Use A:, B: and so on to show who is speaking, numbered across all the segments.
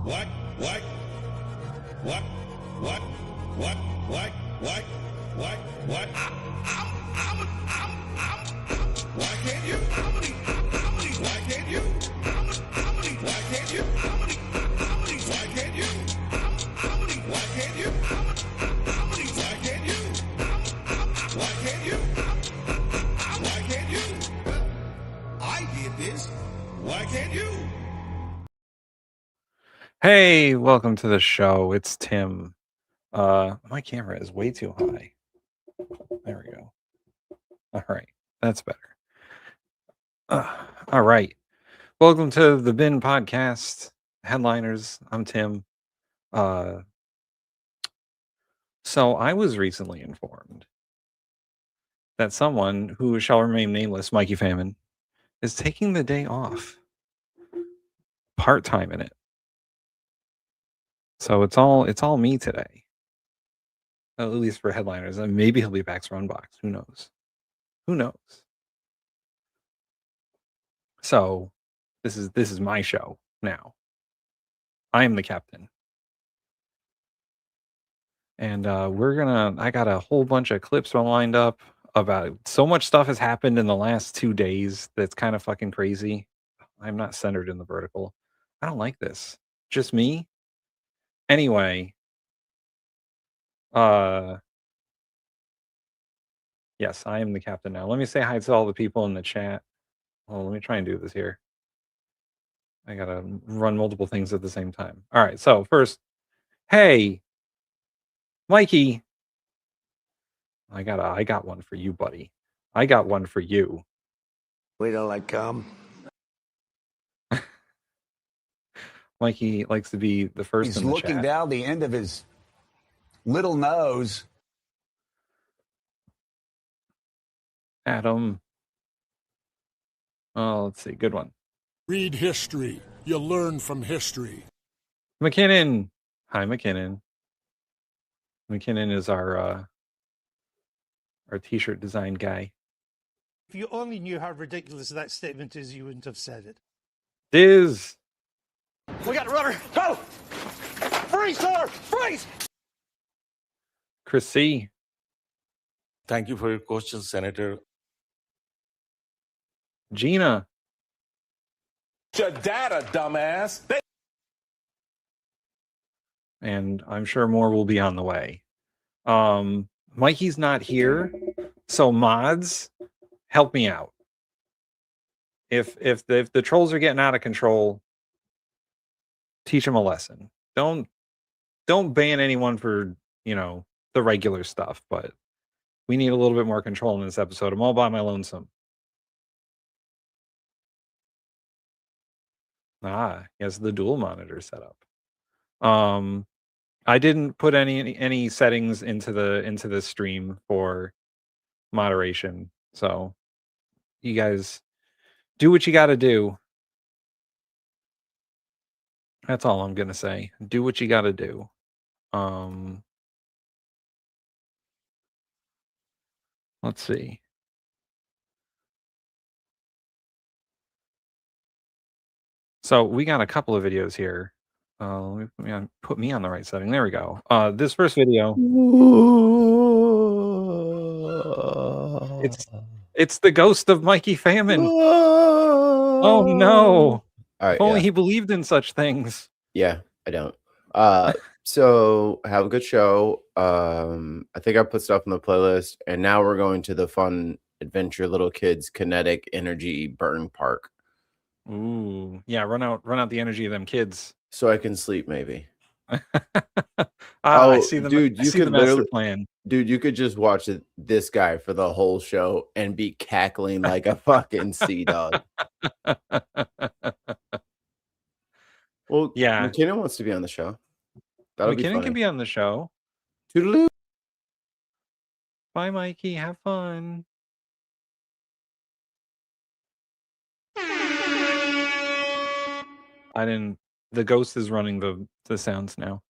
A: What? What? What? What? What? What? What? What? What? Why can't you? Why can't you? Why can't you? Why can't you? Why can't you? Why can't you? Why can't you? Why can't you? I did this. Why can't you?
B: Hey, welcome to the show. It's Tim. My camera is way too high. There we go. All right, that's better. All right. Welcome to the Bin Podcast. Headliners, I'm Tim. So I was recently informed that someone who shall remain nameless, Mikey Famine, is taking the day off. Part-time in it. So it's all me today. At least for headliners. And maybe he'll be back for Unboxed. Who knows? Who knows? So this is my show now. I am the captain. And I got a whole bunch of clips lined up about so much stuff has happened in the last 2 days that's kind of fucking crazy. I'm not centered in the vertical. I don't like this. Just me. Anyway, yes, I am the captain now. Let me say hi to all the people in the chat. Oh, let me try and do this here. I gotta run multiple things at the same time. All right, so first, hey, Mikey. I got one for you, buddy. I got one for you.
C: Wait till I come.
B: Mikey likes to be the first
C: He's
B: in the
C: looking
B: chat.
C: down the end of his little nose.
B: Adam. Oh, let's see. Good one.
D: Read history. You learn from history.
B: McKinnon. Hi, McKinnon. McKinnon is our t-shirt design guy.
E: If you only knew how ridiculous that statement is, you wouldn't have said it.
B: Diz.
F: We got a runner. Go! Freeze, sir! Freeze!
B: Chris C.
G: Thank you for your question, Senator.
B: Gina.
F: Your data, dumbass.
B: And I'm sure more will be on the way. Mikey's not here, so mods, help me out. If the trolls are getting out of control, teach them a lesson. Don't ban anyone for, the regular stuff, but we need a little bit more control in this episode. I'm all by my lonesome. He has the dual monitor set up. I didn't put any settings into the stream for moderation, so you guys do what you got to do. That's all I'm gonna say. Do what you got to do. Let's see. So we got a couple of videos here. Put me on the right setting. There we go. This first video. It's the ghost of Mikey Famine. Oh no!
H: All right,
B: if only he believed in such things.
H: Yeah, I don't. So have a good show. I think I put stuff on the playlist, and now we're going to the fun adventure little kids kinetic energy burn park.
B: Ooh, yeah, run out the energy of them kids.
H: So I can sleep, maybe.
B: I see them.
H: Dude,
B: you see the master plan.
H: Dude, you could just watch this guy for the whole show and be cackling like a fucking sea dog. Well, yeah, McKinnon wants to be on the show.
B: McKinnon can be on the show.
H: Toodaloo.
B: Bye, Mikey. Have fun. The ghost is running the sounds now.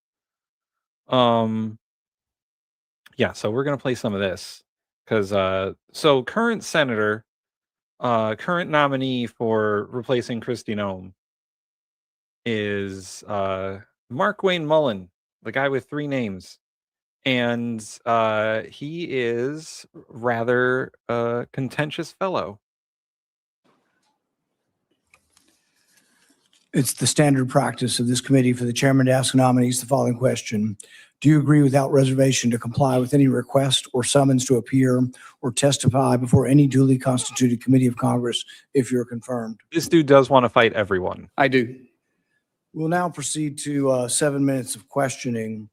B: Yeah, so we're gonna play some of this because so current senator, current nominee for replacing Kristi Noem, is Markwayne Mullin, the guy with 3 names. And he is rather a contentious fellow.
I: It's the standard practice of this committee for the chairman to ask nominees the following question. Do you agree without reservation to comply with any request or summons to appear or testify before any duly constituted committee of Congress if you're confirmed?
B: This dude does want to fight everyone.
J: I do.
I: We'll now proceed to 7 minutes of questioning.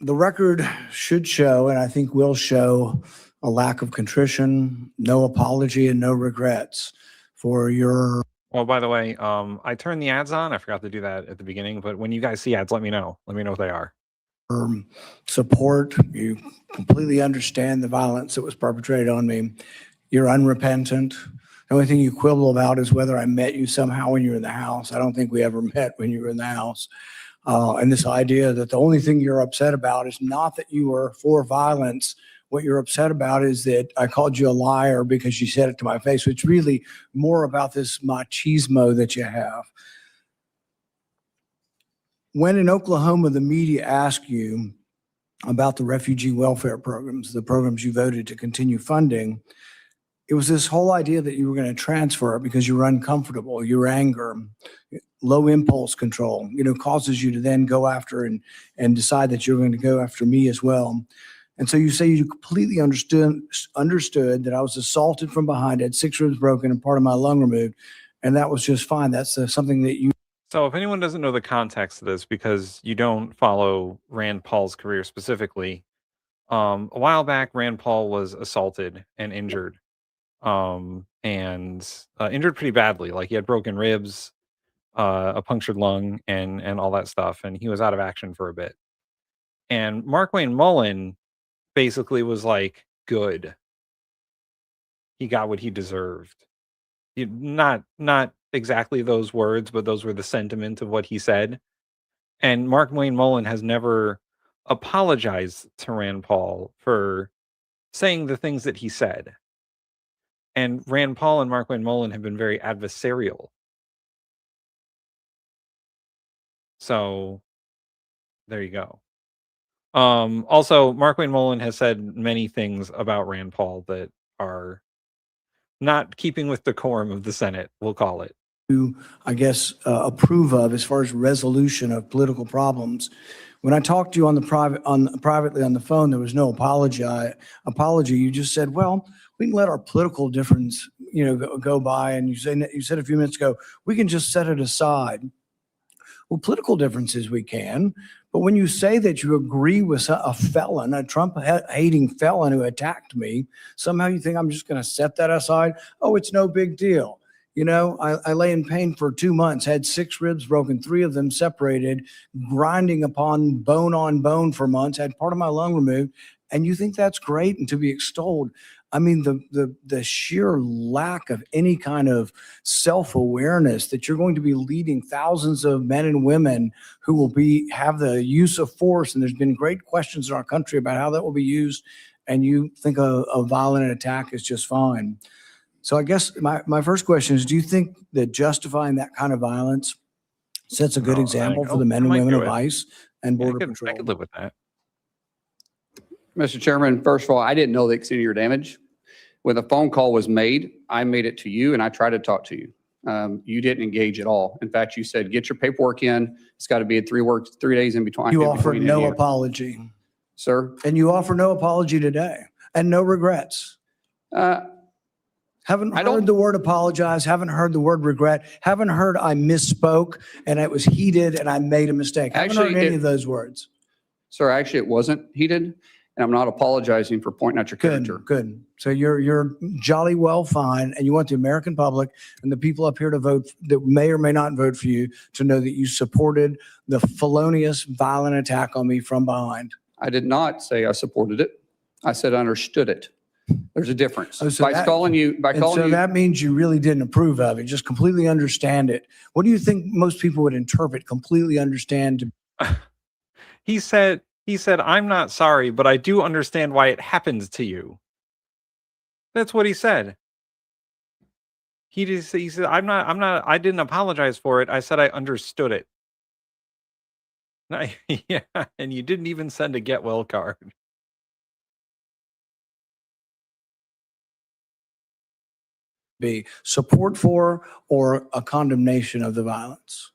I: The record should show, and I think will show, a lack of contrition, no apology, and no regrets for your...
B: Well, by the way, I turned the ads on. I forgot to do that at the beginning, but when you guys see ads, let me know. Let me know what they are.
I: Support. You completely understand the violence that was perpetrated on me. You're unrepentant. The only thing you quibble about is whether I met you somehow when you were in the house. I don't think we ever met when you were in the house. And this idea that the only thing you're upset about is not that you were for violence. What you're upset about is that I called you a liar because you said it to my face. It's really more about this machismo that you have. When in Oklahoma, the media asked you about the refugee welfare programs, the programs you voted to continue funding, it was this whole idea that you were going to transfer it because you were uncomfortable, your anger, low impulse control, causes you to then go after and decide that you're going to go after me as well. And so you say you completely understood that I was assaulted from behind, had 6 ribs broken and part of my lung removed, and that was just fine. That's something that you...
B: So if anyone doesn't know the context of this, because you don't follow Rand Paul's career specifically, a while back, Rand Paul was assaulted and injured, injured pretty badly. Like he had broken ribs, a punctured lung, and all that stuff, and he was out of action for a bit. And Markwayne Mullin basically was like, good. He got what he deserved. Not exactly those words, but those were the sentiment of what he said. And Markwayne Mullin has never apologized to Rand Paul for saying the things that he said. And Rand Paul and Markwayne Mullin have been very adversarial. So there you go. Also, Markwayne Mullin has said many things about Rand Paul that are not keeping with the decorum of the Senate, we'll call it.
I: I guess, approve of as far as resolution of political problems. When I talked to you privately on the phone, there was no apology. You just said, well, we can let our political difference, go by. And you said a few minutes ago, we can just set it aside. Well, political differences we can, but when you say that you agree with a felon, a Trump-hating felon who attacked me, somehow you think I'm just going to set that aside? Oh, it's no big deal. I lay in pain for 2 months, had 6 ribs broken, 3 of them separated, grinding upon bone for months, had part of my lung removed, and you think that's great and to be extolled. I mean, the sheer lack of any kind of self-awareness that you're going to be leading thousands of men and women who will have the use of force. And there's been great questions in our country about how that will be used. And you think a violent attack is just fine. So I guess my first question is, do you think that justifying that kind of violence sets a good example for the men and women of ICE and Border Patrol?
B: I could live with that.
J: Mr. Chairman, first of all, I didn't know the extent of your damage. When the phone call was made, I made it to you and I tried to talk to you. You didn't engage at all. In fact, you said, get your paperwork in. It's got to be 3 days in between.
I: You offered no apology.
J: Sir?
I: And you offer no apology today and no regrets. Haven't heard the word apologize, haven't heard the word regret, haven't heard I misspoke and it was heated and I made a mistake. Haven't heard any of those words.
J: Sir, actually, it wasn't heated. And I'm not apologizing for pointing out your character.
I: Good. So you're jolly well fine, and you want the American public and the people up here to vote that may or may not vote for you to know that you supported the felonious, violent attack on me from behind.
J: I did not say I supported it. I said I understood it. There's a difference.
I: Oh, so that means you really didn't approve of it, just completely understand it. What do you think most people would interpret completely understand?
B: He said, I'm not sorry, but I do understand why it happens to you. That's what he said. He said, I didn't apologize for it. I said I understood it. Yeah, and you didn't even send a get well card.
I: Be support for or a condemnation of the violence?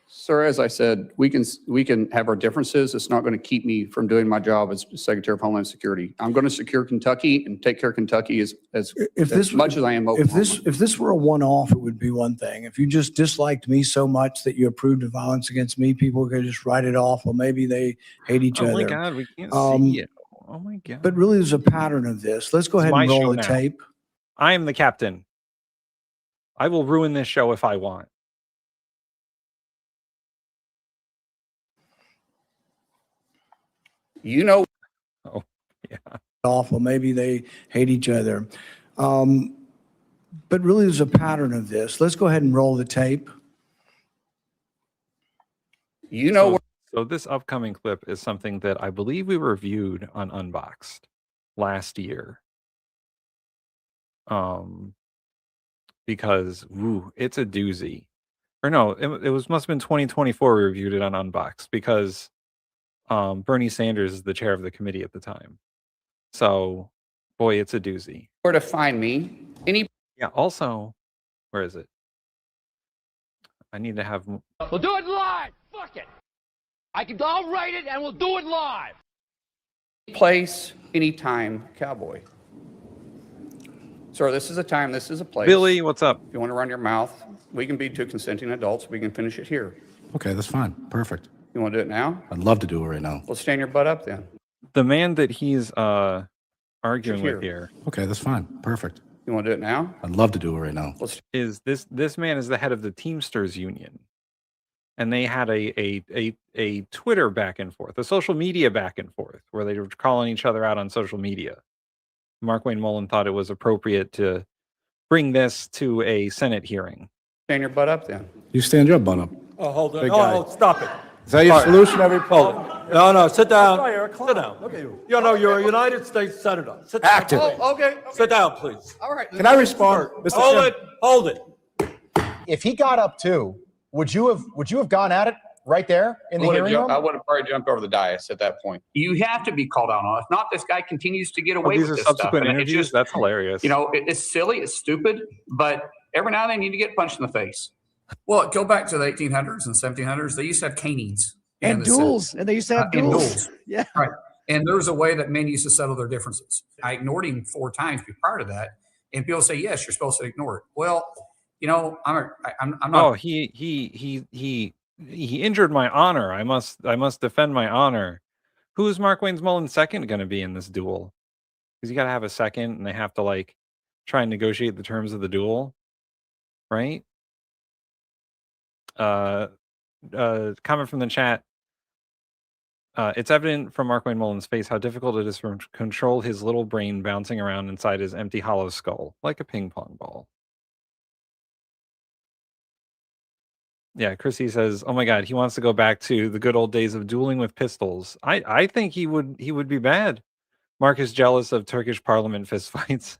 J: Sir, as I said, we can have our differences. It's not going to keep me from doing my job as Secretary of Homeland Security. I'm going to secure Kentucky and take care of Kentucky as much as I am Oklahoma.
I: If this were a one-off, it would be one thing. If you just disliked me so much that you approved of violence against me, people could just write it off. Well, maybe they hate each other.
B: Oh my God, we can't see it. Oh my God.
I: But really, there's a pattern of this. Let's go ahead and roll the tape.
B: I am the captain. I will ruin this show if I want.
J: You know.
B: Oh, yeah.
I: Awful. Maybe they hate each other. But really, there's a pattern of this. Let's go ahead and roll the tape.
J: You know.
B: So this upcoming clip is something that I believe we reviewed on Unboxed last year. Because it's a doozy. Or no, it must have been 2024 we reviewed it on Unboxed because Bernie Sanders is the chair of the committee at the time. So, boy, it's a doozy.
J: Where to find me?
B: Yeah, also, where is it? I need to have...
F: We'll do it live. Fuck it. I'll write it and we'll do it live.
J: Place, anytime, cowboy. Sir, this is a time, this is a place.
B: Billy, what's up?
J: If you want to run your mouth, we can be two consenting adults. We can finish it here.
K: Okay, that's fine. Perfect.
J: You want to do it now?
K: I'd love to do it right now.
J: Well, stand your butt up then.
B: The man that he's arguing with here.
K: Okay, that's fine. Perfect.
J: You want to do it now?
K: I'd love to do it right now.
B: Is this man is the head of the Teamsters Union. And they had a Twitter back and forth, a social media back and forth, where they were calling each other out on social media. Markwayne Mullin thought it was appropriate to bring this to a Senate hearing.
J: Stand your butt up then.
K: You stand your butt up.
L: Oh, hold on.
K: Big
L: Oh,
K: guy.
L: oh, stop it.
K: Is that your solution every poll?
L: No, sit down.
F: Eric,
L: Sit down. Look at you. You know, you're a United States Senator. Sit down.
K: Active.
L: Oh, okay. Sit down, please.
J: All right.
K: Can I respond? Mr.
L: Hold
K: Chairman?
L: it. Hold it.
M: If he got up too, would you have gone at it right there in the hearing room?
J: I would have probably jumped over the dais at that point. You have to be called out on. If not, this guy continues to get away
B: These
J: with
B: are
J: this stuff.
B: subsequent
J: And
B: interviews. That's hilarious.
J: You know, it's silly, it's stupid, but every now and then you need to get punched in the face.
N: Well, go back to the 1800s and 1700s. They used to have canings.
O: And duels. And they used to have duels.
N: Yeah. Right. And there's a way that men used to settle their differences. I ignored him 4 times prior to that. And people say, yes, you're supposed to ignore it. Well, you know, I'm not.
B: Oh, he injured my honor. I must defend my honor. Who is Markwayne Mullin's second going to be in this duel? Because you got to have a second, and they have to like try and negotiate the terms of the duel, right? Comment from the chat. It's evident from Markwayne Mullin's face how difficult it is for him to control his little brain bouncing around inside his empty hollow skull, like a ping pong ball. Yeah, Chrissy says, "Oh my God, he wants to go back to the good old days of dueling with pistols." I think he would be bad. Mark is jealous of Turkish Parliament fistfights.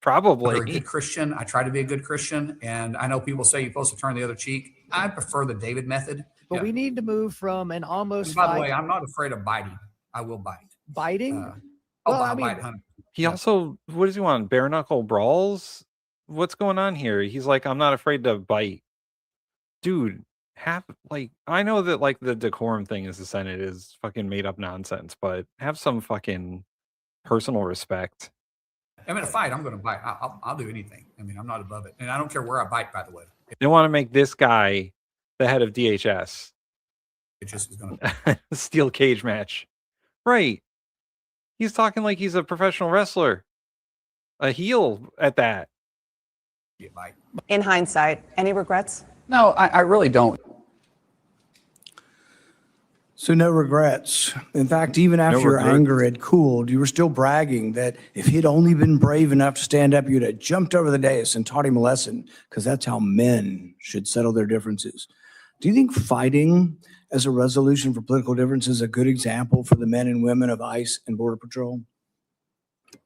B: Probably.
N: I'm a good Christian. I try to be a good Christian, and I know people say you're supposed to turn the other cheek. I prefer the David method.
O: But we need to move from an almost.
N: And by the way, I'm not afraid of biting. I will bite.
O: Biting?
N: Well, I mean, bite 100%.
B: He also, what does he want? Bare knuckle brawls? What's going on here? He's like, I'm not afraid to bite. Dude, I know that like the decorum thing is the Senate is fucking made up nonsense, but have some fucking personal respect.
N: I'm in a fight. I'm going to bite. I'll do anything. I mean, I'm not above it. And I don't care where I bite, by the way.
B: They want to make this guy the head of DHS.
N: It just is going to
B: steel cage match. Right. He's talking like he's a professional wrestler. A heel at that.
P: In hindsight, any regrets?
J: No, I really don't.
I: So no regrets. In fact, even after your anger had cooled, you were still bragging that if he'd only been brave enough to stand up, you'd have jumped over the dais and taught him a lesson, because that's how men should settle their differences. Do you think fighting as a resolution for political differences is a good example for the men and women of ICE and Border Patrol?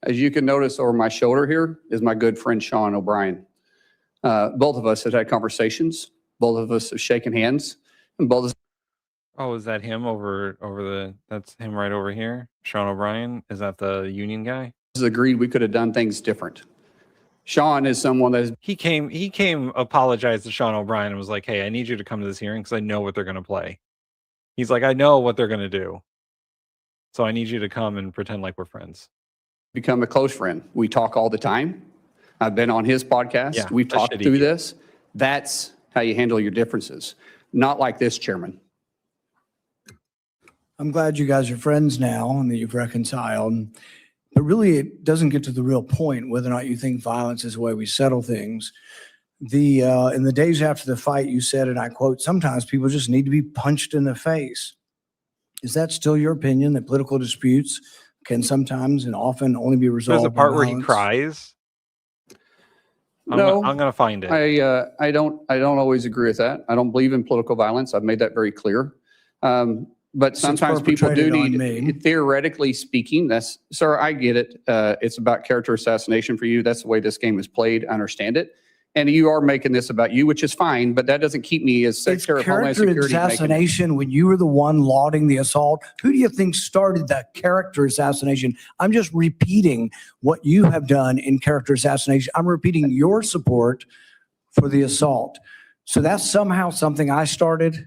J: As you can notice over my shoulder here is my good friend Sean O'Brien. Both of us have had conversations. Both of us have shaken hands, and both of us
B: Oh, is that him that's him right over here? Sean O'Brien? Is that the union guy?
J: agreed we could have done things different. Sean is someone that is
B: He came apologized to Sean O'Brien and was like, hey, I need you to come to this hearing because I know what they're going to play. He's like, I know what they're going to do. So I need you to come and pretend like we're friends.
J: become a close friend. We talk all the time. I've been on his podcast.
B: Yeah,
J: We've
B: that's
J: talked
B: shitty.
J: through this. That's how you handle your differences. Not like this, Chairman.
I: I'm glad you guys are friends now and that you've reconciled. But really, it doesn't get to the real point whether or not you think violence is the way we settle things. In the days after the fight, you said, and I quote, sometimes people just need to be punched in the face. Is that still your opinion that political disputes can sometimes and often only be resolved?
B: There's a part
I: by
B: where he
I: violence?
B: cries.
J: No,
B: I'm going to find it.
J: I don't always agree with that. I don't believe in political violence. I've made that very clear. But
I: Since
J: sometimes people do
I: perpetrated on
J: need,
I: me.
J: theoretically speaking, sir, I get it. It's about character assassination for you. That's the way this game is played. I understand it. And you are making this about you, which is fine, but that doesn't keep me as Secretary of Homeland
I: Character
J: Security.
I: assassination when you were the one lauding the assault. Who do you think started that character assassination? I'm just repeating what you have done in character assassination. I'm repeating your support for the assault. So that's somehow something I started.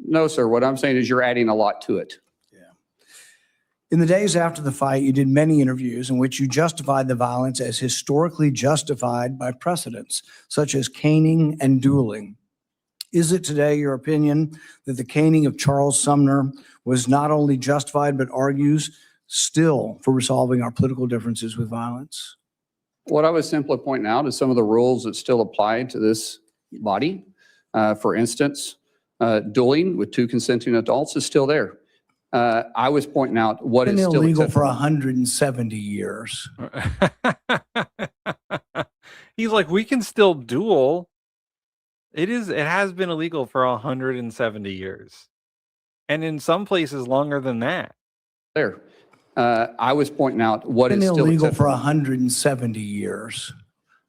J: No, sir. What I'm saying is you're adding a lot to it.
I: In the days after the fight, you did many interviews in which you justified the violence as historically justified by precedents, such as caning and dueling. Is it today your opinion that the caning of Charles Sumner was not only justified, but argues still for resolving our political differences with violence?
J: What I was simply pointing out is some of the rules that still apply to this body. For instance, dueling with two consenting adults is still there. I was pointing out what is
I: Been
J: still
I: illegal for
J: acceptable.
I: 170 years.
B: He's like, we can still duel. It has been illegal for 170 years. And in some places longer than that.
J: There. I was pointing out what
I: Been
J: is still
I: illegal
J: acceptable.
I: for 170 years.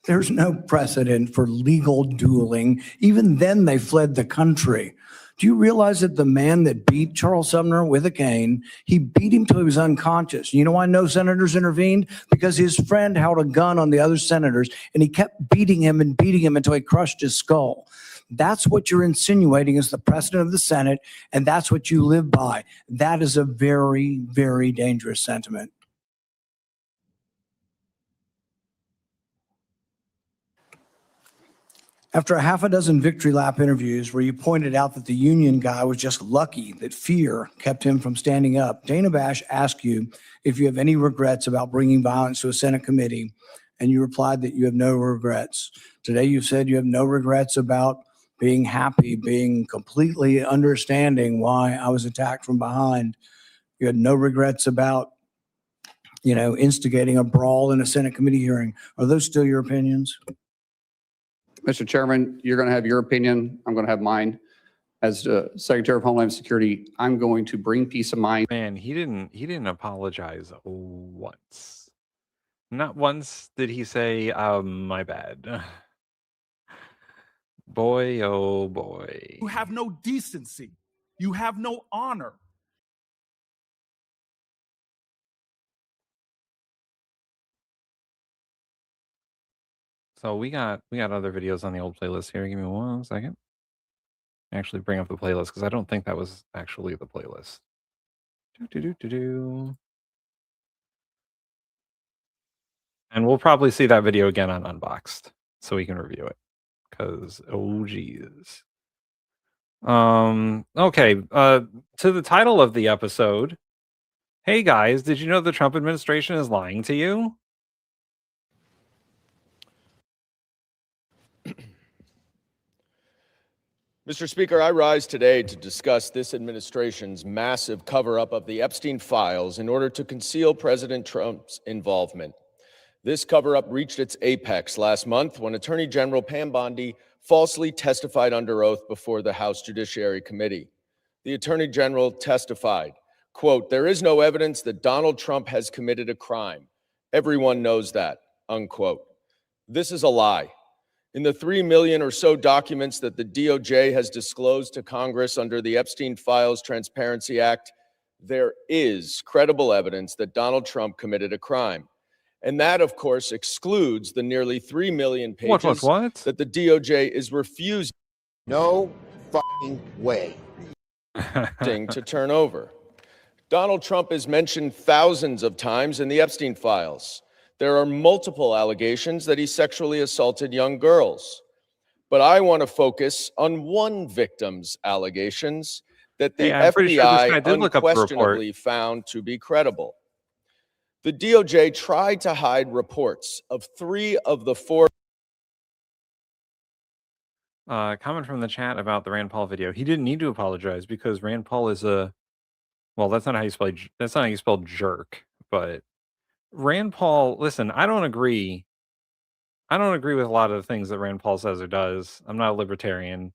I: There's no precedent for legal dueling. Even then, they fled the country. Do you realize that the man that beat Charles Sumner with a cane, he beat him till he was unconscious? You know why no senators intervened? Because his friend held a gun on the other senators, and he kept beating him until he crushed his skull. That's what you're insinuating is the precedent of the Senate, and that's what you live by. That is a very, very dangerous sentiment. After a half a dozen victory lap interviews where you pointed out that the union guy was just lucky that fear kept him from standing up, Dana Bash asked you if you have any regrets about bringing violence to a Senate committee, and you replied that you have no regrets. Today you said you have no regrets about being happy, being completely understanding why I was attacked from behind. You had no regrets about, instigating a brawl in a Senate committee hearing. Are those still your opinions?
J: Mr. Chairman, you're going to have your opinion. I'm going to have mine. As Secretary of Homeland Security, I'm going to bring peace of mind.
B: Man, he didn't apologize once. Not once did he say, my bad. Boy, oh boy.
Q: You have no decency. You have no honor.
B: So we got other videos on the old playlist here. Give me 1 second. Actually bring up the playlist because I don't think that was actually the playlist. And we'll probably see that video again on Unboxed so we can review it. Because oh geez. Okay, to the title of the episode. Hey guys, did you know the Trump administration is lying to you?
R: Mr. Speaker, I rise today to discuss this administration's massive cover-up of the Epstein files in order to conceal President Trump's involvement. This cover-up reached its apex last month when Attorney General Pam Bondi falsely testified under oath before the House Judiciary Committee. The Attorney General testified, quote, "There is no evidence that Donald Trump has committed a crime. Everyone knows that," unquote. This is a lie. In the 3 million or so documents that the DOJ has disclosed to Congress under the Epstein Files Transparency Act, there is credible evidence that Donald Trump committed a crime. And that, of course, excludes the nearly 3 million pages
B: What?
R: that the DOJ is refusing
F: No fucking way.
R: to turn over. Donald Trump is mentioned thousands of times in the Epstein files. There are multiple allegations that he sexually assaulted young girls. But I want to focus on one victim's allegations that the
B: Hey, I'm pretty sure this guy
R: FBI
B: did look up the report.
R: unquestionably found to be credible. The DOJ tried to hide reports of 3 of the 4.
B: Comment from the chat about the Rand Paul video. He didn't need to apologize because Rand Paul is a, well, that's not how you spell, that's not how you spell jerk. But Rand Paul, listen, I don't agree with a lot of the things that Rand Paul says or does. I'm not a libertarian.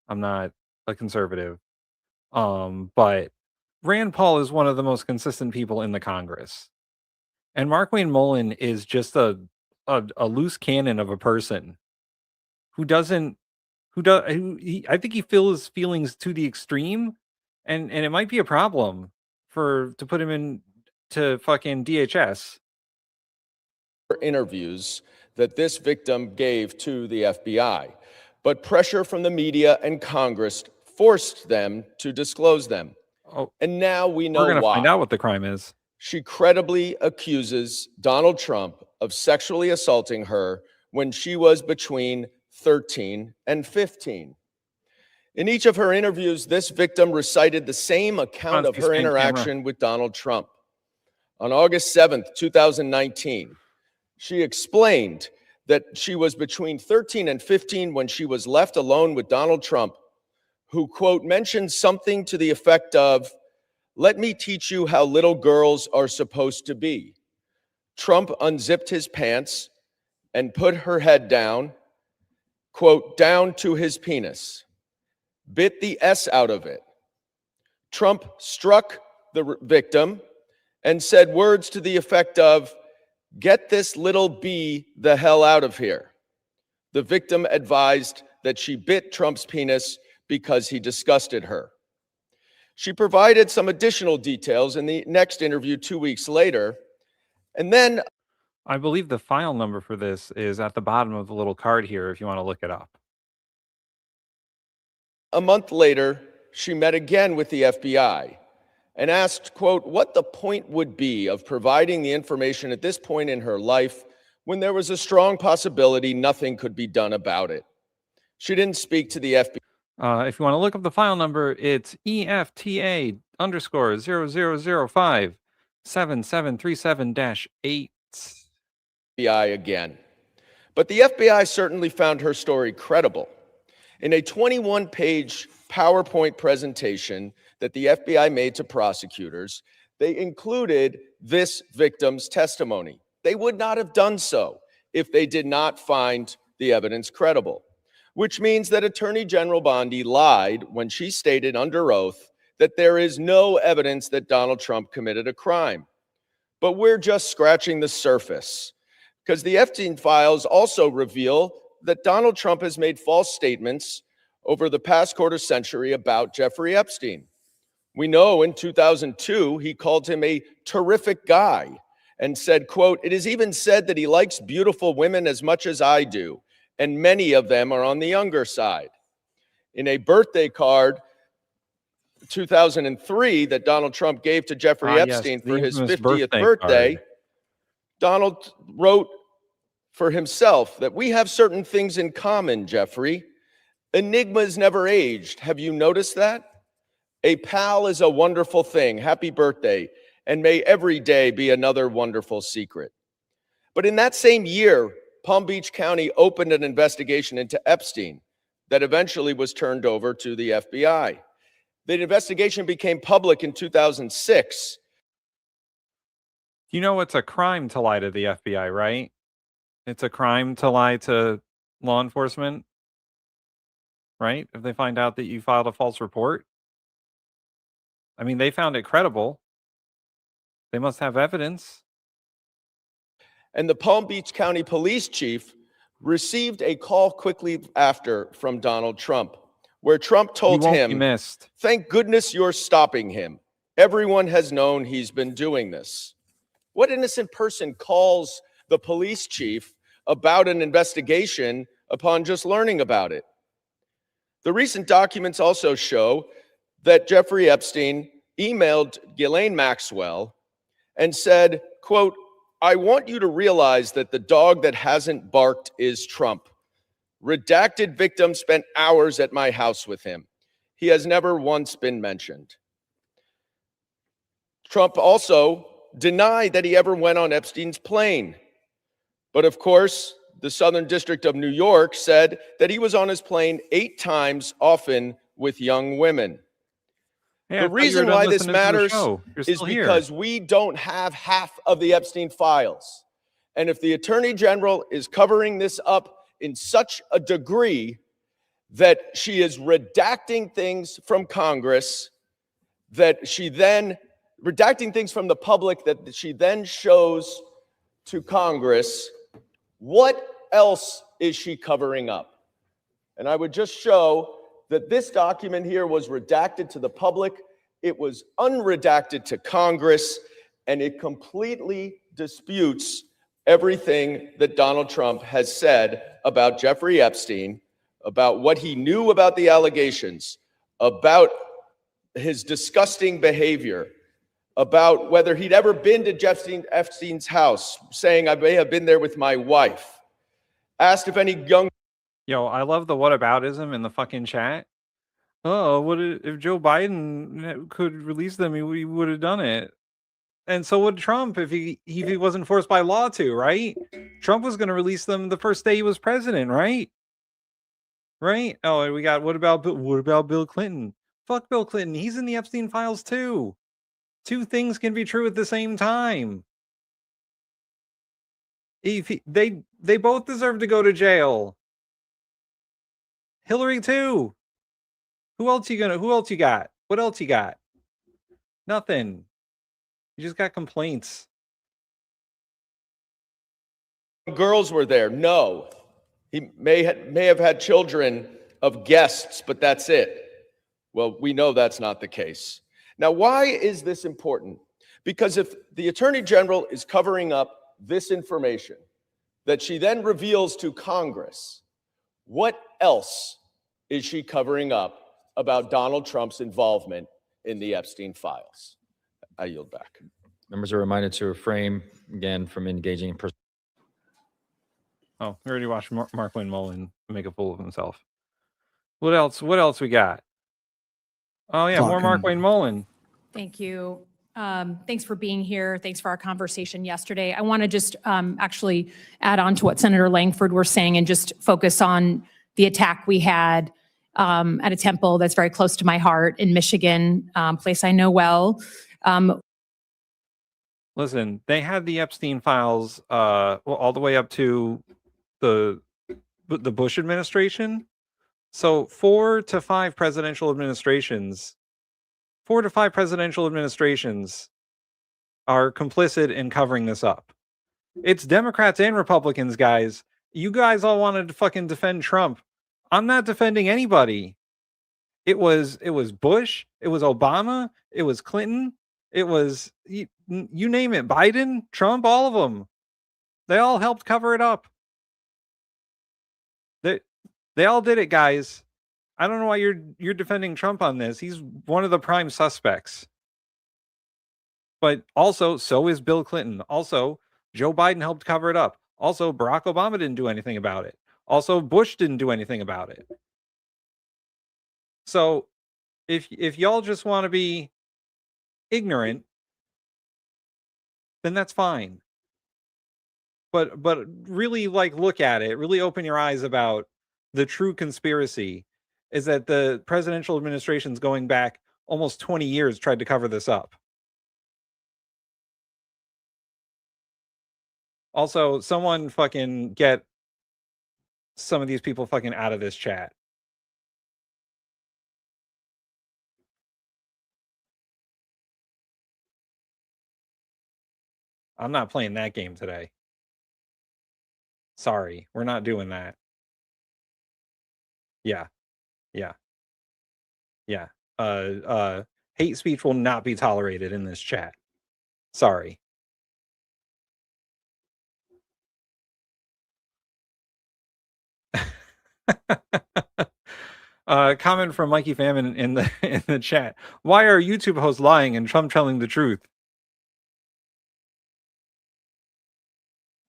B: I'm not a conservative. But Rand Paul is one of the most consistent people in the Congress. And Markwayne Mullin is just a loose cannon of a person who I think he feels feelings to the extreme, and it might be a problem to put him in to fucking DHS.
R: Interviews that this victim gave to the FBI, but pressure from the media and Congress forced them to disclose them.
B: Oh,
R: and now we know
B: we're gonna
R: why.
B: find out what the crime is.
R: She credibly accuses Donald Trump of sexually assaulting her when she was between 13 and 15. In each of her interviews, this victim recited the same account of her interaction with Donald Trump. On August 7th, 2019, she explained that she was between 13 and 15 when she was left alone with Donald Trump, who, quote, mentioned something to the effect of, "Let me teach you how little girls are supposed to be." Trump unzipped his pants and put her head down, quote, down to his penis, bit the S out of it. Trump struck the victim and said words to the effect of, "Get this little B the hell out of here." The victim advised that she bit Trump's penis because he disgusted her. She provided some additional details in the next interview 2 weeks later, and then
B: I believe the file number for this is at the bottom of the little card here if you want to look it up.
R: a month later, she met again with the FBI and asked, quote, what the point would be of providing the information at this point in her life when there was a strong possibility nothing could be done about it. She didn't speak to the FBI.
B: If you want to look up the file number, it's EFTA_0005 7737-8.
R: FBI again. But the FBI certainly found her story credible. In a 21-page PowerPoint presentation that the FBI made to prosecutors, they included this victim's testimony. They would not have done so if they did not find the evidence credible, which means that Attorney General Bondi lied when she stated under oath that there is no evidence that Donald Trump committed a crime. But we're just scratching the surface, because the Epstein files also reveal that Donald Trump has made false statements over the past quarter century about Jeffrey Epstein. We know in 2002, he called him a terrific guy and said, quote, it is even said that he likes beautiful women as much as I do, and many of them are on the younger side. In a birthday card, 2003, that Donald Trump gave to Jeffrey Epstein for his 50th birthday, Donald wrote for himself that we have certain things in common, Jeffrey. Enigmas never aged. Have you noticed that? A pal is a wonderful thing. Happy birthday. And may every day be another wonderful secret. But in that same year, Palm Beach County opened an investigation into Epstein that eventually was turned over to the FBI. The investigation became public in 2006.
B: You know it's a crime to lie to the FBI, right? It's a crime to lie to law enforcement, right? If they find out that you filed a false report. I mean, they found it credible. They must have evidence.
R: And the Palm Beach County police chief received a call quickly after from Donald Trump, where Trump told
B: won't be
R: him,
B: missed.
R: "Thank goodness you're stopping him. Everyone has known he's been doing this." What innocent person calls the police chief about an investigation upon just learning about it? The recent documents also show that Jeffrey Epstein emailed Ghislaine Maxwell and said, quote, "I want you to realize that the dog that hasn't barked is Trump. Redacted victim spent hours at my house with him. He has never once been mentioned." Trump also denied that he ever went on Epstein's plane. But of course, the Southern District of New York said that he was on his plane 8 times, often with young women.
B: Hey,
R: The reason why this matters is because we don't have half of the Epstein files. And if the Attorney General is covering this up in such a degree that she is redacting things from Congress, that she then redacting things from the public that she then shows to Congress, what else is she covering up? And I would just show that this document here was redacted to the public, it was unredacted to Congress, and it completely disputes everything that Donald Trump has said about Jeffrey Epstein, about what he knew about the allegations, about his disgusting behavior, about whether he'd ever been to Epstein's house, saying, "I may have been there with my wife." Asked if any young...
B: Yo, I love the whataboutism in the fucking chat. Oh, if Joe Biden could release them, he would have done it. And so would Trump if he wasn't forced by law to, right? Trump was going to release them the first day he was president, right? Right? Oh, and we got, what about Bill Clinton? Fuck Bill Clinton. He's in the Epstein files too. Two things can be true at the same time. They both deserve to go to jail. Hillary too. Who else you got? What else you got? Nothing. You just got complaints.
R: Girls were there. No. He may have had children of guests, but that's it. Well, we know that's not the case. Now, why is this important? Because if the Attorney General is covering up this information that she then reveals to Congress, what else is she covering up about Donald Trump's involvement in the Epstein files? I yield back.
S: Members are reminded to refrain again from engaging in
B: Oh, we already watched Markwayne Mullin make a fool of himself. What else? What else we got? Oh yeah, more Markwayne Mullin.
T: Thank you. Thanks for being here. Thanks for our conversation yesterday. I want to just actually add on to what Senator Langford was saying and just focus on the attack we had at a temple that's very close to my heart in Michigan, place I know well.
B: Listen, they had the Epstein files all the way up to the Bush administration. So 4 to 5 presidential administrations are complicit in covering this up. It's Democrats and Republicans, guys. You guys all wanted to fucking defend Trump. I'm not defending anybody. It was Bush, it was Obama, it was Clinton, it was you name it, Biden, Trump, all of them. They all helped cover it up. They all did it, guys. I don't know why you're defending Trump on this. He's one of the prime suspects. But also, so is Bill Clinton. Also, Joe Biden helped cover it up. Also, Barack Obama didn't do anything about it. Also, Bush didn't do anything about it. So, if y'all just want to be ignorant, then that's fine. But really, like, look at it. Really open your eyes about the true conspiracy. Is that the presidential administrations going back almost 20 years tried to cover this up. Also, someone fucking get some of these people fucking out of this chat. I'm not playing that game today. Sorry, we're not doing that. Yeah. Yeah. Yeah. Hate speech will not be tolerated in this chat. Sorry. Comment from Mikey Famine in the chat. Why are YouTube hosts lying and Trump telling the truth?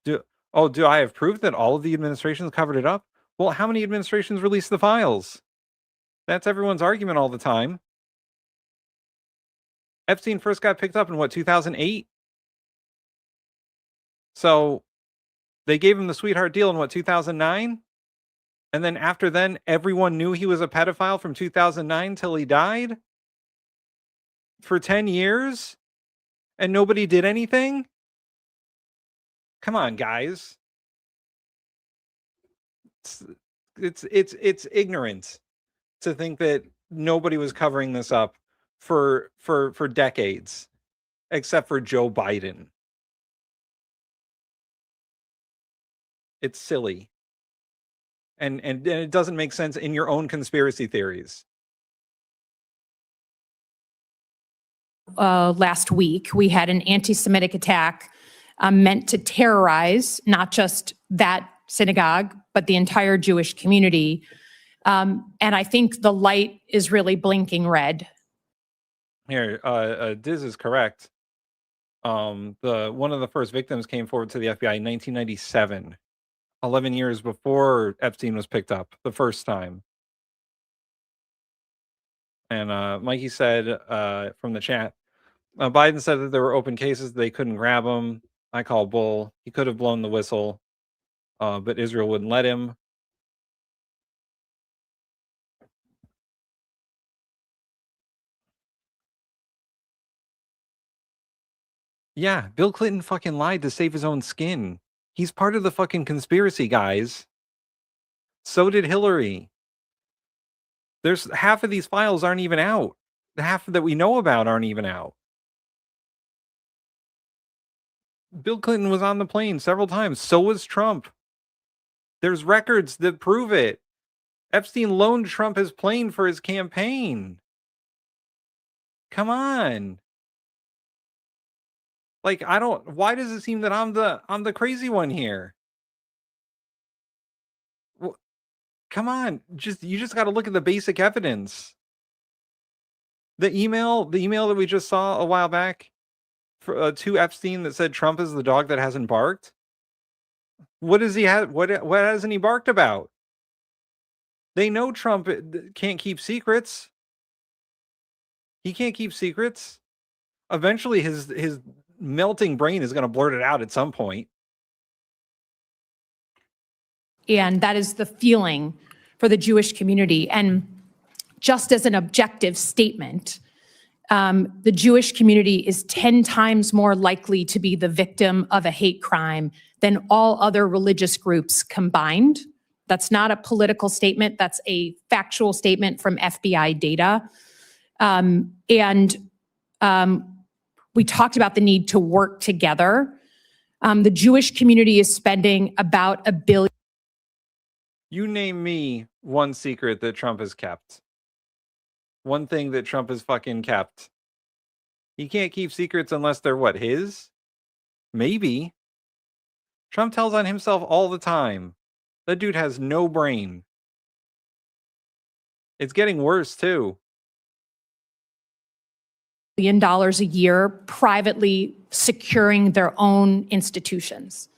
B: Do I have proof that all of the administrations covered it up? Well, how many administrations released the files? That's everyone's argument all the time. Epstein first got picked up in what, 2008? So they gave him the sweetheart deal in what, 2009? And then after then, everyone knew he was a pedophile from 2009 till he died? For 10 years? And nobody did anything? Come on, guys. It's ignorant to think that nobody was covering this up for decades, except for Joe Biden. It's silly. And it doesn't make sense in your own conspiracy theories.
T: Last week, we had an anti-Semitic attack meant to terrorize not just that synagogue, but the entire Jewish community. And I think the light is really blinking red.
B: Here, Diz is correct. One of the first victims came forward to the FBI in 1997, 11 years before Epstein was picked up the first time. And Mikey said from the chat, Biden said that there were open cases, they couldn't grab him. I call bull. He could have blown the whistle, but Israel wouldn't let him. Yeah, Bill Clinton fucking lied to save his own skin. He's part of the fucking conspiracy, guys. So did Hillary. There's half of these files aren't even out. The half that we know about aren't even out. Bill Clinton was on the plane several times. So was Trump. There's records that prove it. Epstein loaned Trump his plane for his campaign. Come on. Like, why does it seem that I'm the crazy one here? Well, come on. You just got to look at the basic evidence. The email that we just saw a while back to Epstein that said Trump is the dog that hasn't barked. What does he have? What hasn't he barked about? They know Trump can't keep secrets. He can't keep secrets. Eventually his melting brain is going to blurt it out at some point.
T: And that is the feeling for the Jewish community. And just as an objective statement, the Jewish community is 10 times more likely to be the victim of a hate crime than all other religious groups combined. That's not a political statement. That's a factual statement from FBI data. We talked about the need to work together. The Jewish community is spending about $1 billion.
B: You name me one secret that Trump has kept. One thing that Trump has fucking kept. He can't keep secrets unless they're what, his? Maybe. Trump tells on himself all the time. That dude has no brain. It's getting worse too.
T: $1 billion a year privately securing their own institutions.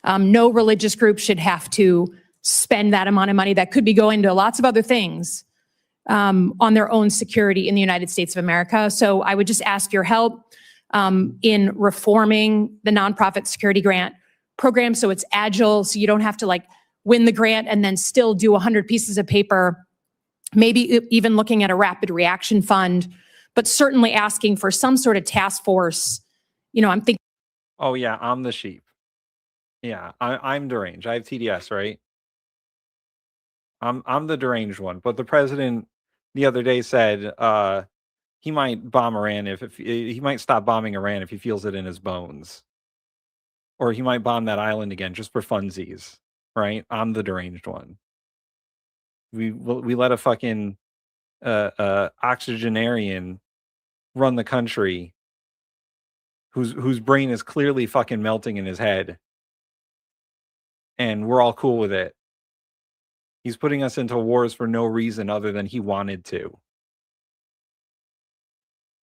T: No religious group should have to spend that amount of money that could be going to lots of other things on their own security in the United States of America. So I would just ask your help in reforming the nonprofit security grant program so it's agile, so you don't have to like win the grant and then still do 100 pieces of paper, maybe even looking at a rapid reaction fund, but certainly asking for some sort of task force. You know, I'm thinking.
B: Oh yeah, I'm the sheep. Yeah, I'm deranged. I have TDS, right? I'm the deranged one. But the president the other day said he might bomb Iran if he might stop bombing Iran if he feels it in his bones, or he might bomb that island again just for funsies. right? I'm the deranged one. We let a fucking octogenarian run the country whose brain is clearly fucking melting in his head, and we're all cool with it. He's putting us into wars for no reason other than he wanted to.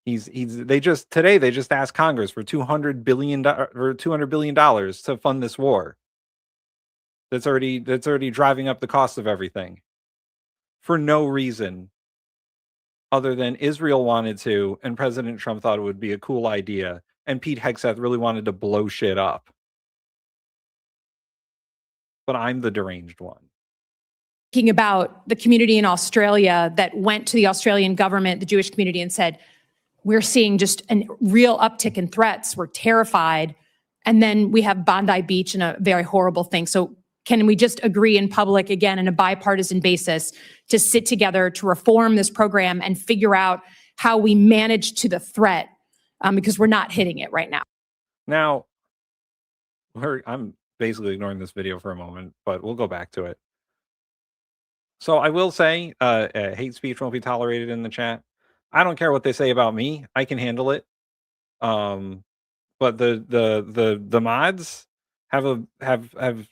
B: They just asked Congress for $200 billion to fund this war. That's already driving up the cost of everything for no reason other than Israel wanted to, and President Trump thought it would be a cool idea, and Pete Hegseth really wanted to blow shit up. But I'm the deranged one.
T: Thinking about the community in Australia that went to the Australian government, the Jewish community, and said, we're seeing just a real uptick in threats. We're terrified. And then we have Bondi Beach and a very horrible thing. So can we just agree in public, again, on a bipartisan basis, to sit together to reform this program and figure out how we manage to the threat, because we're not hitting it right now.
B: Now, I'm basically ignoring this video for a moment, but we'll go back to it. So I will say, hate speech won't be tolerated in the chat. I don't care what they say about me. I can handle it. But the mods have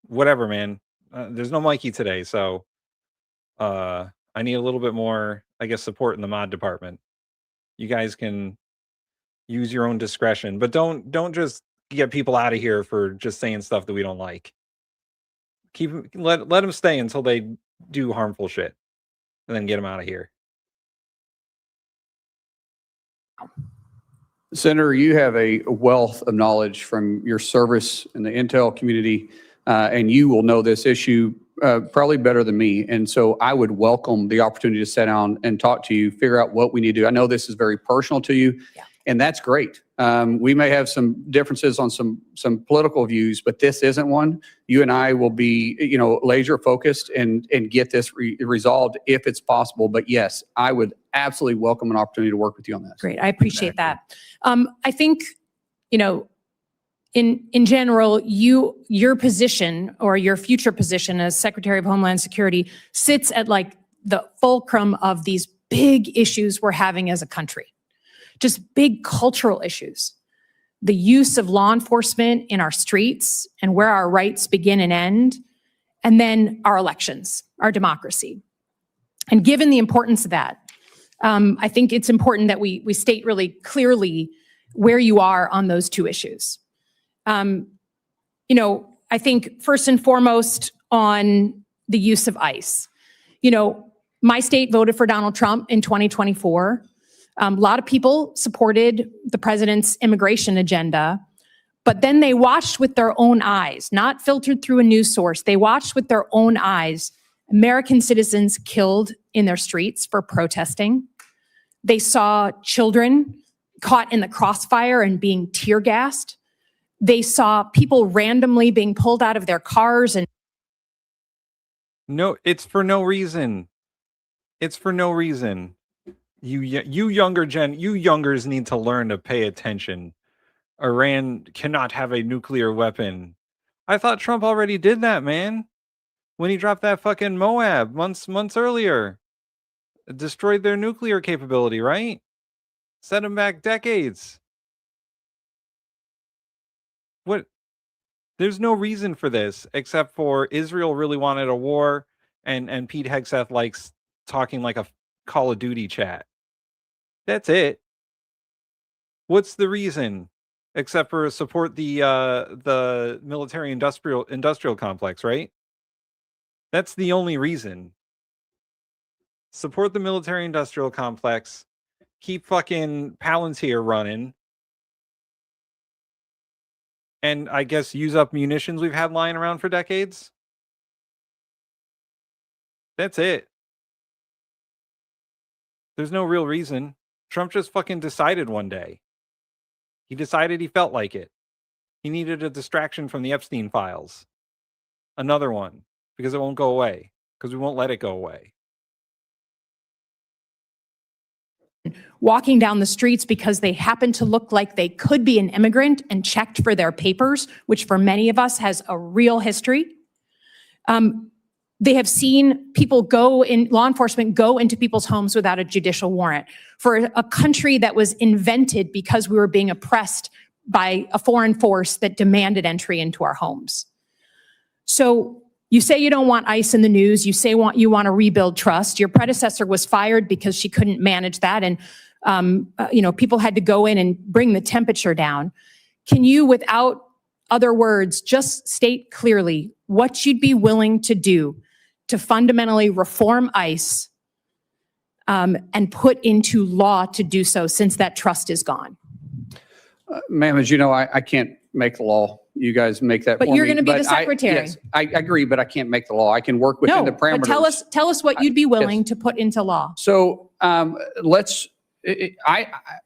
B: whatever, man. There's no Mikey today, so I need a little bit more, I guess, support in the mod department. You guys can use your own discretion, but don't just get people out of here for just saying stuff that we don't like. Let them stay until they do harmful shit, and then get them out of here.
J: Senator, you have a wealth of knowledge from your service in the intel community, and you will know this issue probably better than me. And so I would welcome the opportunity to sit down and talk to you, figure out what we need to do. I know this is very personal to you, and that's great. We may have some differences on some political views, but this isn't one. You and I will be, laser focused and get this resolved if it's possible. But yes, I would absolutely welcome an opportunity to work with you on this.
T: Great, I appreciate that. I think, in general, your position or your future position as Secretary of Homeland Security sits at like the fulcrum of these big issues we're having as a country. Just big cultural issues. The use of law enforcement in our streets and where our rights begin and end, and then our elections, our democracy. And given the importance of that, I think it's important that we state really clearly where you are on those two issues. I think first and foremost on the use of ICE. My state voted for Donald Trump in 2024. A lot of people supported the president's immigration agenda, but then they watched with their own eyes, not filtered through a news source. They watched with their own eyes American citizens killed in their streets for protesting. They saw children caught in the crossfire and being tear gassed. They saw people randomly being pulled out of their cars and
B: no, it's for no reason. It's for no reason. You youngers need to learn to pay attention. Iran cannot have a nuclear weapon. I thought Trump already did that, man. When he dropped that fucking Moab months earlier. It destroyed their nuclear capability, right? Set them back decades. What? There's no reason for this except for Israel really wanted a war, and Pete Hegseth likes talking like a Call of Duty chat. That's it. What's the reason except for support the military industrial complex, right? That's the only reason. Support the military industrial complex. Keep fucking Palantir running. And I guess use up munitions we've had lying around for decades. That's it. There's no real reason. Trump just fucking decided one day. He decided he felt like it. He needed a distraction from the Epstein files. Another one. Because it won't go away. Because we won't let it go away.
T: walking down the streets because they happen to look like they could be an immigrant and checked for their papers, which for many of us has a real history. They have seen law enforcement go into people's homes without a judicial warrant. For a country that was invented because we were being oppressed by a foreign force that demanded entry into our homes. So you say you don't want ICE in the news. You say you want to rebuild trust. Your predecessor was fired because she couldn't manage that. And, people had to go in and bring the temperature down. Can you, without other words, just state clearly what you'd be willing to do to fundamentally reform ICE and put into law to do so, since that trust is gone?
J: Ma'am, as you know, I can't make the law. You guys make that
T: But
J: for
T: you're
J: me.
T: going to be the
J: But
T: secretary.
J: Yes, I agree, but I can't make the law. I can work within the parameters.
T: But tell us what you'd be willing to put into law.
J: So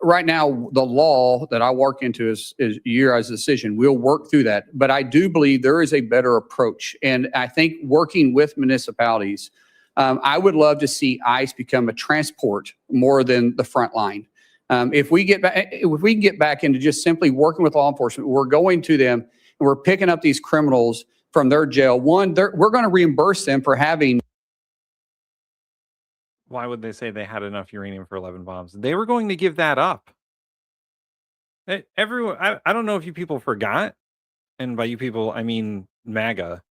J: right now, the law that I work into is your guys' decision. We'll work through that. But I do believe there is a better approach. And I think working with municipalities, I would love to see ICE become a transport more than the front line. If we can get back into just simply working with law enforcement, we're going to them and we're picking up these criminals from their jail. One, we're going to reimburse them for having.
B: Why would they say they had enough uranium for 11 bombs? They were going to give that up. Everyone, I don't know if you people forgot, and by you people, I mean MAGA.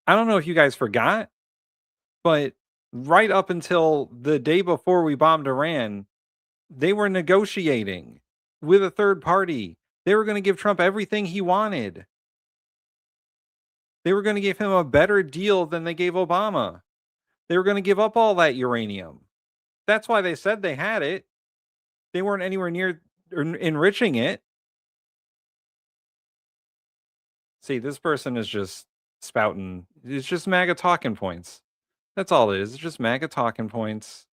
B: I don't know if you guys forgot, but right up until the day before we bombed Iran, they were negotiating with a third party. They were going to give Trump everything he wanted. They were going to give him a better deal than they gave Obama. They were going to give up all that uranium. That's why they said they had it. They weren't anywhere near enriching it. See, this person is just spouting. It's just MAGA talking points. That's all it is. It's just MAGA talking points.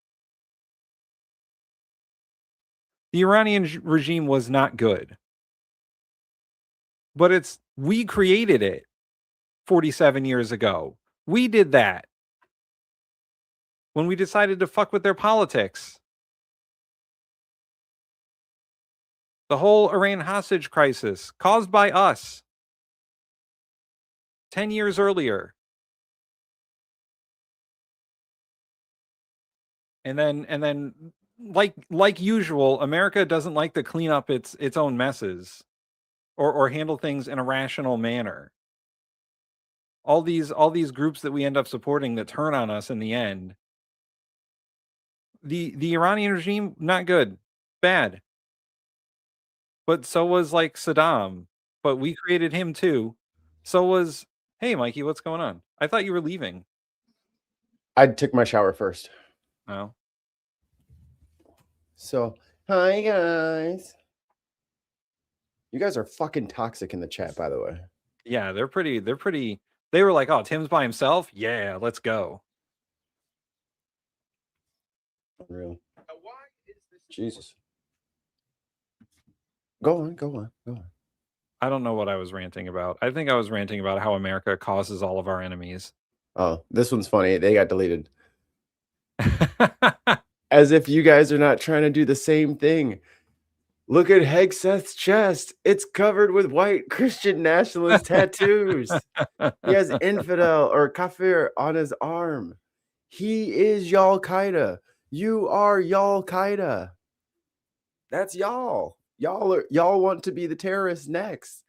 B: The Iranian regime was not good. But we created it 47 years ago. We did that. When we decided to fuck with their politics. The whole Iran hostage crisis caused by us 10 years earlier. And then like usual, America doesn't like to clean up its own messes or handle things in a rational manner. All these groups that we end up supporting that turn on us in the end. The Iranian regime, not good, bad. But so was like Saddam, but we created him too. So was, hey Mikey, what's going on? I thought you were leaving.
H: I took my shower first.
B: Oh.
H: So, hi guys. You guys are fucking toxic in the chat, by the way.
B: Yeah, they're pretty, they were like, oh, Tim's by himself? Yeah, let's go.
H: Unreal. Jesus. Go on.
B: I don't know what I was ranting about. I think I was ranting about how America causes all of our enemies.
H: Oh, this one's funny. They got deleted. As if you guys are not trying to do the same thing. Look at Hegseth's chest. It's covered with white Christian nationalist tattoos. He has infidel or kafir on his arm. He is Al-Qaeda. You are Al-Qaeda. That's y'all. Y'all want to be the terrorists next.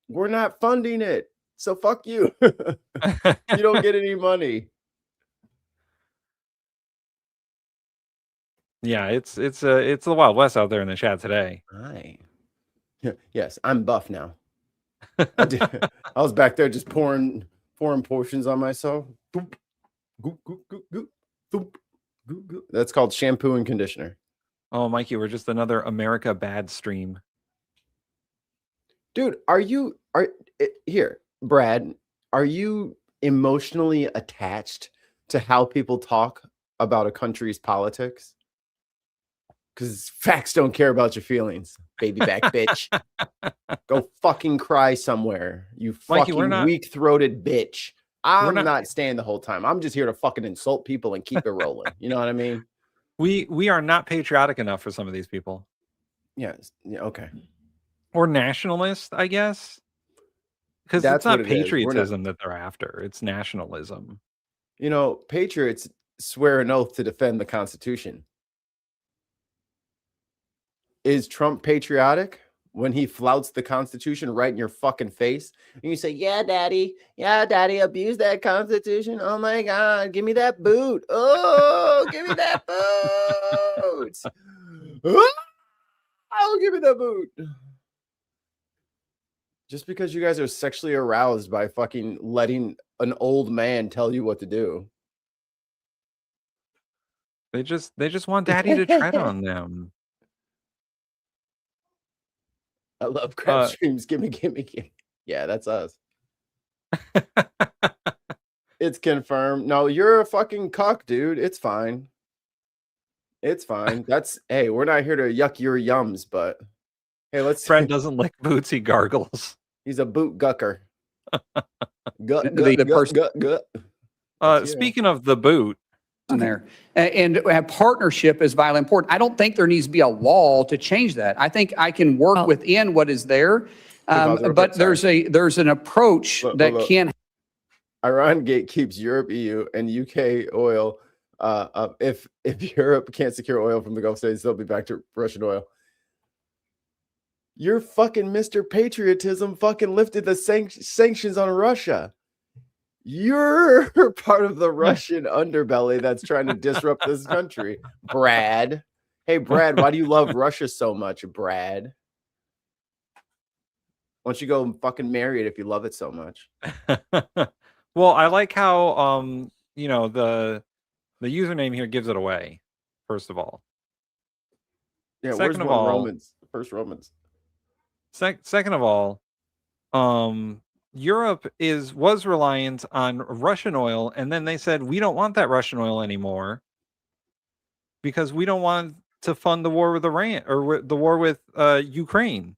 H: We're not funding it. So fuck you. You don't get any money.
B: Yeah, it's the Wild West out there in the chat today.
H: Hi. Yes, I'm buff now. I was back there just pouring portions on myself. Goop, goop, goop, goop, goop, goop, goop, goop. That's called shampoo and conditioner.
B: Oh, Mikey, we're just another America bad stream.
H: Dude, here, Brad, are you emotionally attached to how people talk about a country's politics? Because facts don't care about your feelings, baby back bitch. Go fucking cry somewhere, you
B: Mikey,
H: fucking weak-throated bitch. I'm not staying the whole time. I'm just here to fucking insult people and keep it rolling. You know what I mean?
B: We are not patriotic enough for some of these people.
H: Yes. Yeah, okay.
B: Or nationalist, I guess. Because
H: That's
B: it's not
H: what it is. We're not-
B: patriotism that they're after. It's nationalism.
H: You know, patriots swear an oath to defend the Constitution. Is Trump patriotic when he flouts the Constitution right in your fucking face? And you say, yeah, daddy, abuse that Constitution. Oh my God, give me that boot. Oh, give me that boot. Oh, give me that boot. Just because you guys are sexually aroused by fucking letting an old man tell you what to do.
B: They just want daddy to tread on them.
H: I love crap streams. Gimme. Yeah, that's us. It's confirmed. No, you're a fucking cuck, dude. It's fine. It's fine. Hey, we're not here to yuck your yums, but hey, let's.
B: Fred doesn't lick boots, he gargles.
H: He's a boot gucker. Gut.
B: Speaking of the boot,
J: in there and have partnership is vitally important. I don't think there needs to be a law to change that. I think I can work within what is there, but there's an approach that can.
H: Iran Gate keeps Europe, EU, and UK oil up. If Europe can't secure oil from the Gulf states, they'll be back to Russian oil. Your fucking Mr. Patriotism fucking lifted the sanctions on Russia. You're part of the Russian underbelly that's trying to disrupt this country, Brad. Hey, Brad, why do you love Russia so much, Brad? Why don't you go and fucking marry it if you love it so much?
B: Well, I like how the username here gives it away. First of all,
H: yeah.
B: Second of all,
H: Romans. First Romans.
B: Second of all, Europe was reliant on Russian oil, and then they said we don't want that Russian oil anymore because we don't want to fund the war with Iran or the war with Ukraine.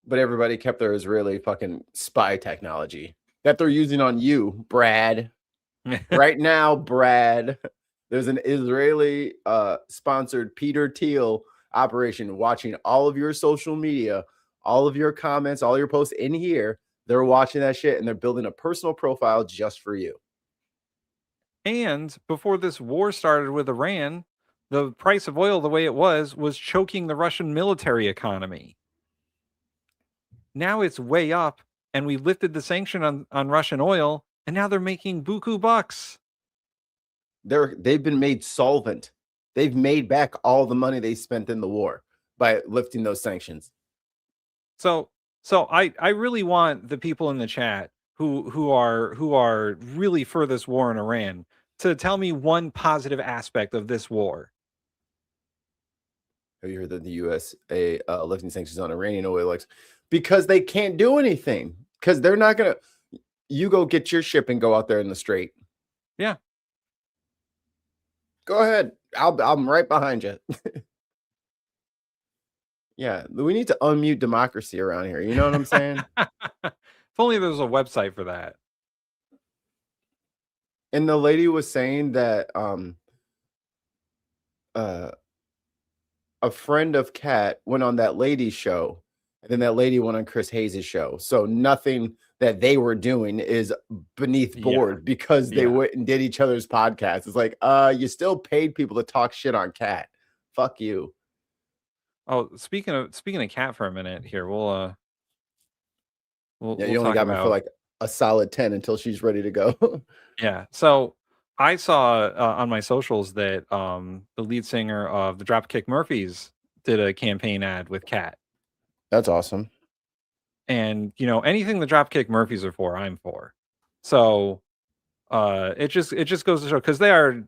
H: But everybody kept their Israeli fucking spy technology that they're using on you, Brad. Right now, Brad, there's an Israeli sponsored Peter Thiel operation watching all of your social media, all of your comments, all your posts in here. They're watching that shit and they're building a personal profile just for you.
B: And before this war started with Iran, the price of oil, the way it was choking the Russian military economy. Now it's way up, and we lifted the sanction on Russian oil, and now they're making buku bucks.
H: They've been made solvent. They've made back all the money they spent in the war by lifting those sanctions.
B: So I really want the people in the chat who are really for this war in Iran to tell me one positive aspect of this war.
H: Have you heard that the USA lifting sanctions on Iranian oil? Because they can't do anything. Because they're not gonna. You go get your ship and go out there in the strait.
B: Yeah.
H: Go ahead. I'm right behind you. Yeah, we need to unmute democracy around here. You know what I'm saying?
B: If only there was a website for that.
H: And the lady was saying that a friend of Kat went on that lady's show, and then that lady went on Chris Hayes' show. So nothing that they were doing is beneath board because they went and did each other's podcasts. It's like, you still paid people to talk shit on Kat. Fuck you.
B: Oh, speaking of Kat for a minute here, we'll
H: you only got me for like a solid 10 until she's ready to go.
B: Yeah. So I saw on my socials that the lead singer of the Dropkick Murphys did a campaign ad with Kat.
H: That's awesome.
B: And anything the Dropkick Murphys are for, I'm for. So it just goes to show, because they are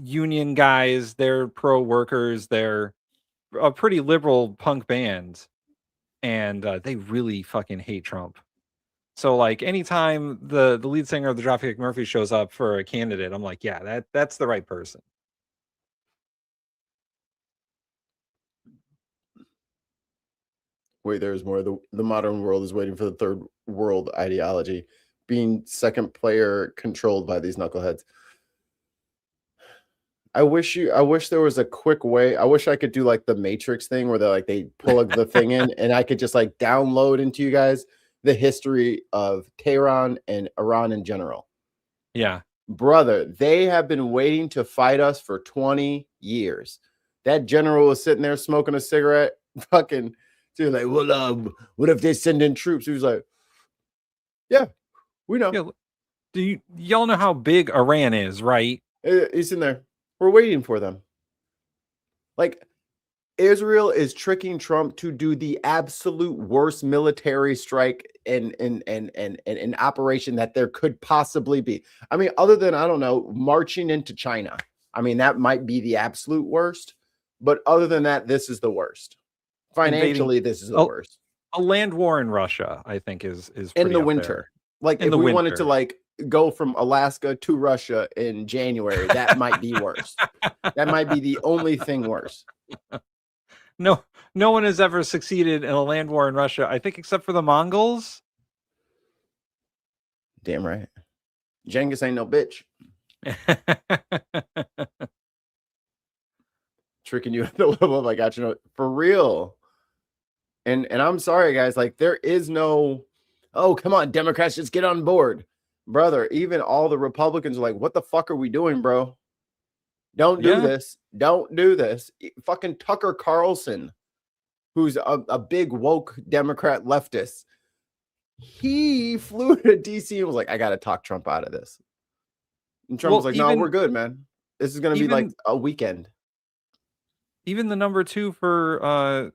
B: union guys, they're pro workers, they're a pretty liberal punk band, and they really fucking hate Trump. So like anytime the lead singer of the Dropkick Murphys shows up for a candidate, I'm like, yeah, that's the right person.
H: Wait, there's more. The modern world is waiting for the third world ideology, being second player controlled by these knuckleheads. I wish there was a quick way. I wish I could do like the Matrix thing where they plug the thing in and I could just like download into you guys the history of Tehran and Iran in general.
B: Yeah.
H: Brother, they have been waiting to fight us for 20 years. That general was sitting there smoking a cigarette, fucking, dude, like, well, what if they send in troops? He was like, yeah, we know.
B: Yeah, do y'all know how big Iran is, right?
H: He's in there. We're waiting for them. Like, Israel is tricking Trump to do the absolute worst military strike and operation that there could possibly be. I mean, other than, I don't know, marching into China. I mean, that might be the absolute worst. But other than that, this is the worst. Financially, this is the worst.
B: A land war in Russia, I think, is
H: In the
B: up
H: winter.
B: there.
H: Like,
B: In
H: if
B: the
H: we wanted
B: winter.
H: to, like, go from Alaska to Russia in January, that might be worse. That might be the only thing worse.
B: No one has ever succeeded in a land war in Russia, I think, except for the Mongols.
H: Damn right. Genghis ain't no bitch. Tricking you at the level of, I got you, for real. And I'm sorry, guys, like, there is no, oh, come on, Democrats, just get on board. Brother, even all the Republicans are like, what the fuck are we doing, bro? Don't do this. Don't do this. Fucking Tucker Carlson, who's a big woke Democrat leftist, he flew to DC and was like, I got to talk Trump out of this. And Trump was like, no, we're good, man. This is going to be like a weekend.
B: Even the number 2 for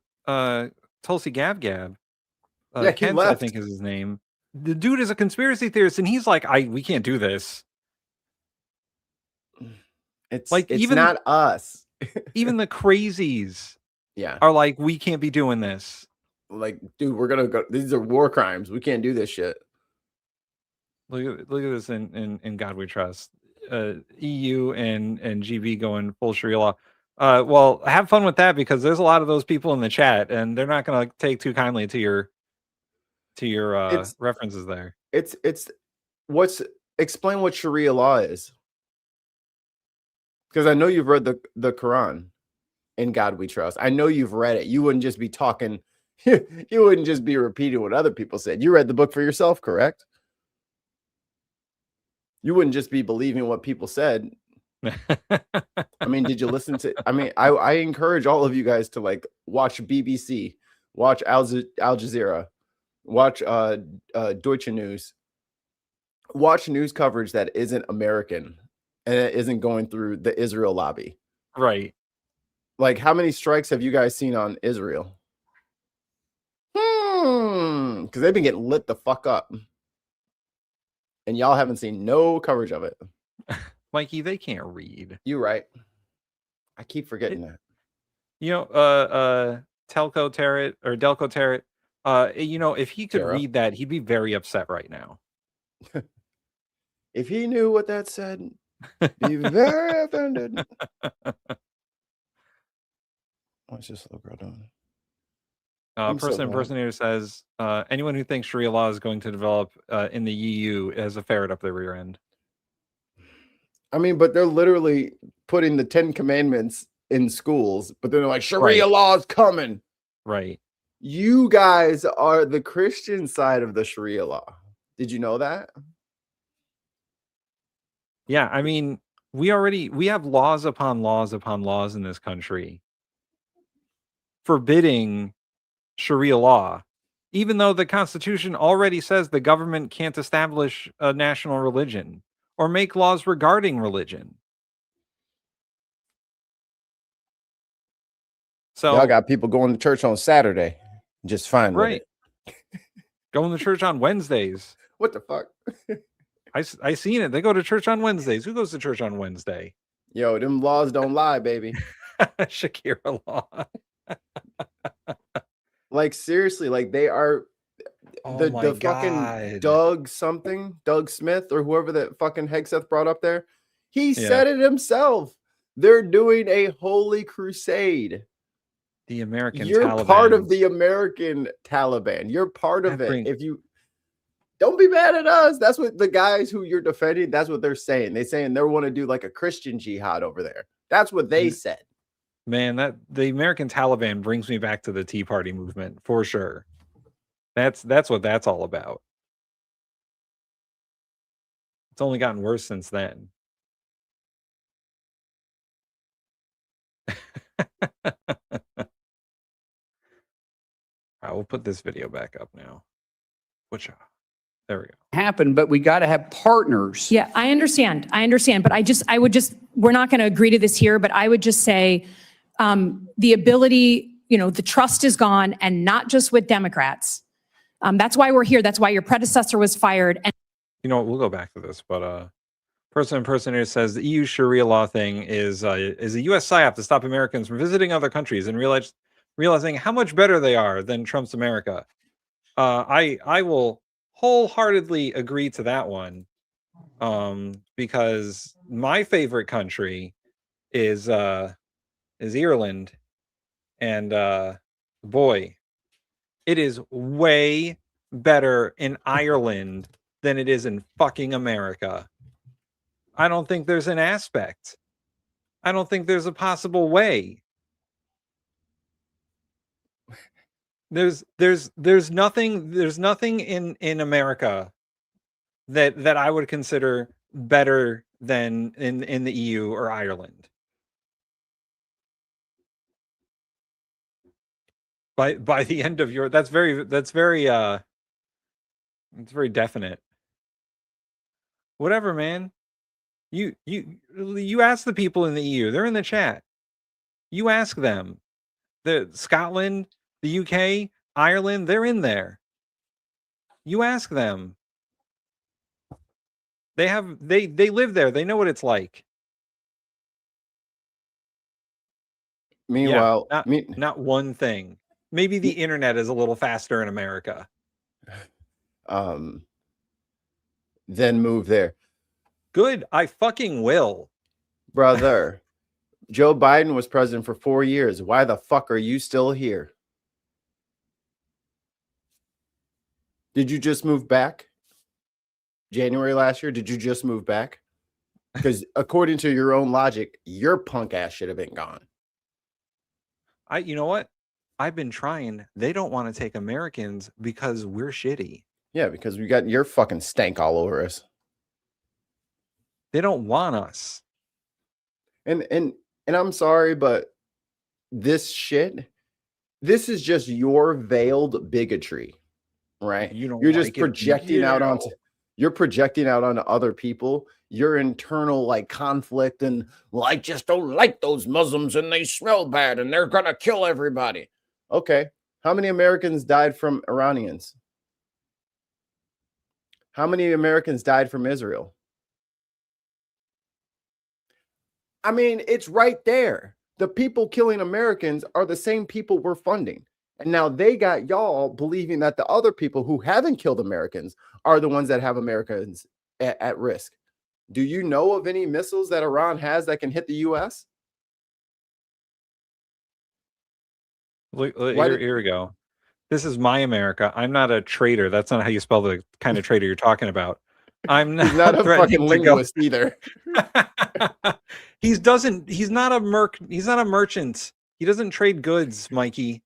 B: Tulsi Gabbard,
H: Yeah, he
B: Kent, I
H: left.
B: think is his name. The dude is a conspiracy theorist, and he's like, we can't do this.
H: It's
B: like,
H: it's
B: even
H: not us.
B: Even the crazies,
H: Yeah,
B: are like, we can't be doing this.
H: Like, dude, we're gonna go. These are war crimes. We can't do this shit.
B: Look at this in God We Trust. EU and GB going full Sharia law. Well, have fun with that, because there's a lot of those people in the chat, and they're not going to take too kindly to your references there.
H: It's explain what Sharia law is, because I know you've read the Quran. In God We Trust. I know you've read it. You wouldn't just be talking. You wouldn't just be repeating what other people said. You read the book for yourself, correct? You wouldn't just be believing what people said. I mean, did you listen to? I mean, I encourage all of you guys to, like, watch BBC, watch Al Jazeera, watch Deutsche News, watch news coverage that isn't American and it isn't going through the Israel lobby.
B: Right.
H: Like, how many strikes have you guys seen on Israel? Because they've been getting lit the fuck up. And y'all haven't seen no coverage of it.
B: Mikey, they can't read.
H: You're right. I keep forgetting that.
B: You know, Delco Tarot, you know, if he could read that, he'd be very upset right now.
H: If he knew what that said, be very offended. What's this little girl doing?
B: Person impersonator says, anyone who thinks Sharia law is going to develop in the EU has a ferret up their rear end.
H: I mean, but they're literally putting the 10 commandments in schools, but they're like, Sharia law is coming.
B: Right.
H: You guys are the Christian side of the Sharia law. Did you know that?
B: Yeah, I mean, we have laws upon laws upon laws in this country forbidding Sharia law, even though the Constitution already says the government can't establish a national religion or make laws regarding religion. So
H: y'all got people going to church on Saturday. Just fine.
B: Right. Going to church on Wednesdays.
H: What the fuck?
B: I seen it. They go to church on Wednesdays. Who goes to church on Wednesday?
H: Yo, them laws don't lie, baby.
B: Shakira law.
H: Like, seriously, like, they are the fucking Doug Smith, or whoever that fucking Hegseth brought up there. He said it himself. They're doing a holy crusade.
B: The American
H: You're
B: Taliban.
H: part of the American Taliban. You're part of it. If you don't be mad at us, that's what the guys who you're defending, that's what they're saying. They're saying they want to do like a Christian jihad over there. That's what they said.
B: Man, that the American Taliban brings me back to the Tea Party movement for sure. That's what that's all about. It's only gotten worse since then. I will put this video back up now. There we go.
J: Happen, but we got to have partners.
T: Yeah, I understand. But we're not going to agree to this here, but I would just say the ability, the trust is gone, and not just with Democrats. That's why we're here. That's why your predecessor was fired. And
B: We'll go back to this, but person impersonator says the EU Sharia law thing is a U.S. psyop to stop Americans from visiting other countries and realizing how much better they are than Trump's America. I will wholeheartedly agree to that one, because my favorite country is Ireland, and boy, it is way better in Ireland than it is in fucking America. I don't think there's an aspect. I don't think there's a possible way. There's nothing in America that I would consider better than in the EU or Ireland. By the end of your that's very definite. Whatever, man. You ask the people in the EU. They're in the chat. You ask them. The Scotland, the UK, Ireland, they're in there. You ask them. They live there. They know what it's like.
H: Meanwhile,
B: not one thing. Maybe the internet is a little faster in America.
H: Then move there.
B: Good. I fucking will.
H: Brother, Joe Biden was president for 4 years. Why the fuck are you still here? Did you just move back? January last year, did you just move back? Because according to your own logic, your punk ass should have been gone.
B: You know what? I've been trying. They don't want to take Americans because we're shitty.
H: Yeah, because we got your fucking stank all over us.
B: They don't want us.
H: And I'm sorry, but this shit, this is just your veiled bigotry, right? You're just projecting out onto other people your internal like conflict and I just don't like those Muslims and they smell bad and they're gonna kill everybody. Okay, how many Americans died from Iranians? How many Americans died from Israel? I mean, it's right there. The people killing Americans are the same people we're funding. And now they got y'all believing that the other people who haven't killed Americans are the ones that have Americans at risk. Do you know of any missiles that Iran has that can hit the U.S.?
B: Here we go. This is my America. I'm not a traitor. That's not how you spell the kind of traitor you're talking about. I'm not,
H: He's not a fucking linguist either.
B: He's not a merchant. He doesn't trade goods, Mikey.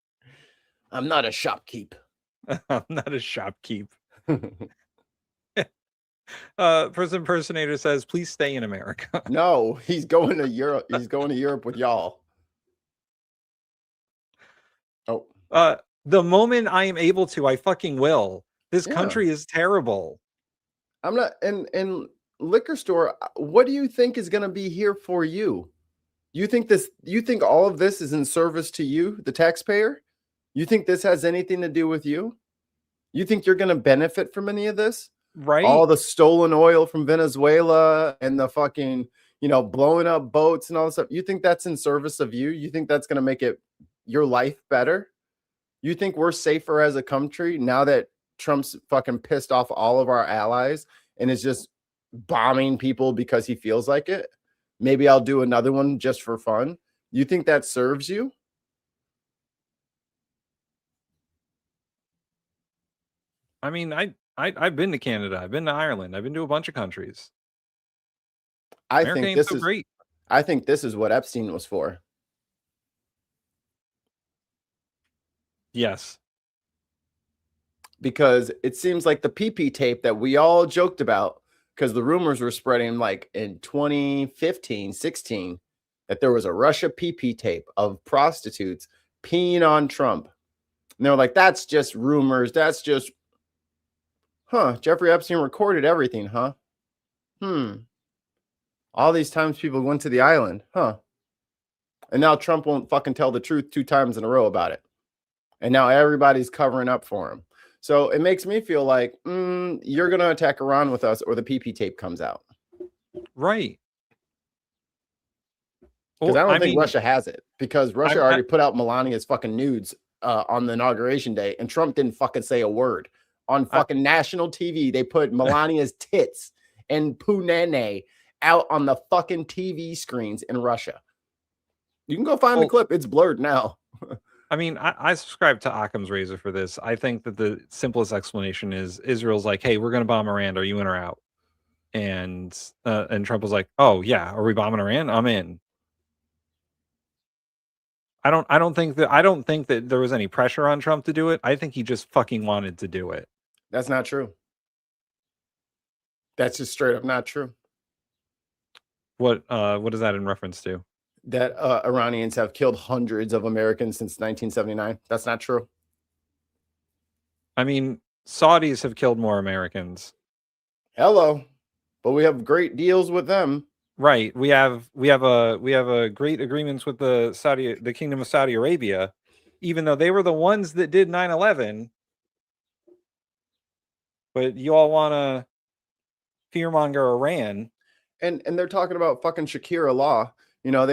H: I'm not a shopkeep.
B: I'm not a shopkeep. Person impersonator says, please stay in America.
H: No, he's going to Europe. He's going to Europe with y'all. Oh.
B: The moment I am able to, I fucking will. This country is terrible.
H: I'm not and liquor store, what do you think is going to be here for you? You think all of this is in service to you, the taxpayer? You think this has anything to do with you? You think you're going to benefit from any of this?
B: Right.
H: All the stolen oil from Venezuela and the fucking, blowing up boats and all this stuff. You think that's in service of you? You think that's going to make your life better? You think we're safer as a country now that Trump's fucking pissed off all of our allies and is just bombing people because he feels like it? Maybe I'll do another one just for fun. You think that serves you?
B: I mean, I've been to Canada. I've been to Ireland. I've been to a bunch of countries.
H: I think this is what Epstein was for.
B: Yes.
H: because it seems like the PP tape that we all joked about, because the rumors were spreading like in 2015, 16, that there was a Russia PP tape of prostitutes peeing on Trump. And they were like, that's just rumors. That's just, Jeffrey Epstein recorded everything, huh? All these times people went to the island, And now Trump won't fucking tell the truth 2 times in a row about it. And now everybody's covering up for him. So it makes me feel like you're going to attack Iran with us or the PP tape comes out.
B: Right.
H: Because I don't think Russia has it. Because Russia already put out Melania's fucking nudes on the inauguration day. And Trump didn't fucking say a word. On fucking national TV, they put Melania's tits and punene out on the fucking TV screens in Russia. You can go find the clip. It's blurred now.
B: I mean, I subscribe to Occam's razor for this. I think that the simplest explanation is Israel's like, hey, we're going to bomb Iran. Are you in or out? And Trump was like, oh, yeah. Are we bombing Iran? I'm in. I don't think that there was any pressure on Trump to do it. I think he just fucking wanted to do it.
H: That's not true. That's just straight up not true.
B: What is that in reference to?
H: That Iranians have killed hundreds of Americans since 1979. That's not true.
B: I mean, Saudis have killed more Americans.
H: Hello, but we have great deals with them.
B: Right. We have a great agreements with the Kingdom of Saudi Arabia, even though they were the ones that did 9/11. But you all want to fearmonger Iran,
H: and they're talking about fucking Shakira law. You know,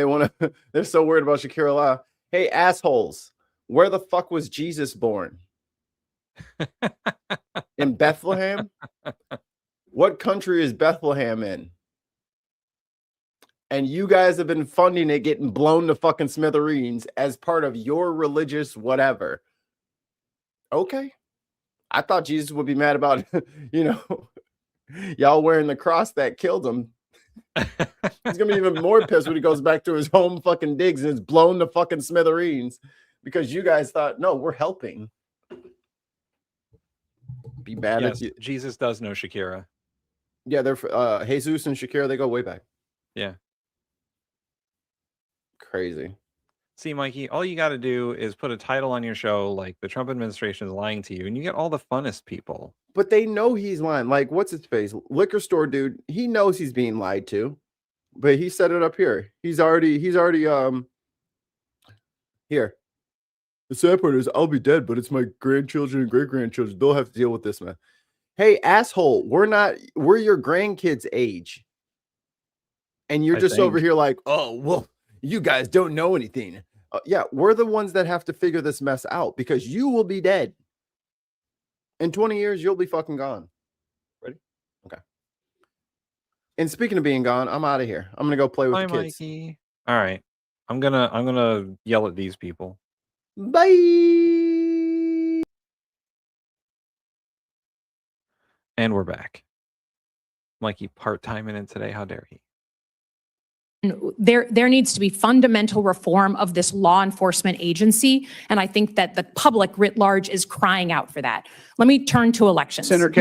H: they're so worried about Shakira law. Hey, assholes, where the fuck was Jesus born? In Bethlehem? What country is Bethlehem in? And you guys have been funding it getting blown to fucking smithereens as part of your religious whatever. Okay. I thought Jesus would be mad about, y'all wearing the cross that killed him. He's gonna be even more pissed when he goes back to his home fucking digs and is blown to fucking smithereens because you guys thought, no, we're helping. Be bad
B: yes,
H: at you.
B: Jesus does know Shakira.
H: Yeah, they're Jesus and Shakira, they go way back.
B: Yeah.
H: Crazy.
B: See, Mikey, all you got to do is put a title on your show like the Trump administration is lying to you, and you get all the funnest people.
H: But they know he's lying. Like, what's his face? Liquor store dude. He knows he's being lied to, but he set it up here. He's already here. The sad part is I'll be dead, but it's my grandchildren and great grandchildren. They'll have to deal with this, man. Hey, asshole, we're your grandkids' age. And you're just over here like, oh, well, you guys don't know anything. Yeah, we're the ones that have to figure this mess out because you will be dead. In 20 years, you'll be fucking gone. Ready? Okay. And speaking of being gone, I'm out of here. I'm gonna go play with the kids.
B: Mikey. All right. I'm gonna yell at these people.
H: Bye.
B: And we're back. Mikey part-time in it today. How dare he?
T: There needs to be fundamental reform of this law enforcement agency, and I think that the public writ large is crying out for that. Let me turn to elections.
J: Senator,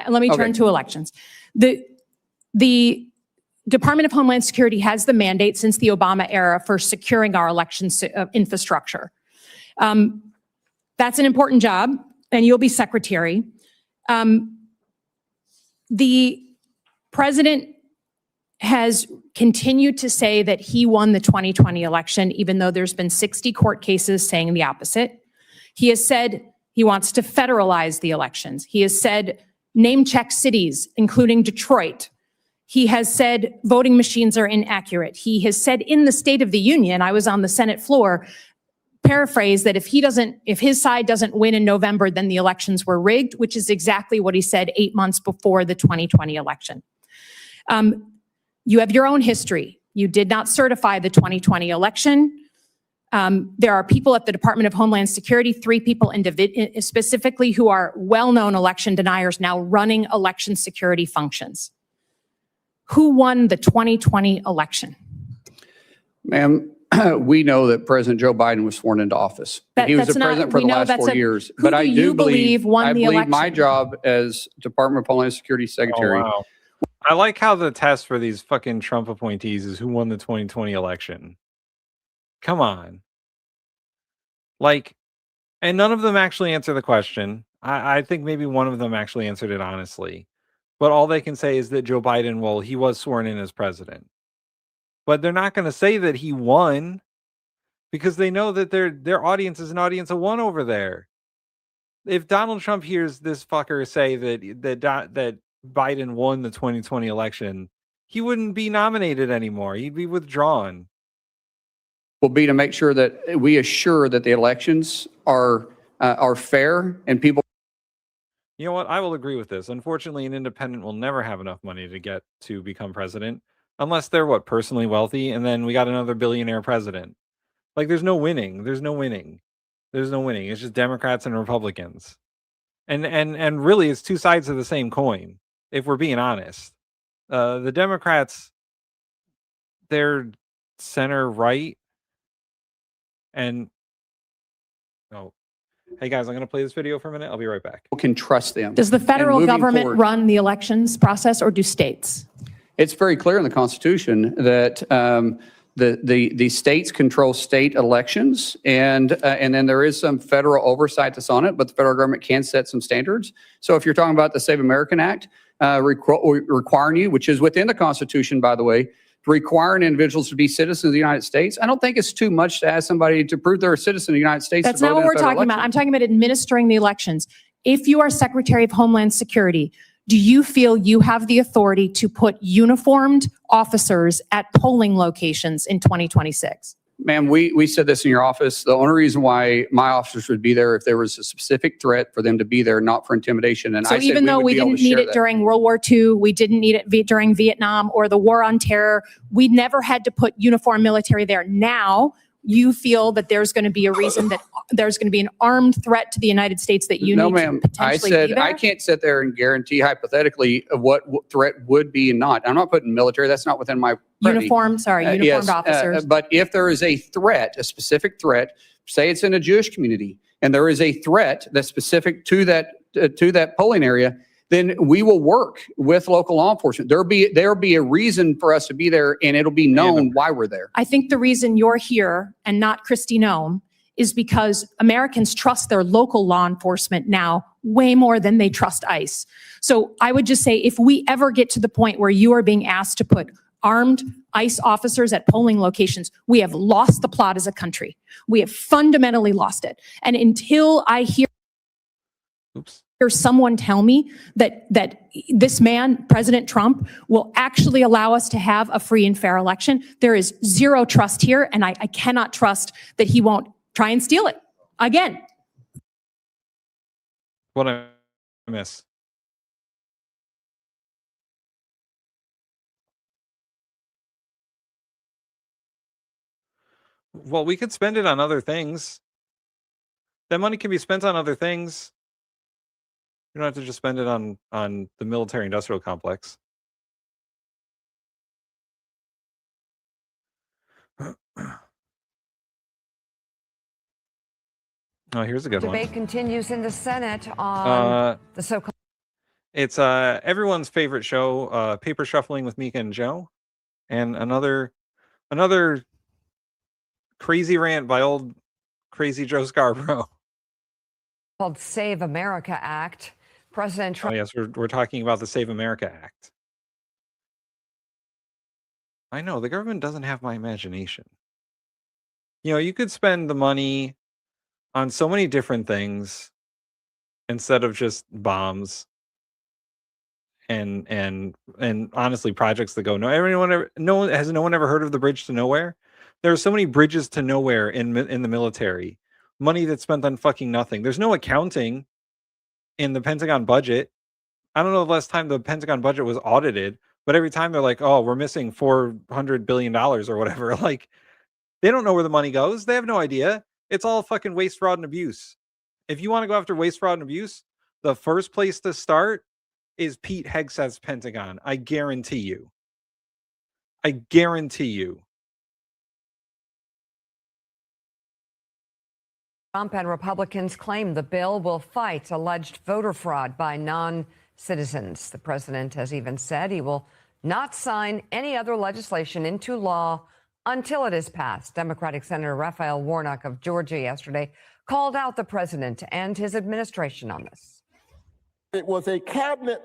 T: let me turn to elections. The Department of Homeland Security has the mandate since the Obama era for securing our election infrastructure. That's an important job, and you'll be secretary. The president has continued to say that he won the 2020 election, even though there's been 60 court cases saying the opposite. He has said he wants to federalize the elections. He has said name check cities, including Detroit. He has said voting machines are inaccurate. He has said in the State of the Union, I was on the Senate floor, paraphrase that if his side doesn't win in November, then the elections were rigged, which is exactly what he said 8 months before the 2020 election. You have your own history. You did not certify the 2020 election. There are people at the Department of Homeland Security, 3 people specifically who are well-known election deniers now running election security functions. Who won the 2020 election?
J: Ma'am, we know that President Joe Biden was sworn into office. He was the president for the last 4 years. But I do believe my job as Department of Homeland Security Secretary.
B: Oh, wow. I like how the test for these fucking Trump appointees is who won the 2020 election. Come on. Like, and none of them actually answer the question. I think maybe one of them actually answered it honestly. But all they can say is that Joe Biden, well, he was sworn in as president. But they're not going to say that he won because they know that their audience is an audience of one over there. If Donald Trump hears this fucker say that Biden won the 2020 election, he wouldn't be nominated anymore. He'd be withdrawn.
J: Will be to make sure that we assure that the elections are fair and people.
B: You know what? I will agree with this. Unfortunately, an independent will never have enough money to get to become president unless they're personally wealthy. And then we got another billionaire president. Like, there's no winning. There's no winning. There's no winning. It's just Democrats and Republicans. And really, it's two sides of the same coin, if we're being honest. The Democrats, they're center right. And hey guys, I'm going to play this video for a minute. I'll be right back.
J: Can trust them.
T: Does the federal government run the elections process, or do states?
J: It's very clear in the Constitution that the states control state elections, and then there is some federal oversight that's on it, but the federal government can set some standards. So if you're talking about the Save American Act, requiring you, which is within the Constitution, by the way, requiring individuals to be citizens of the United States, I don't think it's too much to ask somebody to prove they're a citizen of the United States.
T: That's not what we're talking about. I'm talking about administering the elections. If you are Secretary of Homeland Security, do you feel you have the authority to put uniformed officers at polling locations in 2026?
J: Ma'am, we said this in your office. The only reason why my officers would be there if there was a specific threat for them to be there, not for intimidation. And
T: so even though we didn't need it during World War II, we didn't need it during Vietnam or the War on Terror, we never had to put uniformed military there. Now you feel that there's going to be a reason that there's going to be an armed threat to the United States that you need to potentially be there?
J: I can't sit there and guarantee hypothetically what threat would be and not. I'm not putting military. That's not within my
T: uniformed officers.
J: But if there is a threat, a specific threat, say it's in a Jewish community, and there is a threat that's specific to that polling area, then we will work with local law enforcement. There'll be a reason for us to be there, and it'll be known why we're there.
T: I think the reason you're here and not Kristi Noem is because Americans trust their local law enforcement now way more than they trust ICE. So I would just say, if we ever get to the point where you are being asked to put armed ICE officers at polling locations, we have lost the plot as a country. We have fundamentally lost it. And until I hear someone tell me that this man, President Trump, will actually allow us to have a free and fair election, there is zero trust here, and I cannot trust that he won't try and steal it again.
B: What I miss? Well, we could spend it on other things. That money can be spent on other things. You don't have to just spend it on the military-industrial complex. Oh, here's a good one.
U: Debate continues in the Senate on the so-called.
B: It's everyone's favorite show, Paper Shuffling with Mika and Joe, and another crazy rant by old crazy Joe Scarborough.
U: Called Save America Act. President Trump.
B: Oh yes, we're talking about the Save America Act. I know the government doesn't have my imagination. You know, you could spend the money on so many different things instead of just bombs and honestly projects that go no one ever heard of the Bridge to Nowhere? There are so many bridges to nowhere in the military. Money that's spent on fucking nothing. There's no accounting in the Pentagon budget. I don't know the last time the Pentagon budget was audited, but every time they're like, oh, we're missing $400 billion or whatever. Like, they don't know where the money goes. They have no idea. It's all fucking waste, fraud, and abuse. If you want to go after waste, fraud, and abuse, the first place to start is Pete Hegseth's Pentagon. I guarantee you. I guarantee you.
U: Trump and Republicans claim the bill will fight alleged voter fraud by non-citizens. The president has even said he will not sign any other legislation into law until it is passed. Democratic Senator Raphael Warnock of Georgia yesterday called out the president and his administration on this.
L: It was a cabinet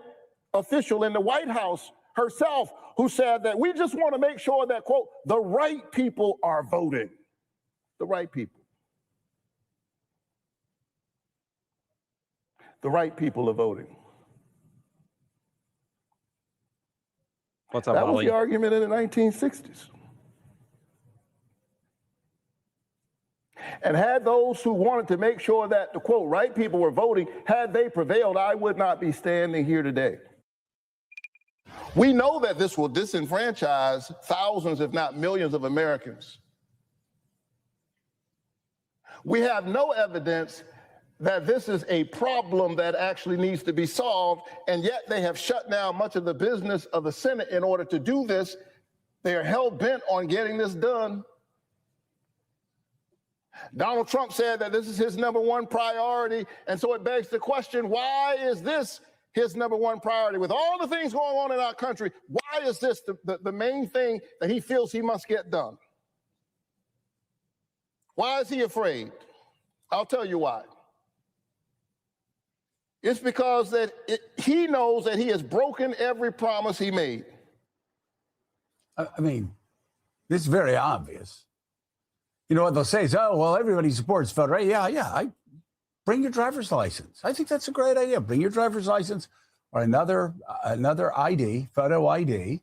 L: official in the White House herself who said that we just want to make sure that, quote, the right people are voting. The right people. The right people are voting.
B: What's up,
L: That was
B: Ollie?
L: the argument in the 1960s. And had those who wanted to make sure that the, quote, right people were voting, had they prevailed, I would not be standing here today. We know that this will disenfranchise thousands, if not millions, of Americans. We have no evidence that this is a problem that actually needs to be solved, and yet they have shut down much of the business of the Senate in order to do this. They are hell-bent on getting this done. Donald Trump said that this is his #1 priority, and so it begs the question, why is this his #1 priority? With all the things going on in our country, why is this the main thing that he feels he must get done? Why is he afraid? I'll tell you why. It's because that he knows that he has broken every promise he made.
C: I mean, this is very obvious. You know what they'll say is, oh, well, everybody supports voter ID. Yeah. Bring your driver's license. I think that's a great idea. Bring your driver's license or another ID, photo ID.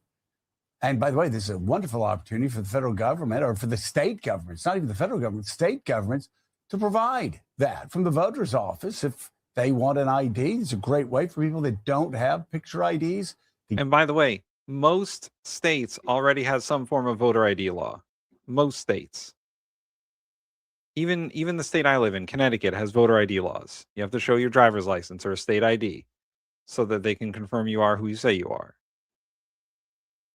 C: And by the way, this is a wonderful opportunity for the federal government or for the state governments, not even the federal government, state governments, to provide that from the voter's office. If they want an ID, it's a great way for people that don't have picture IDs.
B: And by the way, most states already have some form of voter ID law. Most states. Even the state I live in, Connecticut, has voter ID laws. You have to show your driver's license or a state ID so that they can confirm you are who you say you are.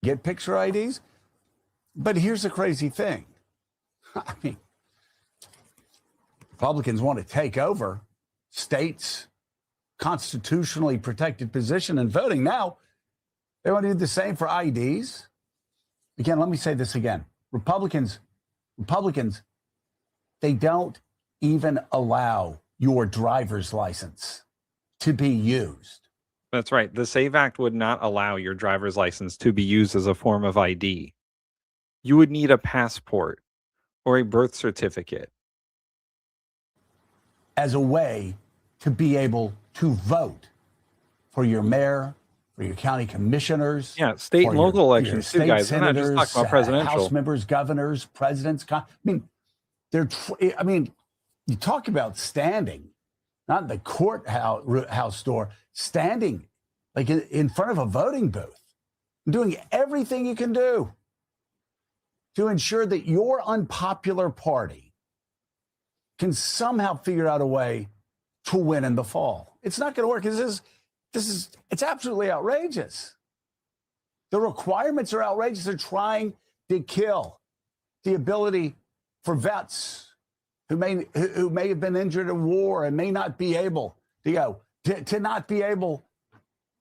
C: Get picture IDs. But here's the crazy thing. I mean, Republicans want to take over states' constitutionally protected position in voting. Now, they want to do the same for IDs. Again, let me say this again. Republicans, they don't even allow your driver's license to be used.
B: That's right. The SAVE Act would not allow your driver's license to be used as a form of ID. You would need a passport or a birth certificate.
C: As a way to be able to vote for your mayor, for your county commissioners.
B: Yeah, state and local elections too, guys. We're not just
C: Senators,
B: talking about presidential.
C: House members, governors, presidents. I mean, you talk about standing, not in the courthouse door, standing like in front of a voting booth, doing everything you can do to ensure that your unpopular party can somehow figure out a way to win in the fall. It's not going to work. It's absolutely outrageous. The requirements are outrageous. They're trying to kill the ability for vets who may have been injured in war and may not be able to not be able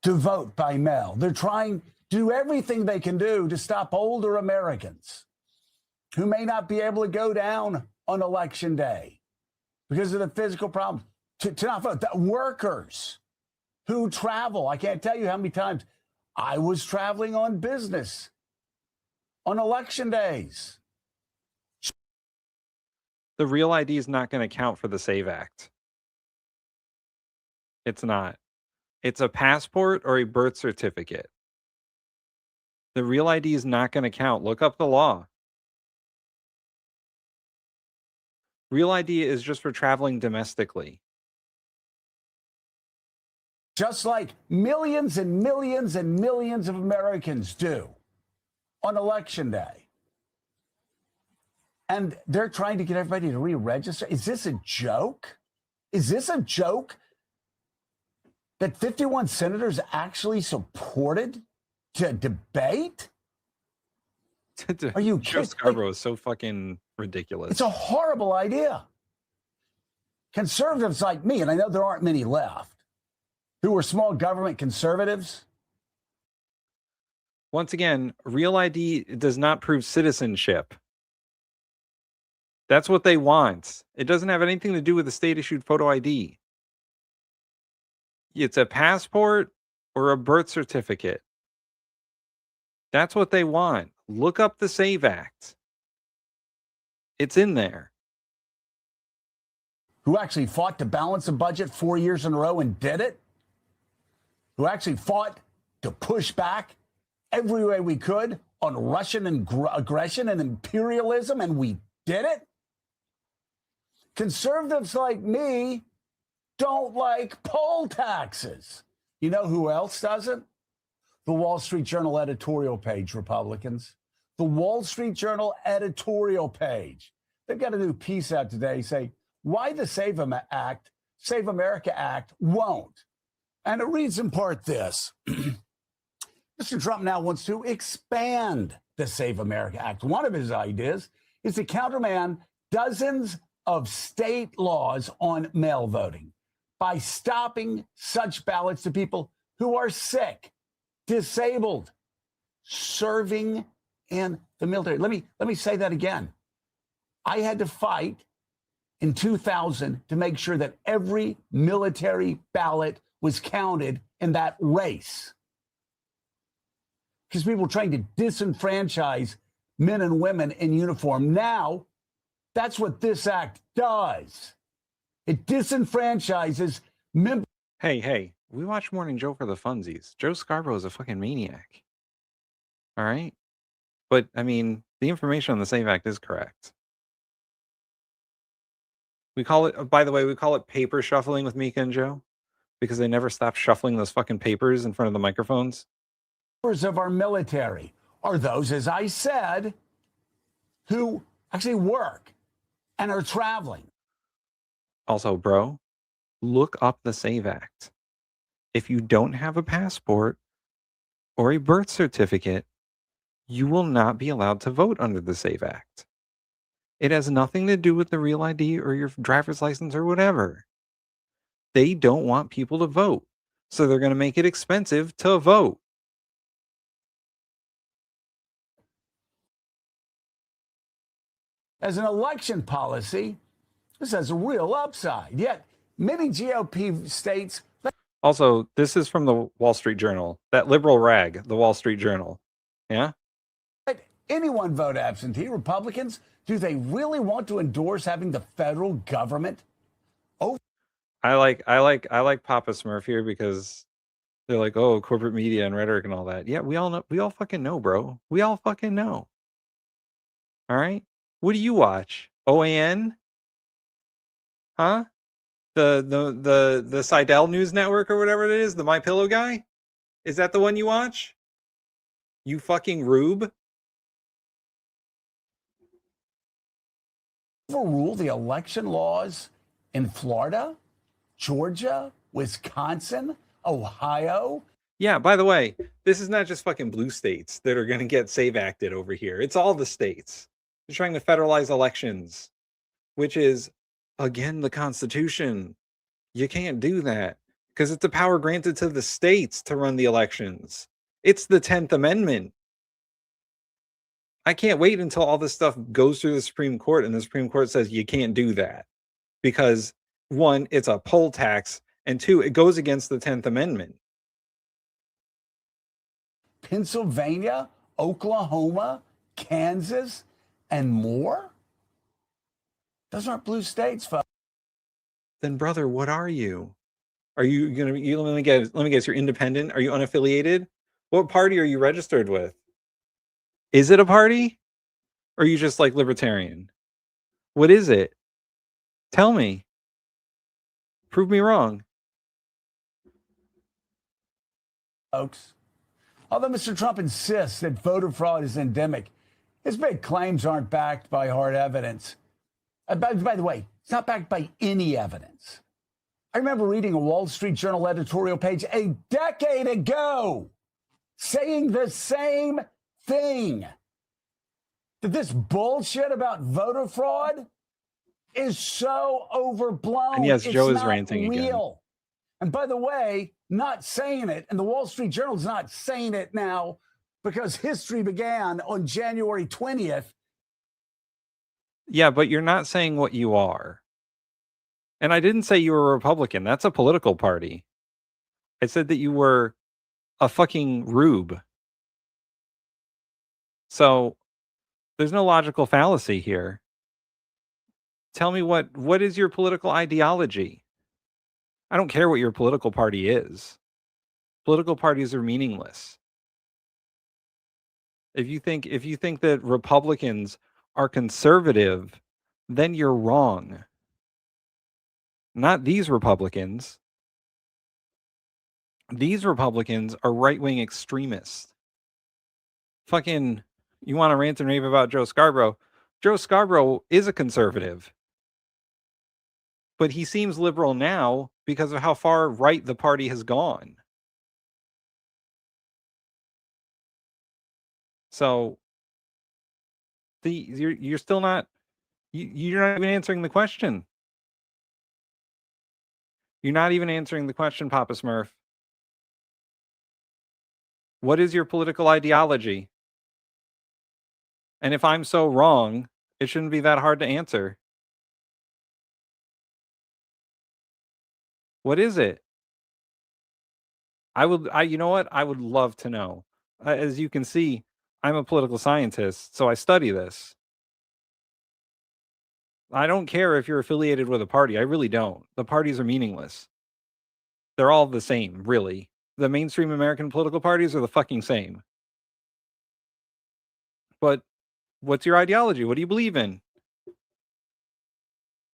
C: to vote by mail. They're trying to do everything they can do to stop older Americans who may not be able to go down on election day because of the physical problems to not vote. The workers who travel. I can't tell you how many times I was traveling on business on election days.
B: The real ID is not going to count for the SAVE Act. It's not. It's a passport or a birth certificate. The real ID is not going to count. Look up the law. Real ID is just for traveling domestically.
C: Just like millions and millions and millions of Americans do on election day. And they're trying to get everybody to re-register. Is this a joke? Is this a joke that 51 senators actually supported to debate? Are you
B: Joe
C: kidding?
B: Scarborough is so fucking ridiculous.
C: It's a horrible idea. Conservatives like me, and I know there aren't many left, who are small government conservatives.
B: Once again, Real ID does not prove citizenship. That's what they want. It doesn't have anything to do with the state-issued photo ID. It's a passport or a birth certificate. That's what they want. Look up the SAVE Act. It's in there.
C: Who actually fought to balance a budget 4 years in a row and did it? Who actually fought to push back every way we could on Russian aggression and imperialism, and we did it? Conservatives like me don't like poll taxes. You know who else doesn't? The Wall Street Journal editorial page, Republicans. The Wall Street Journal editorial page. They've got a new piece out today saying why the Save America Act won't. And it reads in part this. Mr. Trump now wants to expand the Save America Act. One of his ideas is to countermand dozens of state laws on mail voting by stopping such ballots to people who are sick, disabled, serving in the military. Let me say that again. I had to fight in 2000 to make sure that every military ballot was counted in that race. Because people were trying to disenfranchise men and women in uniform. Now, that's what this act does. It disenfranchises members.
B: Hey, we watch Morning Joe for the funsies. Joe Scarborough is a fucking maniac. All right? But, I mean, the information on the SAVE Act is correct. We call it, by the way, we call it paper shuffling with Mika and Joe because they never stop shuffling those fucking papers in front of the microphones.
C: Of our military are those, as I said, who actually work and are traveling.
B: Also, bro, look up the SAVE Act. If you don't have a passport or a birth certificate, you will not be allowed to vote under the SAVE Act. It has nothing to do with the Real ID or your driver's license or whatever. They don't want people to vote, so they're going to make it expensive to vote.
C: As an election policy, this has a real upside. Yet, many GOP states...
B: Also, this is from the Wall Street Journal. That liberal rag, the Wall Street Journal. Yeah?
C: Let anyone vote absentee. Republicans, do they really want to endorse having the federal government?
B: I like Papa Smurf here because they're like, oh, corporate media and rhetoric and all that. Yeah, we all know. We all fucking know, bro. We all fucking know. All right? What do you watch? OAN? Huh? The Seidel News Network or whatever it is, the My Pillow guy? Is that the one you watch? You fucking rube?
C: Overrule the election laws in Florida, Georgia, Wisconsin, Ohio.
B: Yeah, by the way, this is not just fucking blue states that are going to get SAVE Acted over here. It's all the states. They're trying to federalize elections, which is, again, the Constitution. You can't do that because it's a power granted to the states to run the elections. It's the 10th Amendment. I can't wait until all this stuff goes through the Supreme Court and the Supreme Court says you can't do that because, one, it's a poll tax, and two, it goes against the 10th Amendment.
C: Pennsylvania, Oklahoma, Kansas, and more? Those aren't blue states, folks.
B: Then, brother, what are you? Are you gonna be? Let me guess. You're independent. Are you unaffiliated? What party are you registered with? Is it a party, or are you just like libertarian? What is it? Tell me. Prove me wrong,
C: folks. Although Mr. Trump insists that voter fraud is endemic, his big claims aren't backed by hard evidence. By the way, it's not backed by any evidence. I remember reading a Wall Street Journal editorial page a decade ago saying the same thing. That this bullshit about voter fraud is so overblown.
B: And yes,
C: It's
B: Joe is
C: not
B: ranting again.
C: real. And by the way, not saying it, and the Wall Street Journal's not saying it now because history began on January 20th.
B: Yeah, but you're not saying what you are. And I didn't say you were a Republican. That's a political party. I said that you were a fucking rube. So there's no logical fallacy here. Tell me what is your political ideology? I don't care what your political party is. Political parties are meaningless. If you think that Republicans are conservative, then you're wrong. Not these Republicans. These Republicans are right-wing extremists. Fucking, you want to rant and rave about Joe Scarborough? Joe Scarborough is a conservative. But he seems liberal now because of how far right the party has gone. So you're still not you're not even answering the question. You're not even answering the question, Papa Smurf. What is your political ideology? And if I'm so wrong, it shouldn't be that hard to answer. What is it? You know what? I would love to know. As you can see, I'm a political scientist, so I study this. I don't care if you're affiliated with a party. I really don't. The parties are meaningless. They're all the same, really. The mainstream American political parties are the fucking same. But what's your ideology? What do you believe in?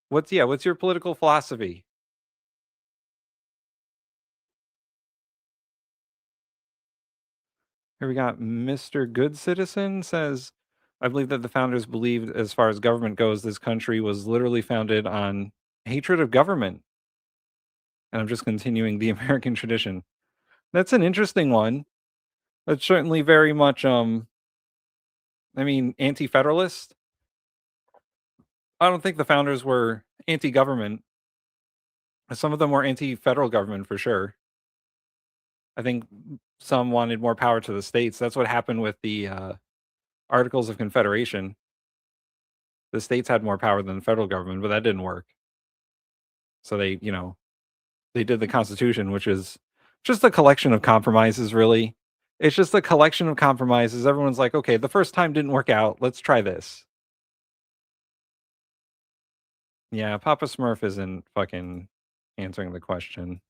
B: What's your political philosophy? Here we got Mr. Good Citizen says, I believe that the founders believed, as far as government goes, this country was literally founded on hatred of government. And I'm just continuing the American tradition. That's an interesting one. That's certainly very much, anti-federalist. I don't think the founders were anti-government. Some of them were anti-federal government for sure. I think some wanted more power to the states. That's what happened with the Articles of Confederation. The states had more power than the federal government, but that didn't work. So they did the Constitution, which is just a collection of compromises, really. It's just a collection of compromises. Everyone's like, okay, the first time didn't work out. Let's try this. Yeah, Papa Smurf isn't fucking answering the question.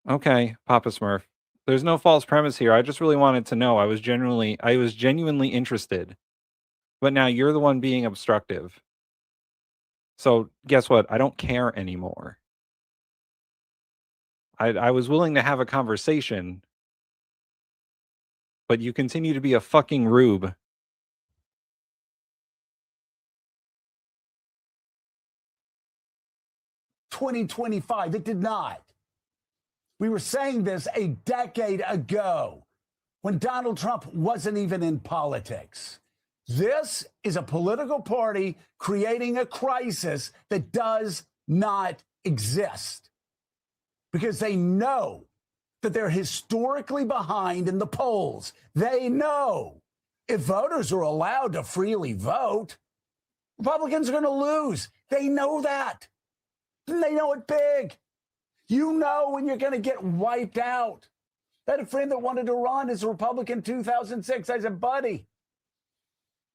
B: Okay, Papa Smurf. There's no false premise here. I just really wanted to know. I was genuinely interested. But now you're the one being obstructive. So guess what? I don't care anymore. I was willing to have a conversation, but you continue to be a fucking rube.
C: $2025. It did not. We were saying this a decade ago when Donald Trump wasn't even in politics. This is a political party creating a crisis that does not exist because they know that they're historically behind in the polls. They know if voters are allowed to freely vote, Republicans are going to lose. They know that. And they know it big. You know when you're going to get wiped out. I had a friend that wanted to run as a Republican in 2006. I said, buddy,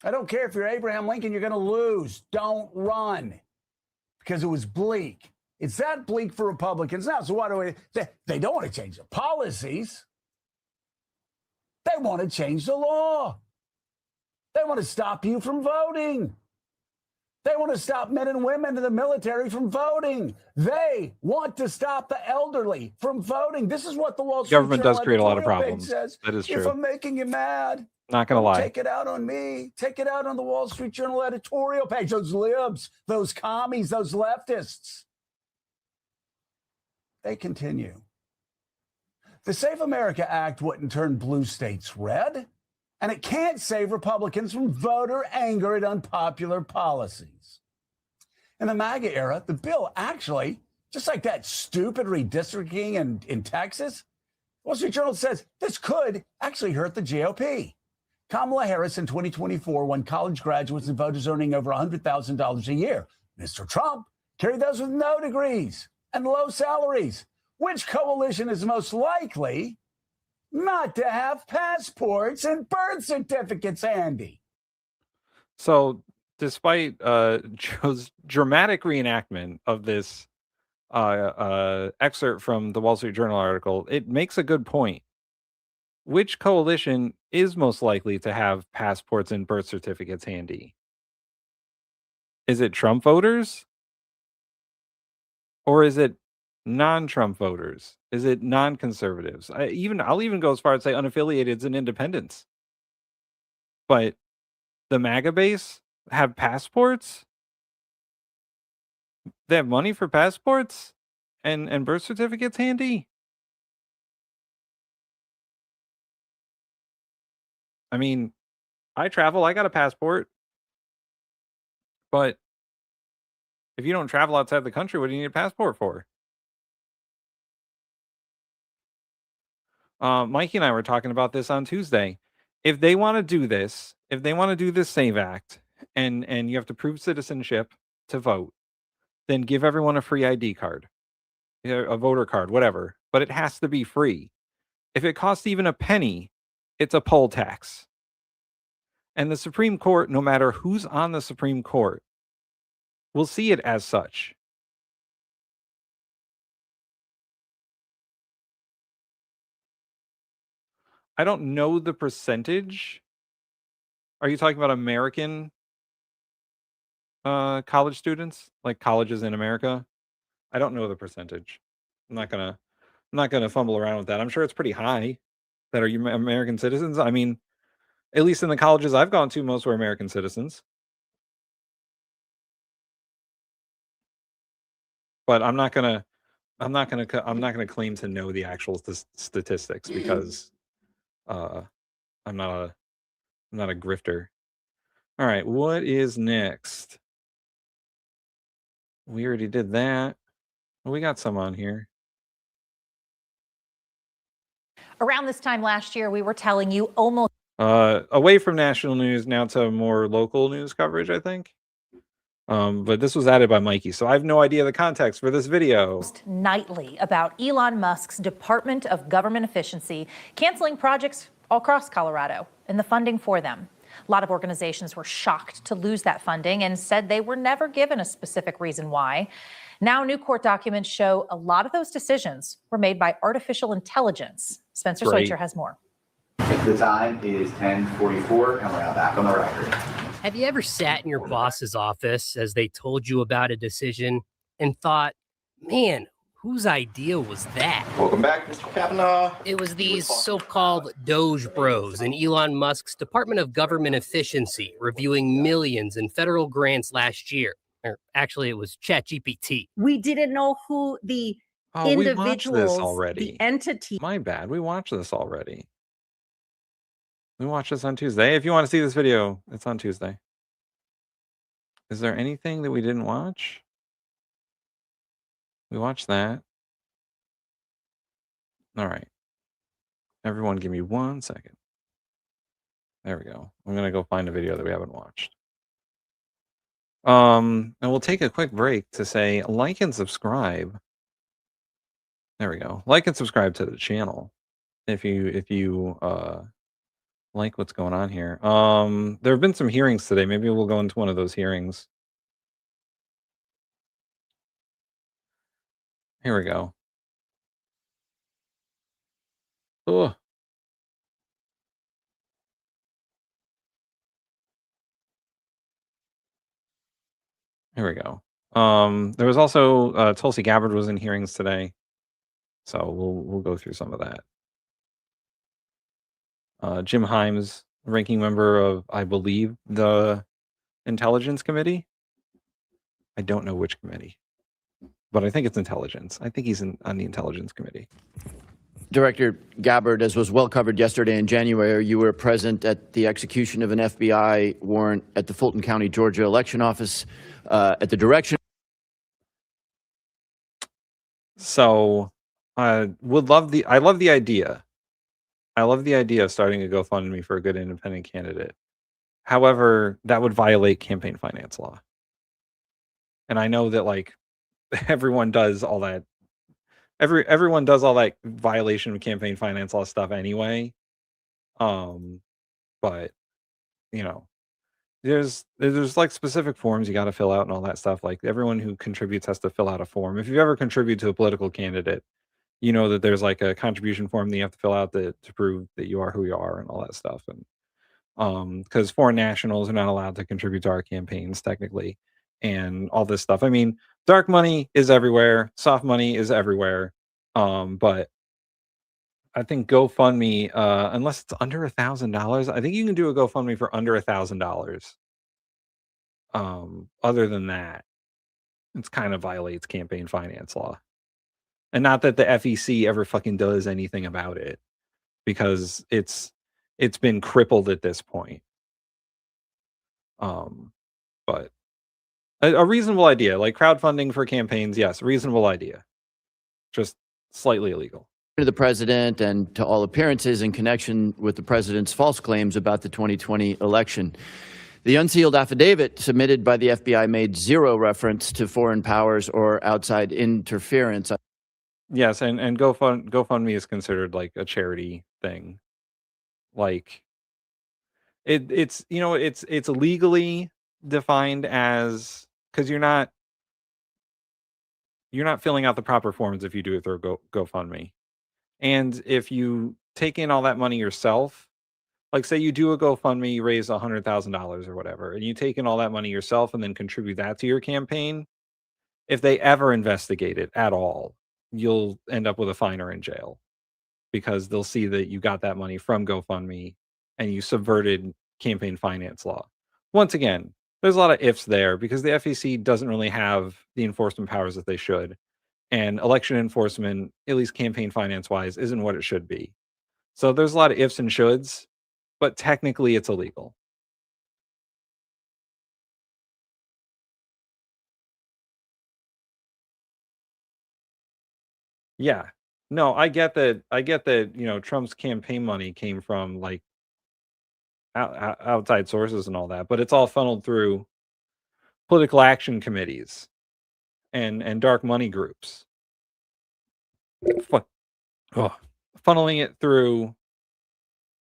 C: I don't care if you're Abraham Lincoln, you're going to lose. Don't run. Because it was bleak. It's that bleak for Republicans now. So they don't want to change the policies. They want to change the law. They want to stop you from voting. They want to stop men and women in the military from voting. They want to stop the elderly from voting. This is what the Wall Street
B: Government
C: Journal
B: does create a lot of
C: editorial
B: problems.
C: page says.
B: That is true.
C: If I'm making you mad,
B: Not gonna lie.
C: take it out on me. Take it out on the Wall Street Journal editorial page. Those libs, those commies, those leftists. They continue. The Safe America Act wouldn't turn blue states red. And it can't save Republicans from voter anger at unpopular policies. In the MAGA era, the bill actually, just like that stupid redistricting in Texas, Wall Street Journal says this could actually hurt the GOP. Kamala Harris in 2024 won college graduates and voters earning over $100,000 a year. Mr. Trump carried those with no degrees and low salaries. Which coalition is most likely not to have passports and birth certificates handy?
B: So, despite Joe's dramatic reenactment of this excerpt from the Wall Street Journal article, it makes a good point. Which coalition is most likely to have passports and birth certificates handy? Is it Trump voters? Or is it non-Trump voters? Is it non-conservatives? I'll even go as far as say unaffiliateds and independents. But the MAGA base have passports? They have money for passports and birth certificates handy? I mean, I travel, I got a passport. But if you don't travel outside the country, what do you need a passport for? Mikey and I were talking about this on Tuesday. If they want to do this, if they want to do this SAVE Act, and you have to prove citizenship to vote, then give everyone a free ID card, a voter card, whatever. But it has to be free. If it costs even a penny, it's a poll tax. And the Supreme Court, no matter who's on the Supreme Court, will see it as such. I don't know the percentage. Are you talking about American college students, like colleges in America? I don't know the percentage. I'm not gonna fumble around with that. I'm sure it's pretty high that are you American citizens. I mean, at least in the colleges I've gone to, most were American citizens. But I'm not gonna claim to know the actual statistics because I'm not a grifter. All right, what is next? We already did that. Well, we got some on here.
A: Around this time last year, we were telling you almost
B: away from national news now to more local news coverage, I think. But this was added by Mikey, so I have no idea the context for this video.
A: nightly about Elon Musk's Department of Government Efficiency canceling projects all across Colorado and the funding for them. A lot of organizations were shocked to lose that funding and said they were never given a specific reason why. Now, new court documents show a lot of those decisions were made by artificial intelligence. Spencer Schweitzer has more.
V: The time is 10:44, and we're now back on the record.
W: Have you ever sat in your boss's office as they told you about a decision and thought, man, whose idea was that?
V: Welcome back, Mr. Kavanaugh.
W: It was these so-called Doge Bros in Elon Musk's Department of Government Efficiency reviewing millions in federal grants last year. Or actually, it was ChatGPT.
X: We didn't know who the
B: We watched this
X: individuals,
B: already.
X: the entity.
B: My bad. We watched this already. We watched this on Tuesday. If you want to see this video, it's on Tuesday. Is there anything that we didn't watch? We watched that. All right. Everyone give me 1 second. There we go. I'm going to go find a video that we haven't watched. And we'll take a quick break to say like and subscribe. There we go. Like and subscribe to the channel if you like what's going on here. There have been some hearings today. Maybe we'll go into one of those hearings. Here we go. Oh. Here we go. There was also Tulsi Gabbard was in hearings today, so we'll go through some of that. Jim Himes, ranking member of, I believe, the Intelligence Committee. I don't know which committee, but I think it's Intelligence. I think he's on the Intelligence Committee.
D: Director Gabbard, as was well covered yesterday in January, you were present at the execution of an FBI warrant at the Fulton County, Georgia election office at the direction.
B: So I love the idea. I love the idea of starting a GoFundMe for a good independent candidate. However, that would violate campaign finance law. And I know that like everyone does all that. Everyone does all that violation of campaign finance law stuff anyway. But you know, there's like specific forms you got to fill out and all that stuff. Like everyone who contributes has to fill out a form. If you've ever contributed to a political candidate, you know that there's like a contribution form that you have to fill out to prove that you are who you are and all that stuff. And because foreign nationals are not allowed to contribute to our campaigns technically, and all this stuff. I mean, dark money is everywhere, soft money is everywhere. But I think GoFundMe, unless it's under $1,000, I think you can do a GoFundMe for under $1,000. Other than that, it's kind of violates campaign finance law. And not that the FEC ever fucking does anything about it, because it's been crippled at this point. But a reasonable idea, like crowdfunding for campaigns, yes, reasonable idea. Just slightly illegal.
D: To the president and to all appearances in connection with the president's false claims about the 2020 election. The unsealed affidavit submitted by the FBI made zero reference to foreign powers or outside interference.
B: Yes, and GoFundMe is considered like a charity thing. Like it's you know it's legally defined as, because you're not filling out the proper forms if you do it through GoFundMe. And if you take in all that money yourself, like say you do a GoFundMe, you raise $100,000 or whatever, and you take in all that money yourself and then contribute that to your campaign, if they ever investigate it at all, you'll end up with a fine or in jail, because they'll see that you got that money from GoFundMe and you subverted campaign finance law. Once again, there's a lot of ifs there, because the FEC doesn't really have the enforcement powers that they should. And election enforcement, at least campaign finance wise, isn't what it should be. So there's a lot of ifs and shoulds, but technically it's illegal. Yeah. No, I get that, you know, Trump's campaign money came from like outside sources and all that, but it's all funneled through political action committees and dark money groups. Funneling it through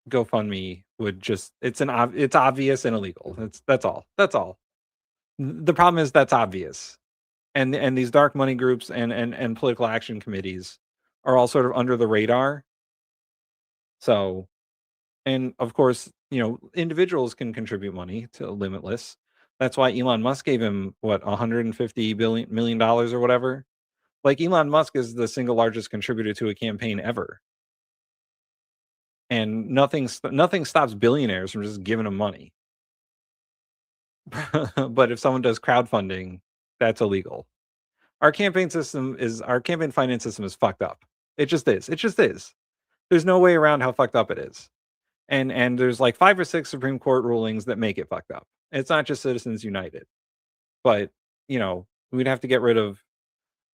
B: GoFundMe would just, it's obvious and illegal. That's all. The problem is that's obvious. And these dark money groups and political action committees are all sort of under the radar. So, and of course, you know, individuals can contribute money to Limitless. That's why Elon Musk gave him what, $150 million or whatever. Like Elon Musk is the single largest contributor to a campaign ever. And nothing stops billionaires from just giving them money. But if someone does crowdfunding, that's illegal. Our campaign finance system is fucked up. It just is. There's no way around how fucked up it is. And there's like 5 or 6 Supreme Court rulings that make it fucked up. It's not just Citizens United. But, you know, we'd have to get rid of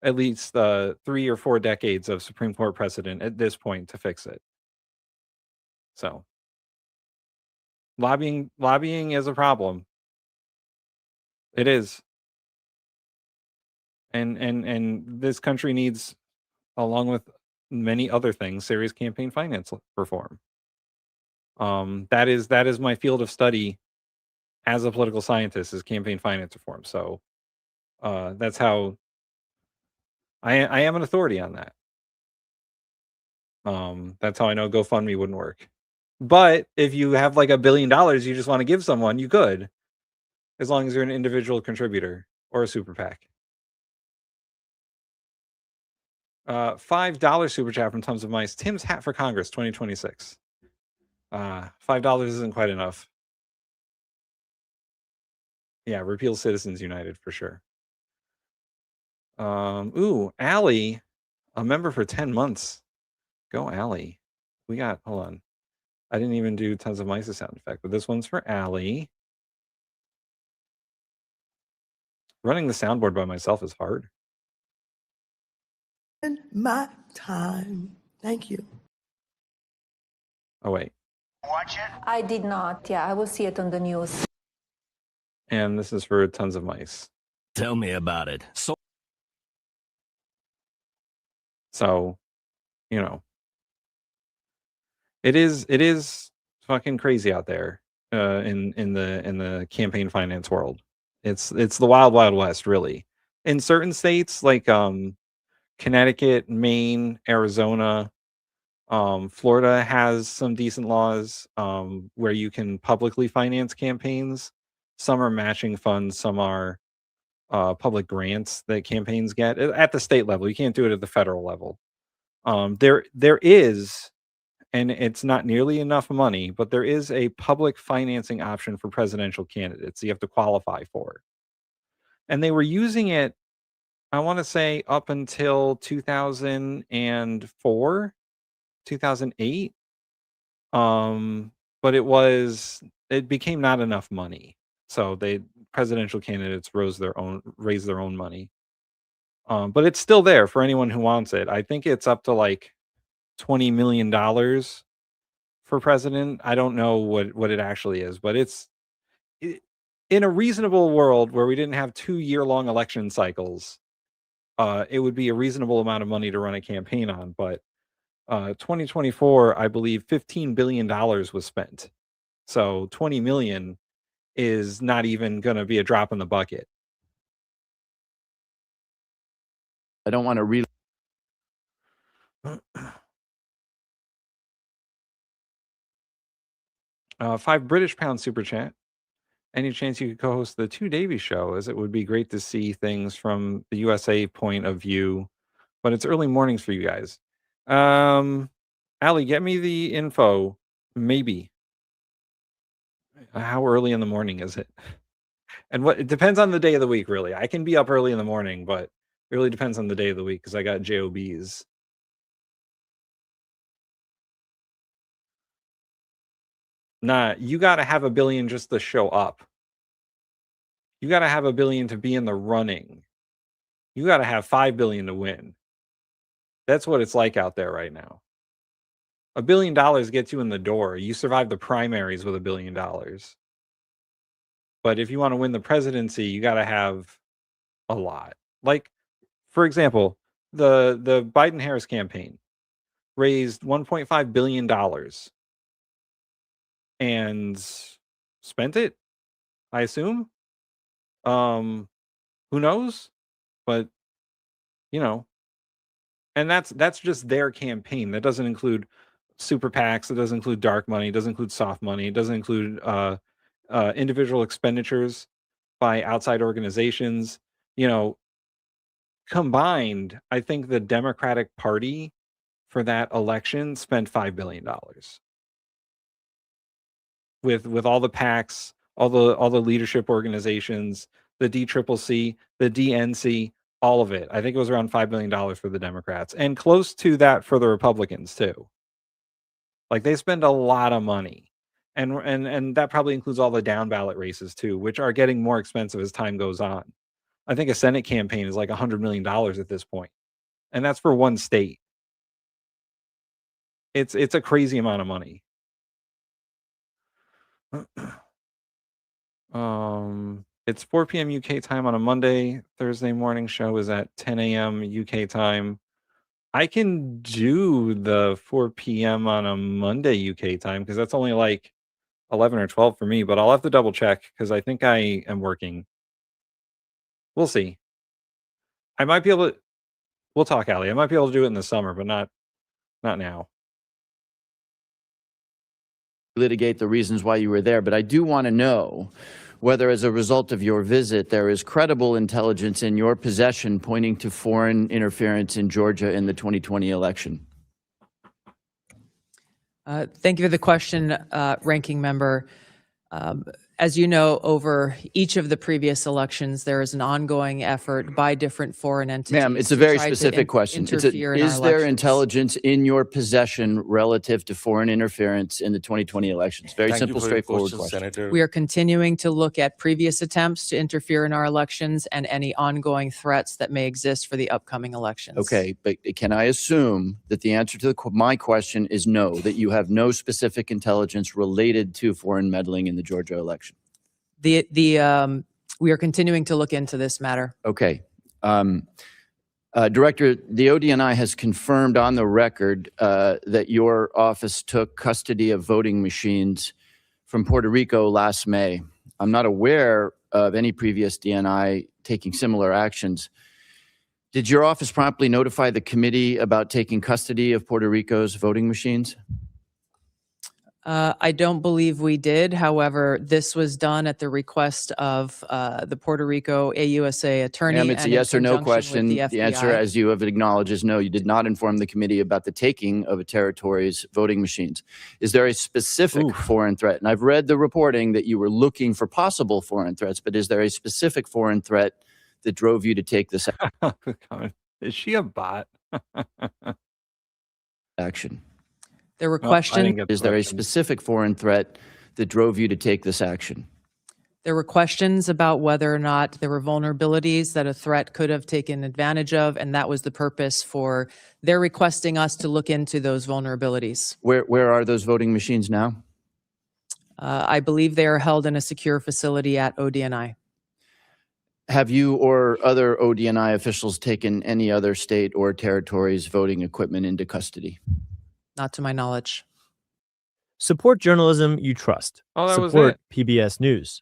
B: at least 3 or 4 decades of Supreme Court precedent at this point to fix it. So lobbying is a problem. It is. And this country needs, along with many other things, serious campaign finance reform. That is my field of study as a political scientist, is campaign finance reform. So that's how I am an authority on that. That's how I know GoFundMe wouldn't work. But if you have like $1 billion you just want to give someone, you could, as long as you're an individual contributor or a super PAC. $5 super chat from Tons of Mice. Tim's hat for Congress 2026. $5 isn't quite enough. Yeah, repeal Citizens United for sure. Ooh, Allie, a member for 10 months. Go Allie. We got, hold on. I didn't even do tons of mice sound effect, but this one's for Allie. Running the soundboard by myself is hard.
O: My time. Thank you.
B: Oh, wait.
E: I did not. Yeah, I will see it on the news.
B: And this is for tons of mice.
G: Tell me about it.
B: So, you know, it is fucking crazy out there in the campaign finance world. It's the wild, wild west, really. In certain states like Connecticut, Maine, Arizona, Florida has some decent laws where you can publicly finance campaigns. Some are matching funds, some are public grants that campaigns get at the state level. You can't do it at the federal level. There is, and it's not nearly enough money, but there is a public financing option for presidential candidates you have to qualify for. And they were using it, I want to say, up until 2004, 2008. But it became not enough money. So presidential candidates raised their own money. But it's still there for anyone who wants it. I think it's up to like $20 million for president. I don't know what it actually is, but in a reasonable world where we didn't have 2-year-long election cycles, it would be a reasonable amount of money to run a campaign on. But 2024, I believe $15 billion was spent. So 20 million is not even going to be a drop in the bucket.
D: I don't want to read.
B: 5 British pound super chat. Any chance you could co-host the 2 Davy show, as it would be great to see things from the USA point of view, but it's early mornings for you guys. Allie, get me the info. Maybe. How early in the morning is it? And it depends on the day of the week, really. I can be up early in the morning, but it really depends on the day of the week because I got JOBs. Nah, you got to have $1 billion just to show up. You got to have $1 billion to be in the running. You got to have $5 billion to win. That's what it's like out there right now. $1 billion gets you in the door. You survive the primaries with $1 billion. But if you want to win the presidency, you got to have a lot. Like, for example, the Biden-Harris campaign raised $1.5 billion and spent it, I assume. Who knows? But, you know, and that's just their campaign. That doesn't include super PACs. It doesn't include dark money. It doesn't include soft money. It doesn't include individual expenditures by outside organizations. You know, combined, I think the Democratic Party for that election spent $5 billion with all the PACs, all the leadership organizations, the DCCC, the DNC, all of it. I think it was around $5 billion for the Democrats, and close to that for the Republicans too. Like, they spend a lot of money, and that probably includes all the down ballot races too, which are getting more expensive as time goes on. I think a Senate campaign is like $100 million at this point, and that's for one state. It's a crazy amount of money. It's 4 p.m. UK time on a Monday. Thursday morning show is at 10 a.m. UK time. I can do the 4 p.m. on a Monday UK time because that's only like 11 or 12 for me, but I'll have to double check because I think I am working. We'll see. I might be able to. We'll talk, Allie. I might be able to do it in the summer, but not now.
D: Litigate the reasons why you were there, but I do want to know whether, as a result of your visit, there is credible intelligence in your possession pointing to foreign interference in Georgia in the 2020 election.
K: Thank you for the question, Ranking Member.
G: As you know, over each of the previous elections, there is an ongoing effort by different foreign entities.
D: Ma'am, it's a
G: to
D: very
G: try to
D: specific question.
G: interfere in our
D: Is there
G: elections.
D: intelligence in your possession relative to foreign interference in the 2020 elections? Very simple, straightforward question.
G: We are continuing to look at previous attempts to interfere in our elections and any ongoing threats that may exist for the upcoming elections.
D: Okay, but can I assume that the answer to my question is no, that you have no specific intelligence related to foreign meddling in the Georgia election?
G: We are continuing to look into this matter.
D: Okay. Director, the ODNI has confirmed on the record that your office took custody of voting machines from Puerto Rico last May. I'm not aware of any previous DNI taking similar actions. Did your office promptly notify the committee about taking custody of Puerto Rico's voting machines?
G: I don't believe we did. However, this was done at the request of the Puerto Rico AUSA attorney.
D: Ma'am, it's a
G: and in
D: yes or no
G: conjunction
D: question.
G: with
D: The answer,
G: FBI.
D: as you have acknowledged, is no. You did not inform the committee about the taking of a territory's voting machines. Is there a specific foreign threat? And I've read the reporting that you were looking for possible foreign threats, but is there a specific foreign threat that drove you to take this
B: Is she a bot?
D: action?
G: There were
B: Oh, I
G: questions.
B: didn't get the
D: Is there a
B: question.
D: specific foreign threat that drove you to take this action?
G: There were questions about whether or not there were vulnerabilities that a threat could have taken advantage of, and that was the purpose for their requesting us to look into those vulnerabilities.
D: Where are those voting machines now?
G: I believe they are held in a secure facility at ODNI.
D: Have you or other ODNI officials taken any other state or territory's voting equipment into custody?
G: Not to my knowledge.
K: Support journalism you trust.
B: Oh, that was
K: Support
B: it.
K: PBS News.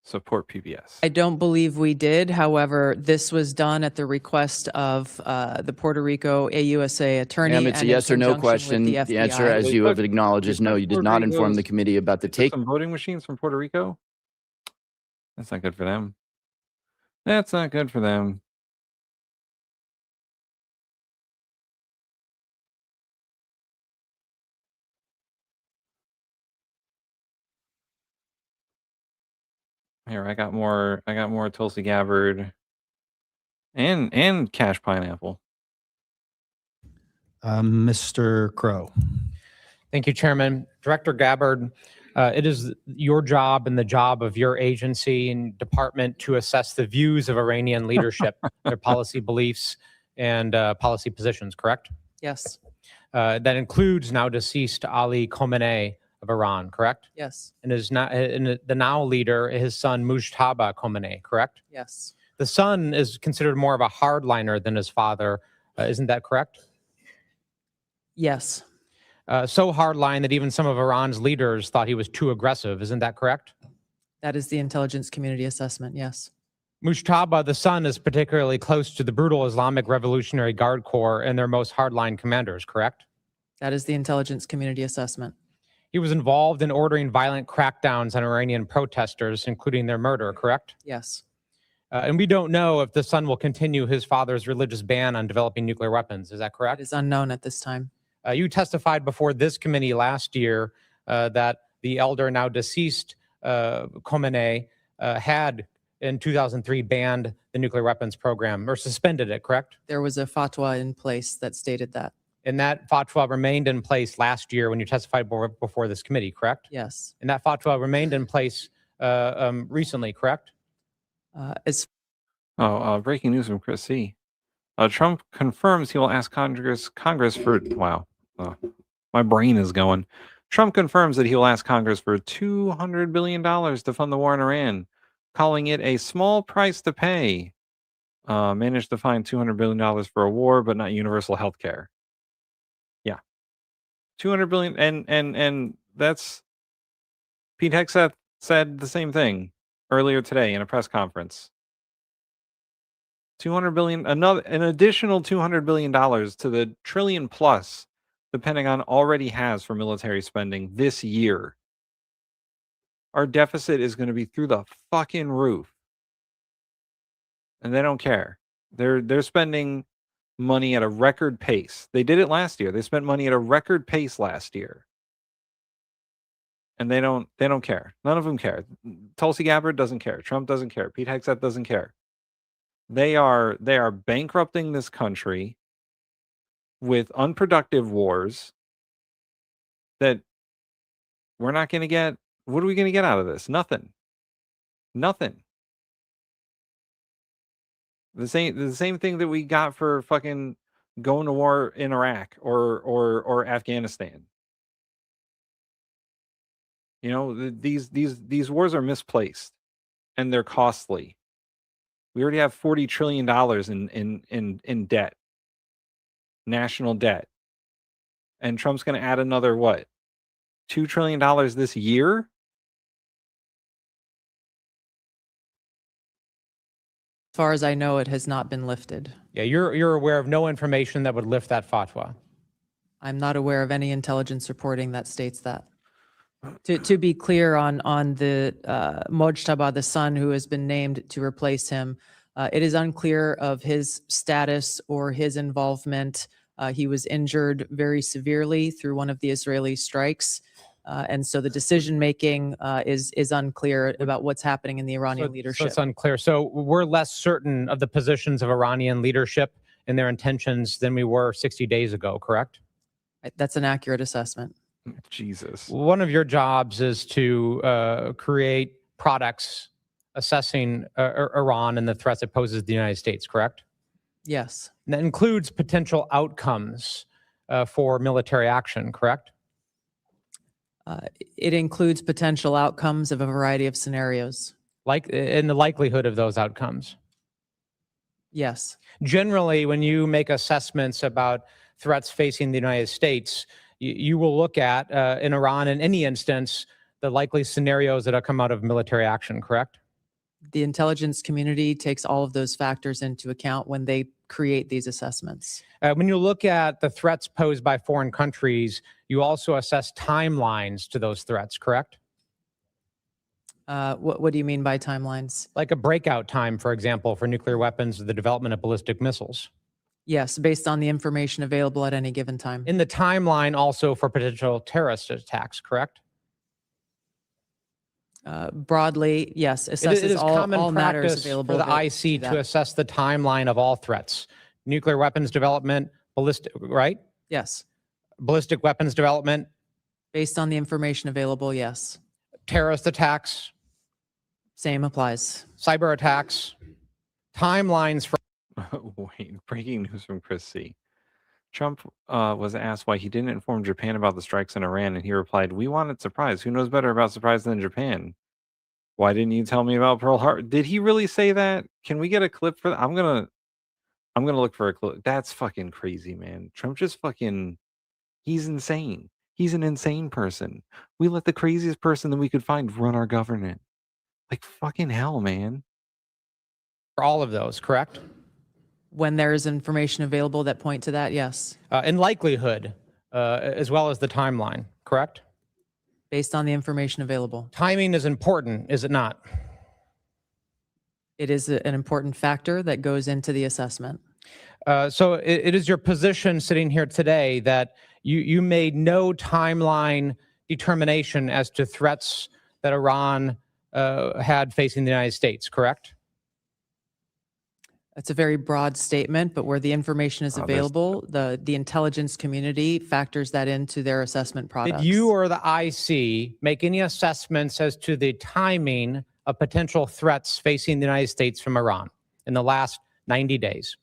B: Support PBS.
G: I don't believe we did. However, this was done at the request of the Puerto Rico AUSA attorney.
D: Ma'am, it's a
G: and in
D: yes or no
G: conjunction with
D: question. The answer,
G: FBI.
D: as you have acknowledged, is no. You did not inform the committee about the take.
B: Some voting machines from Puerto Rico? That's not good for them. That's not good for them. Here, I got more Tulsi Gabbard and Cash Pineapple.
M: Mr. Crow.
N: Thank you, Chairman. Director Gabbard, it is your job and the job of your agency and department to assess the views of Iranian leadership, their policy beliefs, and policy positions, correct?
G: Yes.
N: That includes now deceased Ali Khamenei of Iran, correct?
G: Yes.
N: And the now leader, his son Mujtaba Khamenei, correct?
G: Yes.
N: The son is considered more of a hardliner than his father. Isn't that correct?
G: Yes.
N: So hardline that even some of Iran's leaders thought he was too aggressive. Isn't that correct?
G: That is the intelligence community assessment. Yes.
N: Mujtaba, the son, is particularly close to the brutal Islamic Revolutionary Guard Corps and their most hardline commanders, correct?
G: That is the intelligence community assessment.
N: He was involved in ordering violent crackdowns on Iranian protesters, including their murder, correct?
G: Yes.
N: And we don't know if the son will continue his father's religious ban on developing nuclear weapons. Is that correct?
G: It is unknown at this time.
N: You testified before this committee last year that the elder, now deceased Khamenei, had in 2003 banned the nuclear weapons program or suspended it, correct?
G: There was a fatwa in place that stated that.
N: And that fatwa remained in place last year when you testified before this committee, correct?
G: Yes.
N: And that fatwa remained in place recently, correct?
B: Breaking news from Chris C. Trump confirms he will ask Congress for, wow, my brain is going. Trump confirms that he will ask Congress for $200 billion to fund the war in Iran, calling it a small price to pay. Managed to find $200 billion for a war, but not universal health care. Yeah. $200 billion. And that's, Pete Hegseth said the same thing earlier today in a press conference. $200 billion, an additional $200 billion to the trillion plus the Pentagon already has for military spending this year. Our deficit is going to be through the fucking roof. And they don't care. They're spending money at a record pace. They did it last year. They spent money at a record pace last year. And they don't care. None of them care. Tulsi Gabbard doesn't care. Trump doesn't care. Pete Hegseth doesn't care. They are bankrupting this country with unproductive wars that we're not going to get. What are we going to get out of this? Nothing. Nothing. The same thing that we got for fucking going to war in Iraq or Afghanistan. You know, these wars are misplaced and they're costly. We already have $40 trillion in debt, national debt. And Trump's going to add another, what, $2 trillion this year?
G: As far as I know, it has not been lifted.
N: Yeah, you're aware of no information that would lift that fatwa.
G: I'm not aware of any intelligence reporting that states that. To be clear on the Mojtaba, the son who has been named to replace him, it is unclear of his status or his involvement. He was injured very severely through one of the Israeli strikes. And so the decision making is unclear about what's happening in the Iranian leadership.
N: So it's unclear. So we're less certain of the positions of Iranian leadership and their intentions than we were 60 days ago, correct?
G: That's an accurate assessment.
B: Jesus.
N: One of your jobs is to create products assessing Iran and the threats it poses to the United States, correct?
G: Yes.
N: And that includes potential outcomes for military action, correct?
G: It includes potential outcomes of a variety of scenarios.
N: Like in the likelihood of those outcomes.
G: Yes.
N: Generally, when you make assessments about threats facing the United States, you will look at, in Iran, in any instance, the likely scenarios that have come out of military action, correct?
G: The intelligence community takes all of those factors into account when they create these assessments.
N: When you look at the threats posed by foreign countries, you also assess timelines to those threats, correct?
G: What do you mean by timelines?
N: Like a breakout time, for example, for nuclear weapons or the development of ballistic missiles.
G: Yes, based on the information available at any given time.
N: In the timeline also for potential terrorist attacks, correct?
G: Broadly, yes,
N: It
G: assesses
N: is
G: all
N: common
G: matters
N: practice
G: available
N: for the IC to assess the timeline of all threats. Nuclear weapons development, ballistic, right?
G: Yes.
N: Ballistic weapons development.
G: Based on the information available, yes.
N: Terrorist attacks.
G: Same applies.
N: Cyber attacks. Timelines for...
B: Wait, breaking news from Chris C. Trump was asked why he didn't inform Japan about the strikes in Iran, and he replied, "We wanted surprise. Who knows better about surprise than Japan? Why didn't you tell me about Pearl Harbor?" Did he really say that? Can we get a clip for that? I'm gonna look for a clip. That's fucking crazy, man. Trump just fucking, he's insane. He's an insane person. We let the craziest person that we could find run our government. Like fucking hell, man.
N: For all of those, correct?
G: When there is information available that point to that, yes.
N: In likelihood, as well as the timeline, correct?
G: Based on the information available.
N: Timing is important, is it not?
G: It is an important factor that goes into the assessment.
N: So it is your position sitting here today that you made no timeline determination as to threats that Iran had facing the United States, correct?
G: That's a very broad statement, but where the information is available, the intelligence community factors that into their assessment products.
N: Did you or the IC make any assessments as to the timing of potential threats facing the United States from Iran in the last 90 days?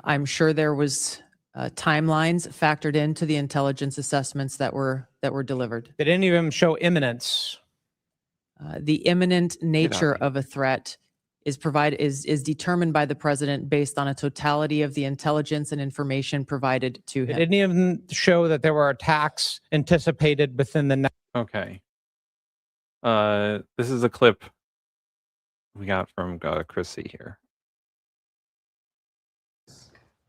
G: I'm sure there was timelines factored into the intelligence assessments that were delivered.
N: Did any of them show imminence?
G: The imminent nature of a threat is determined by the president based on a totality of the intelligence and information provided to him.
N: Did any of them show that there were attacks anticipated within the next?
B: Okay. This is a clip we got from Chris C here.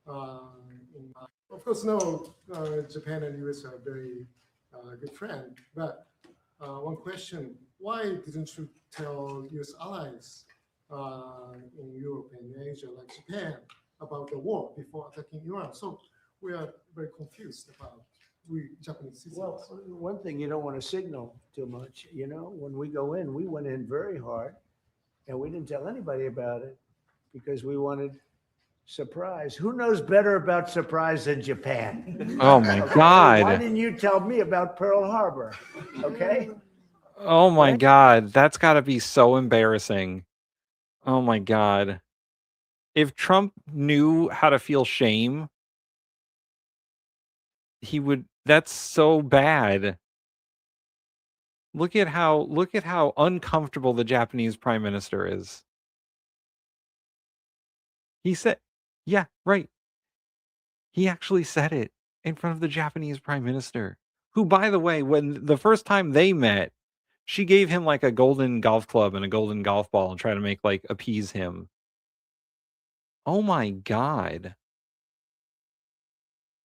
F: Of course, no, Japan and US are very good friends. But one question, why didn't you tell US allies in Europe and Asia, like Japan, about the war before attacking Iran? So we are very confused about Japanese citizens.
I: Well, one thing you don't want to signal too much, when we go in, we went in very hard and we didn't tell anybody about it because we wanted surprise. Who knows better about surprise than Japan?
B: Oh my
I: Okay?
B: God.
I: Why didn't you tell me about Pearl Harbor? Okay.
B: Oh my God. That's got to be so embarrassing. Oh my God. If Trump knew how to feel shame, he would. That's so bad. Look at how uncomfortable the Japanese prime minister is. He said, yeah, right. He actually said it in front of the Japanese prime minister, who, by the way, when the first time they met, she gave him like a golden golf club and a golden golf ball and try to make like appease him. Oh my God.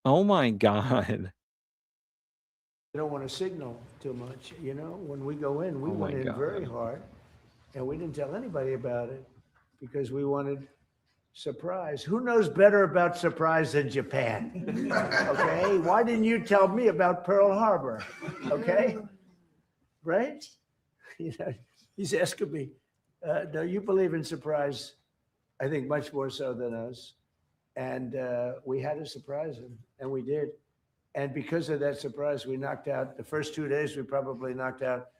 B: Oh my God.
I: You don't want to signal too much, when we go in, we
B: Oh my
I: went in
B: God.
I: very hard and we didn't tell anybody about it because we wanted surprise. Who knows better about surprise than Japan? Okay. Why didn't you tell me about Pearl Harbor? Okay. Right? He's asking me, no, you believe in surprise, I think much more so than us. And we had to surprise him, and we did. And because of that surprise, we knocked out, the first 2 days, we probably knocked out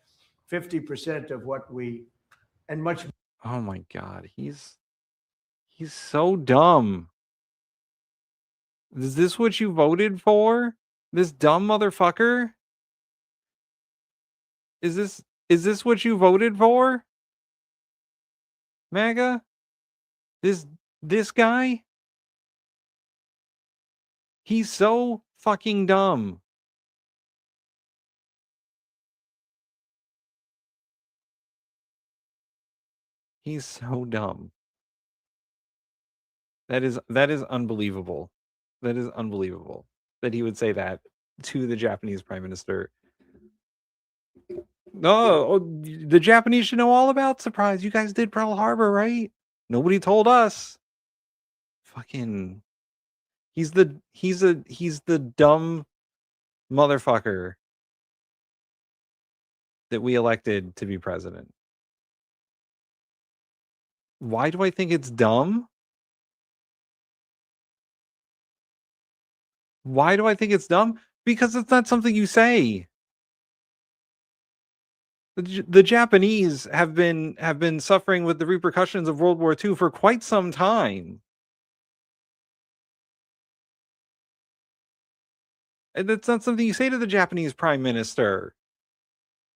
I: 50% of what and much.
B: Oh my God. He's so dumb. Is this what you voted for? This dumb motherfucker? Is this what you voted for? MAGA? This guy? He's so fucking dumb. He's so dumb. That is unbelievable. That is unbelievable that he would say that to the Japanese prime minister. No, the Japanese should know all about surprise. You guys did Pearl Harbor, right? Nobody told us. Fucking he's the dumb motherfucker that we elected to be president. Why do I think it's dumb? Why do I think it's dumb? Because it's not something you say. The Japanese have been suffering with the repercussions of World War II for quite some time. And that's not something you say to the Japanese prime minister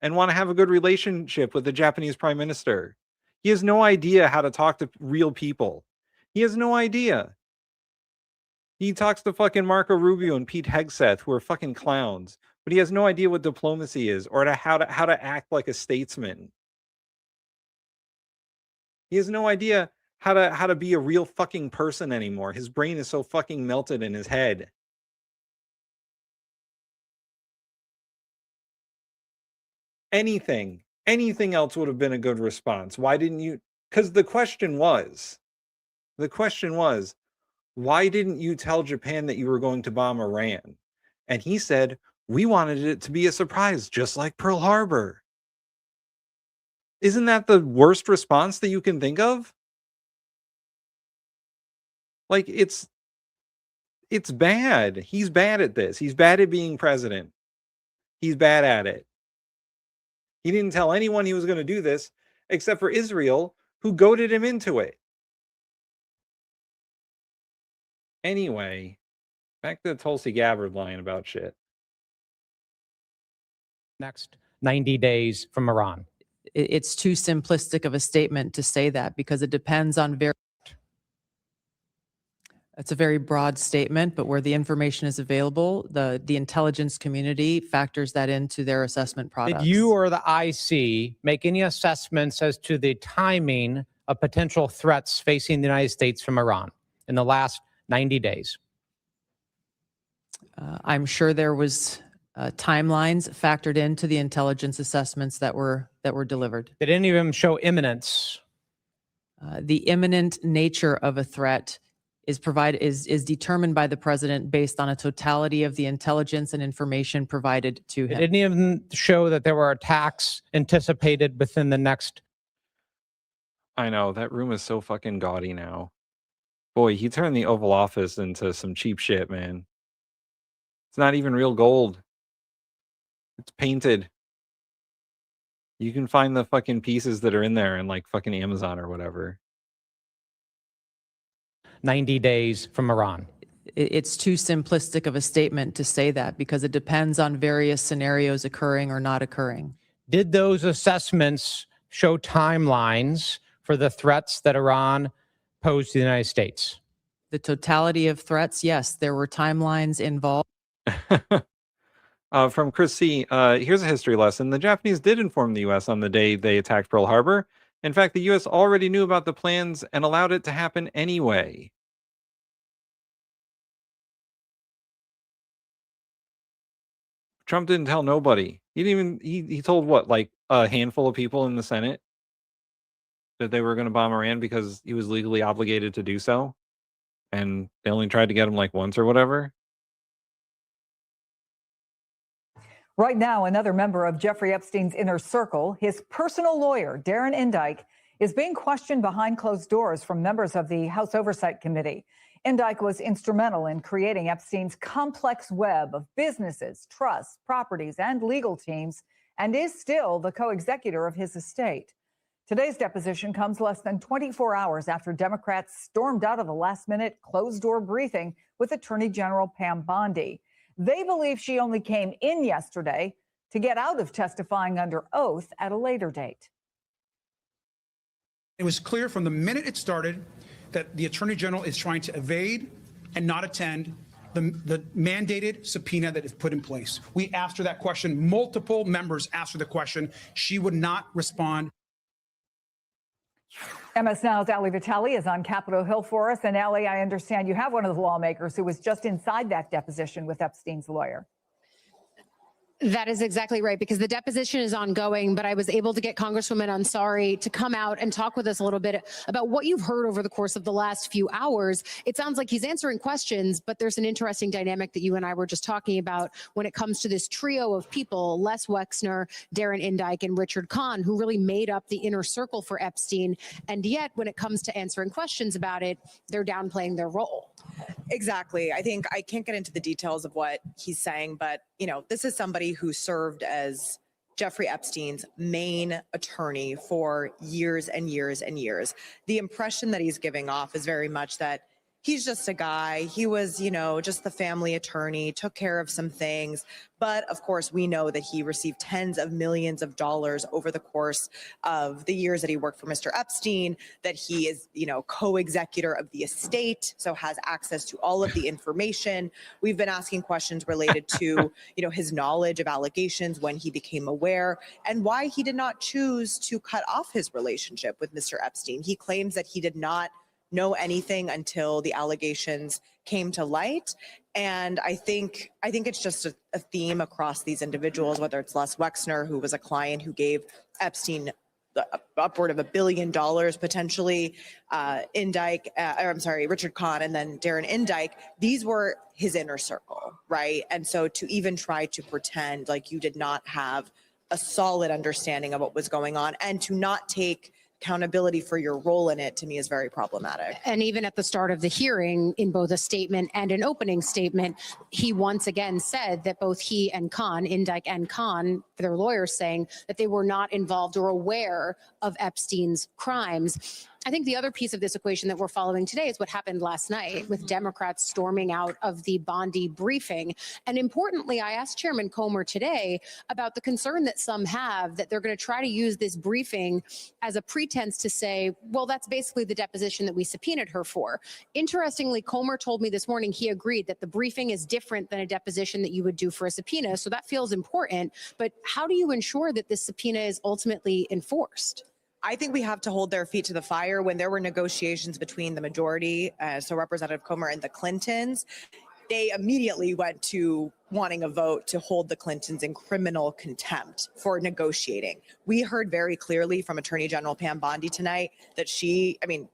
B: and want to have a good relationship with the Japanese prime minister. He has no idea how to talk to real people. He has no idea. He talks to fucking Marco Rubio and Pete Hegseth, who are fucking clowns, but he has no idea what diplomacy is or how to act like a statesman. He has no idea how to be a real fucking person anymore. His brain is so fucking melted in his head. Anything else would have been a good response. Why didn't you? Because the question was, why didn't you tell Japan that you were going to bomb Iran? And he said, we wanted it to be a surprise, just like Pearl Harbor. Isn't that the worst response that you can think of? Like, it's bad. He's bad at this. He's bad at being president. He's bad at it. He didn't tell anyone he was going to do this, except for Israel, who goaded him into it. Anyway, back to Tulsi Gabbard lying about shit.
N: Next 90 days from Iran.
G: It's too simplistic of a statement to say that because it depends on It's a very broad statement, but where the information is available, the intelligence community factors that into their assessment products.
N: Did you or the IC make any assessments as to the timing of potential threats facing the United States from Iran in the last 90 days?
G: I'm sure there was timelines factored into the intelligence assessments that were delivered.
N: Did any of them show imminence?
G: The imminent nature of a threat is determined by the president based on a totality of the intelligence and information provided to
N: It
G: him.
N: didn't even show that there were attacks anticipated within the next.
B: I know, that room is so fucking gaudy now. Boy, he turned the Oval Office into some cheap shit, man. It's not even real gold. It's painted. You can find the fucking pieces that are in there in like fucking Amazon or whatever.
N: 90 days from Iran.
G: It's too simplistic of a statement to say that because it depends on various scenarios occurring or not occurring.
N: Did those assessments show timelines for the threats that Iran posed to the United States?
G: The totality of threats, yes, there were timelines involved.
B: From Chris C. Here's a history lesson. The Japanese did inform the U.S. on the day they attacked Pearl Harbor. In fact, the U.S. already knew about the plans and allowed it to happen anyway. Trump didn't tell nobody. He didn't even, he told what, like a handful of people in the Senate that they were going to bomb Iran because he was legally obligated to do so. And they only tried to get him like once or whatever.
P: Right now, another member of Jeffrey Epstein's inner circle, his personal lawyer, Darren Indyke, is being questioned behind closed doors from members of the House Oversight Committee. Indyke was instrumental in creating Epstein's complex web of businesses, trusts, properties, and legal teams, and is still the co-executor of his estate. Today's deposition comes less than 24 hours after Democrats stormed out of the last-minute closed-door briefing with Attorney General Pam Bondi. They believe she only came in yesterday to get out of testifying under oath at a later date.
Q: It was clear from the minute it started that the Attorney General is trying to evade and not attend the mandated subpoena that is put in place. We asked her that question. Multiple members asked her the question. She would not respond.
P: MS Now's Ali Vitale is on Capitol Hill for us. And Ali, I understand you have one of the lawmakers who was just inside that deposition with Epstein's lawyer.
R: That is exactly right, because the deposition is ongoing, but I was able to get Congresswoman Ansari to come out and talk with us a little bit about what you've heard over the course of the last few hours. It sounds like he's answering questions, but there's an interesting dynamic that you and I were just talking about when it comes to this trio of people, Les Wexner, Darren Indyke, and Richard Kahn, who really made up the inner circle for Epstein. And yet, when it comes to answering questions about it, they're downplaying their role.
S: Exactly. I think I can't get into the details of what he's saying, but, you know, this is somebody who served as Jeffrey Epstein's main attorney for years and years and years. The impression that he's giving off is very much that he's just a guy. He was, you know, just the family attorney, took care of some things. But of course, we know that he received tens of millions of dollars over the course of the years that he worked for Mr. Epstein, that he is, you know, co-executor of the estate, so has access to all of the information. We've been asking questions related to, you know, his knowledge of allegations, when he became aware, and why he did not choose to cut off his relationship with Mr. Epstein. He claims that he did not know anything until the allegations came to light. And I think it's just a theme across these individuals, whether it's Les Wexner, who was a client who gave Epstein upward of $1 billion potentially, Richard Kahn, and then Darren Indyke. These were his inner circle, right? And so to even try to pretend like you did not have a solid understanding of what was going on and to not take accountability for your role in it, to me, is very problematic.
R: And even at the start of the hearing, in both a statement and an opening statement, he once again said that both he and Kahn, Indyke and Kahn, their lawyers, saying that they were not involved or aware of Epstein's crimes. I think the other piece of this equation that we're following today is what happened last night with Democrats storming out of the Bondi briefing. And importantly, I asked Chairman Comer today about the concern that some have that they're going to try to use this briefing as a pretense to say, well, that's basically the deposition that we subpoenaed her for. Interestingly, Comer told me this morning he agreed that the briefing is different than a deposition that you would do for a subpoena. So that feels important. But how do you ensure that this subpoena is ultimately enforced?
S: I think we have to hold their feet to the fire. When there were negotiations between the majority, so Representative Comer and the Clintons, they immediately went to wanting a vote to hold the Clintons in criminal contempt for negotiating. We heard very clearly from Attorney General Pam Bondi tonight that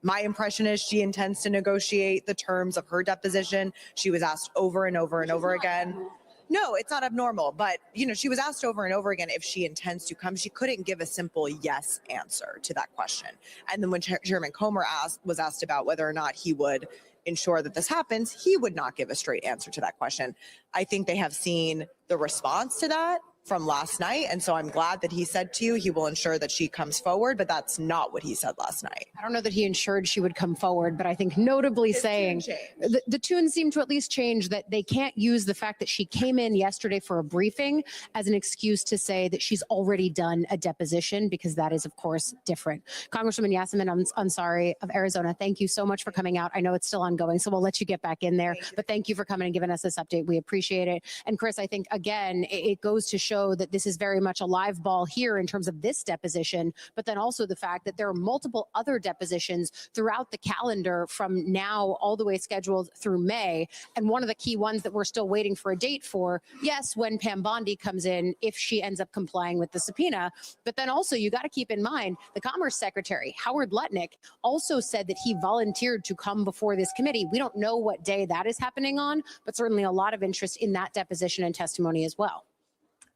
S: my impression is she intends to negotiate the terms of her deposition. She was asked over and over and over again. No, it's not abnormal, but she was asked over and over again if she intends to come. She couldn't give a simple yes answer to that question. And then when Chairman Comer was asked about whether or not he would ensure that this happens, he would not give a straight answer to that question. I think they have seen the response to that from last night. And so I'm glad that he said to you, he will ensure that she comes forward, but that's not what he said last night.
R: I don't know that he ensured she would come forward, but I think notably saying the tune seemed to at least change, that they can't use the fact that she came in yesterday for a briefing as an excuse to say that she's already done a deposition, because that is, of course, different. Congresswoman Yasmin Ansari of Arizona, thank you so much for coming out. I know it's still ongoing, so we'll let you get back in there, but thank you for coming and giving us this update. We appreciate it. And Chris, I think, again, it goes to show that this is very much a live ball here in terms of this deposition, but then also the fact that there are multiple other depositions throughout the calendar from now all the way scheduled through May. And one of the key ones that we're still waiting for a date for, yes, when Pam Bondi comes in, if she ends up complying with the subpoena. But then also you got to keep in mind the Commerce Secretary, Howard Lutnick, also said that he volunteered to come before this committee. We don't know what day that is happening on, but certainly a lot of interest in that deposition and testimony as well.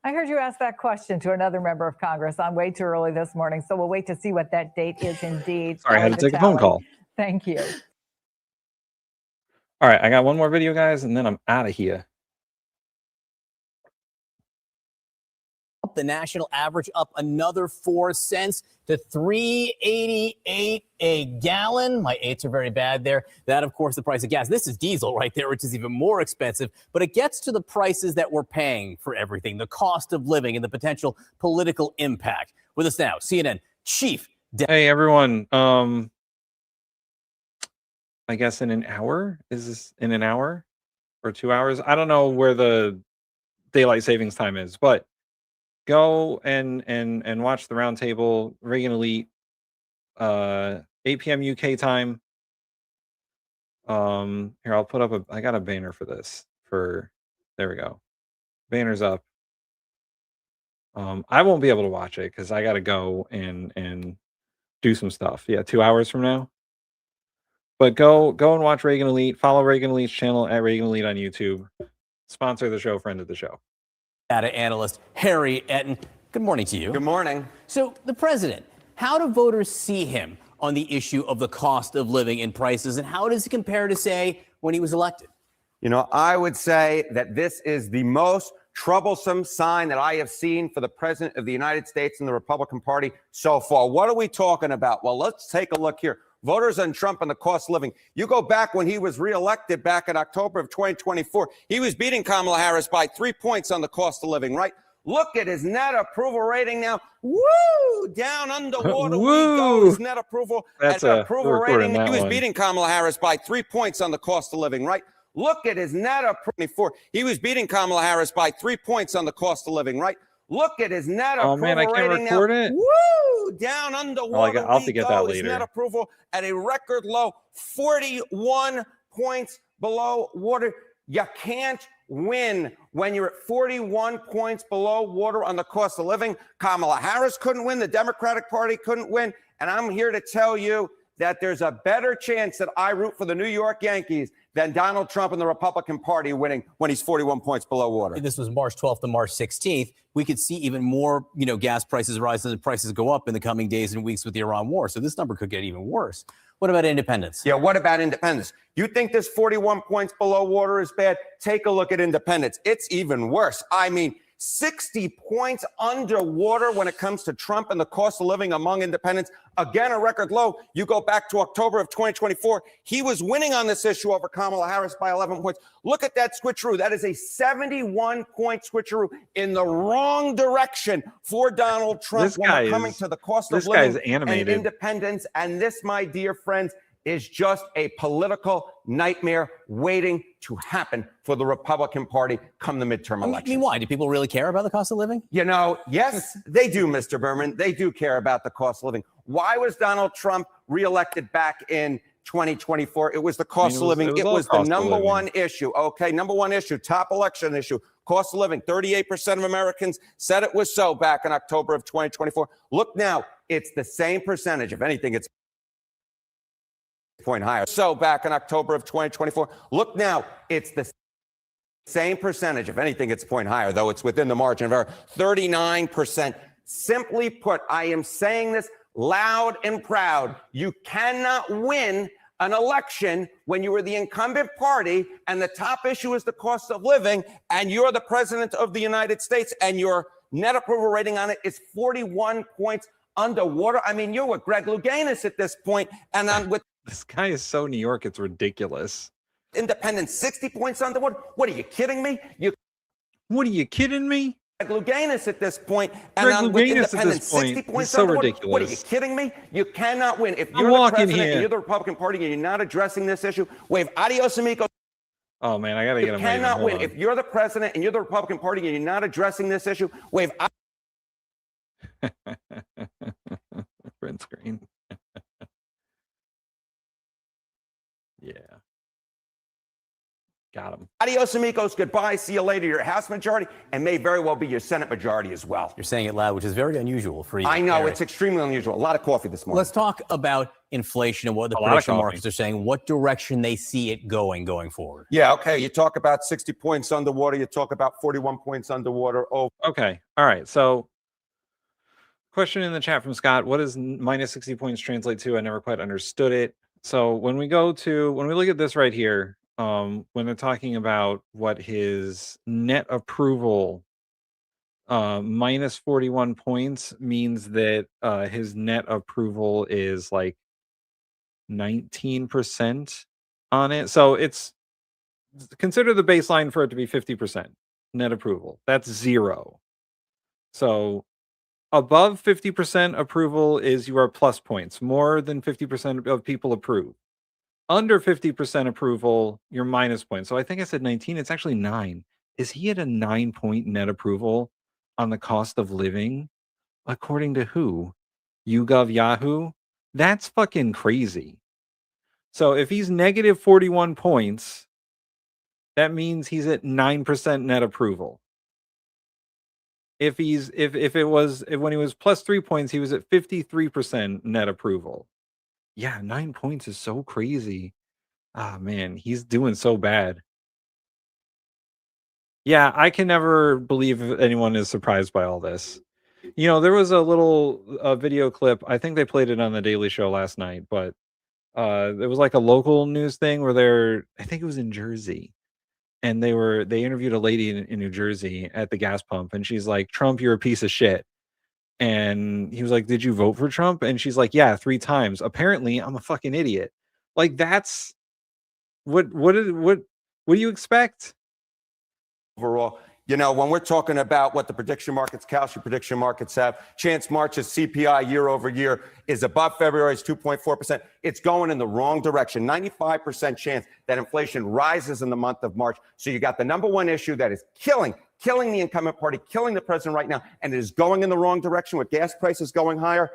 P: I heard you ask that question to another member of Congress on way too early this morning, so we'll wait to see what that date is indeed.
B: Sorry, I had to take a phone call.
P: Thank you.
B: All right, I got one more video, guys, and then I'm out of here.
H: The national average up another 4 cents to $3.88 a gallon. My eights are very bad there. That, of course, the price of gas. This is diesel right there, which is even more expensive. But it gets to the prices that we're paying for everything, the cost of living and the potential political impact. With us now, CNN chief.
B: Hey, everyone. I guess in an hour? Is this in an hour or 2 hours? I don't know where the daylight savings time is, but go and watch the roundtable, Reagan Elite, 8 p.m. UK time. Here, I'll put up I got a banner for this. There we go. Banner's up. I won't be able to watch it because I got to go and do some stuff. Yeah, 2 hours from now. But go and watch Reagan Elite. Follow Reagan Elite's channel at Reagan Elite on YouTube. Sponsor the show, friend of the show.
H: Data analyst Harry Etten. Good morning to you.
J: Good morning.
H: So the president, how do voters see him on the issue of the cost of living and prices, and how does it compare to, say, when he was elected?
J: You know, I would say that this is the most troublesome sign that I have seen for the president of the United States and the Republican Party so far. What are we talking about? Well, let's take a look here. Voters on Trump and the cost of living. You go back when he was reelected back in October of 2024, he was beating Kamala Harris by 3 points on the cost of living, right? Look at his net approval rating now. Woo! Down underwater we go. His net approval.
B: That's
J: at approval rating.
B: He
J: was beating Kamala Harris by 3 points on the cost of living, right? Look at his net approval. He was beating Kamala Harris by 3 points on the cost of living, right? Look at his net approval.
B: Oh man, I can't record it.
J: Woo! Down underwater.
B: I'll have to get that later.
J: His net approval at a record low, 41 points below water. You can't win when you're at 41 points below water on the cost of living. Kamala Harris couldn't win. The Democratic Party couldn't win. And I'm here to tell you that there's a better chance that I root for the New York Yankees than Donald Trump and the Republican Party winning when he's 41 points below water.
H: This was March 12th to March 16th. We could see even more, gas prices rise and prices go up in the coming days and weeks with the Iran war. So this number could get even worse. What about independence?
J: Yeah, what about independence? You think this 41 points below water is bad? Take a look at independence. It's even worse. I mean, 60 points underwater when it comes to Trump and the cost of living among independents. Again, a record low. You go back to October of 2024. He was winning on this issue over Kamala Harris by 11 points. Look at that switcheroo. That is a 71-point switcheroo in the wrong direction for Donald Trump when we're coming to the cost of living and independence. And this, my dear friends, is just a political nightmare waiting to happen for the Republican Party come the midterm election.
H: I mean, why? Do people really care about the cost of living?
J: You know, yes, they do, Mr. Berman. They do care about the cost of living. Why was Donald Trump reelected back in 2024. It was the cost of living. It was the number one issue. Okay, number one issue, top election issue, cost of living. 38% of Americans said it was so back in October of 2024. Look now, it's the same percentage. If anything, it's a point higher. So back in October of 2024. Look now, it's the same percentage. If anything, it's a point higher, though it's within the margin of error. 39%. Simply put, I am saying this loud and proud. You cannot win an election when you are the incumbent party and the top issue is the cost of living and you're the president of the United States and your net approval rating on it is 41 points underwater. I mean, you're with Greg Louganis at this point, and I'm with
B: this guy is so New York, it's ridiculous.
J: Independent 60 points underwater. What are you kidding me?
B: What are you kidding me?
J: Louganis at this point, and
B: Greg
J: I'm with
B: Louganis at
J: Independent
B: this point
J: 60
B: is
J: points
B: so
J: underwater.
B: ridiculous.
J: What are you kidding me? You cannot win. If
B: I'm
J: you're the
B: walking
J: president
B: here.
J: and you're the Republican Party and you're not addressing this issue, wave adios amigos.
B: Oh man, I gotta get
J: You
B: him.
J: cannot win. If you're the president and you're the Republican Party and you're not addressing this issue, wave
B: Print screen. Yeah. Got him.
J: adios amigos. Goodbye. See you later. Your House majority and may very well be your Senate majority as well.
H: You're saying it loud, which is very unusual for you.
J: I know.
H: Harry.
J: It's extremely unusual. A lot of coffee this morning.
H: Let's talk about inflation and what the
B: A lot of
H: prediction
B: coffee.
H: markets are saying, what direction they see it going forward.
J: Yeah, okay. You talk about 60 points underwater. You talk about 41 points underwater. Oh,
B: Okay. All right. So, question in the chat from Scott: what does minus 60 points translate to? I never quite understood it. So when we look at this right here, when they're talking about what his net approval minus 41 points means that his net approval is like 19% on it. So it's consider the baseline for it to be 50% net approval. That's 0. So above 50% approval is you are plus points. More than 50% of people approve. Under 50% approval, you're minus points. So I think I said 19. It's actually 9. Is he at a 9-point net approval on the cost of living? According to who? YouGov Yahoo? That's fucking crazy. So if he's negative 41 points, that means he's at 9% net approval. If when he was plus 3 points, he was at 53% net approval. Yeah, 9 points is so crazy. Ah, man, he's doing so bad. Yeah, I can never believe anyone is surprised by all this. You know, there was a little video clip. I think they played it on the Daily Show last night, but it was like a local news thing where I think it was in Jersey. And they interviewed a lady in New Jersey at the gas pump, and she's like, "Trump, you're a piece of shit." And he was like, "Did you vote for Trump?" And she's like, "Yeah, 3 times. Apparently, I'm a fucking idiot." Like, that's what do you expect?
J: overall. You know, when we're talking about what the prediction markets, Kalshi prediction markets have, Chance March's CPI year over year is above February's 2.4%. It's going in the wrong direction. 95% chance that inflation rises in the month of March. So you got the number one issue that is killing the incumbent party, killing the president right now, and it is going in the wrong direction with gas prices going higher.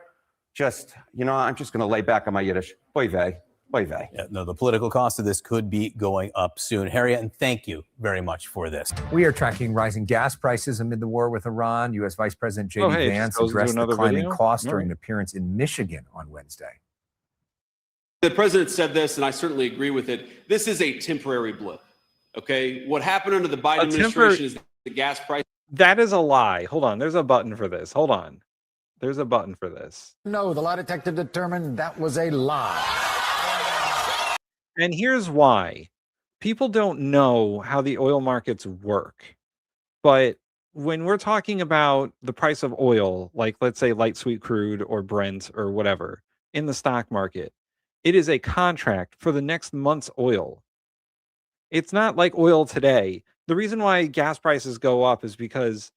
J: Just, you know, I'm just going to lay back on my Yiddish. Oy vey. Oy vey.
H: Yeah, no, the political cost of this could be going up soon. Harriet, and thank you very much for this.
C: We are tracking rising gas prices amid the war with Iran. U.S. Vice President J.D. Vance addressed the climbing costs during an appearance in Michigan on Wednesday.
L: The president said this, and I certainly agree with it. This is a temporary blip, okay? What happened under the Biden administration is the gas price.
B: That is a lie. Hold on. There's a button for this. Hold on. There's a button for this.
T: No, the lie detector determined that was a lie.
B: And here's why. People don't know how the oil markets work. But when we're talking about the price of oil, like let's say light sweet crude or Brent or whatever, in the stock market, it is a contract for the next month's oil. It's not like oil today. The reason why gas prices go up is because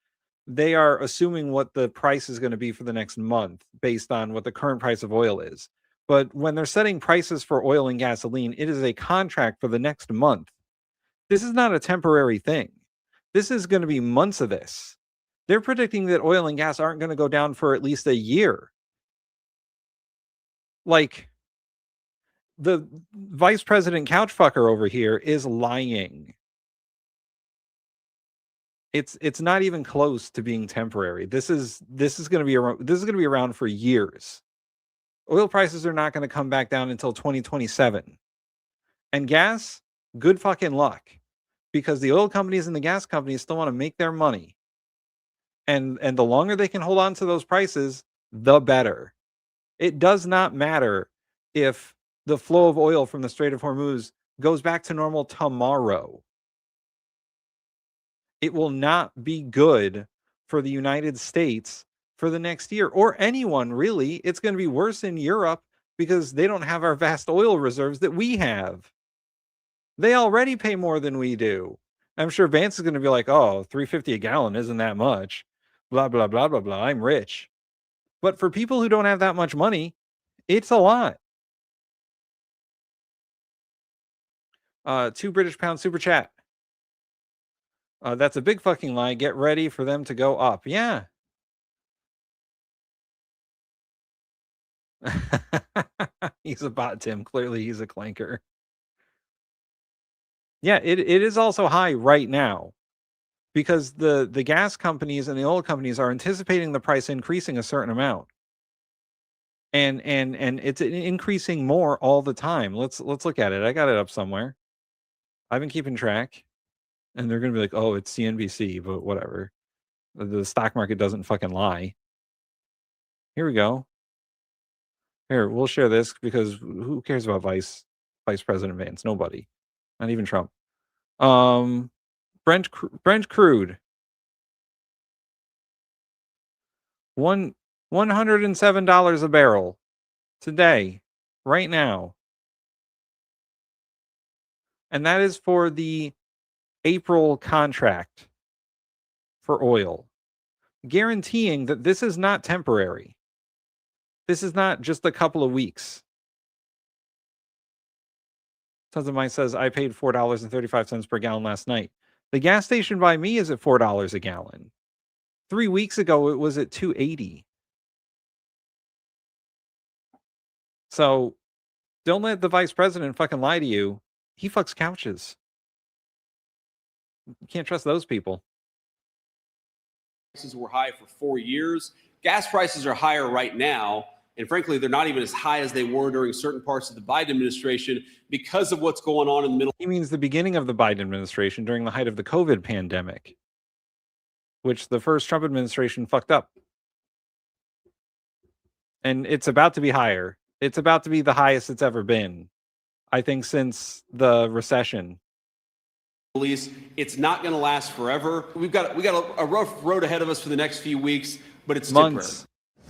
B: they are assuming what the price is going to be for the next month based on what the current price of oil is. But when they're setting prices for oil and gasoline, it is a contract for the next month. This is not a temporary thing. This is going to be months of this. They're predicting that oil and gas aren't going to go down for at least a year. Like, the Vice President Couchfucker over here is lying. It's not even close to being temporary. This is going to be around. This is going to be around for years. Oil prices are not going to come back down until 2027. And gas, good fucking luck, because the oil companies and the gas companies still want to make their money. And the longer they can hold on to those prices, the better. It does not matter if the flow of oil from the Strait of Hormuz goes back to normal tomorrow. It will not be good for the United States for the next year, or anyone really. It's going to be worse in Europe because they don't have our vast oil reserves that we have. They already pay more than we do. I'm sure Vance is going to be like, oh, $3.50 a gallon isn't that much. Blah, blah, blah, blah, blah. I'm rich. But for people who don't have that much money, it's a lot. 2 British pound super chat. That's a big fucking lie. Get ready for them to go up. Yeah. He's a bot, Tim. Clearly he's a clanker. Yeah, it is also high right now because the gas companies and the oil companies are anticipating the price increasing a certain amount. And it's increasing more all the time. Let's look at it. I got it up somewhere. I've been keeping track. And they're going to be like, oh, it's CNBC, but whatever. The stock market doesn't fucking lie. Here we go. Here, we'll share this because who cares about Vice President Vance? Nobody. Not even Trump. Brent crude. $107 a barrel today, right now. And that is for the April contract for oil, guaranteeing that this is not temporary. This is not just a couple of weeks. Tons of mine says I paid $4.35 per gallon last night. The gas station by me is at $4 a gallon. 3 weeks ago, it was at $2.80. So don't let the vice president fucking lie to you. He fucks couches. You can't trust those people.
L: Prices were high for 4 years. Gas prices are higher right now. And frankly, they're not even as high as they were during certain parts of the Biden administration because of what's going on in the middle.
B: He means the beginning of the Biden administration during the height of the COVID pandemic, which the first Trump administration fucked up. And it's about to be higher. It's about to be the highest it's ever been, I think, since the recession.
L: It's not going to last forever. We got a rough road ahead of us for the next few weeks, but it's temporary.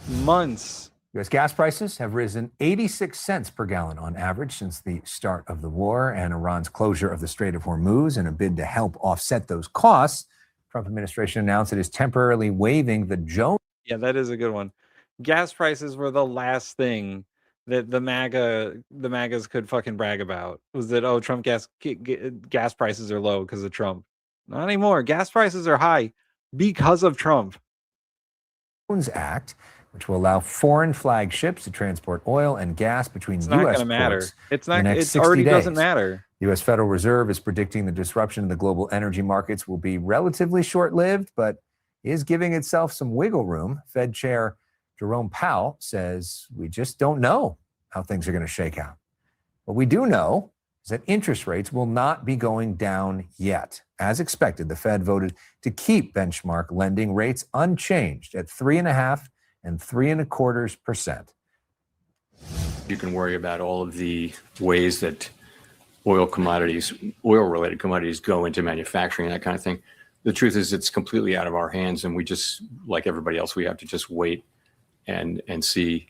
B: Months.
C: U.S. gas prices have risen 86 cents per gallon on average since the start of the war and Iran's closure of the Strait of Hormuz. In a bid to help offset those costs, Trump administration announced it is temporarily waiving the Jones.
B: Yeah, that is a good one. Gas prices were the last thing that the MAGAs could fucking brag about, was that, oh, Trump gas prices are low because of Trump. Not anymore. Gas prices are high because of Trump.
C: Jones Act, which will allow foreign flag ships to transport oil and gas between
B: it's
C: U.S.
B: not
C: ports.
B: gonna matter. It's not.
C: In the next
B: It
C: 60
B: already
C: days.
B: doesn't matter.
C: The U.S. Federal Reserve is predicting the disruption of the global energy markets will be relatively short-lived, but is giving itself some wiggle room. Fed Chair Jerome Powell says we just don't know how things are going to shake out. What we do know is that interest rates will not be going down yet. As expected, the Fed voted to keep benchmark lending rates unchanged at 3.5% and 3.25%.
A: You can worry about all of the ways that oil-related commodities go into manufacturing and that kind of thing. The truth is it's completely out of our hands, and we just, like everybody else, we have to just wait and see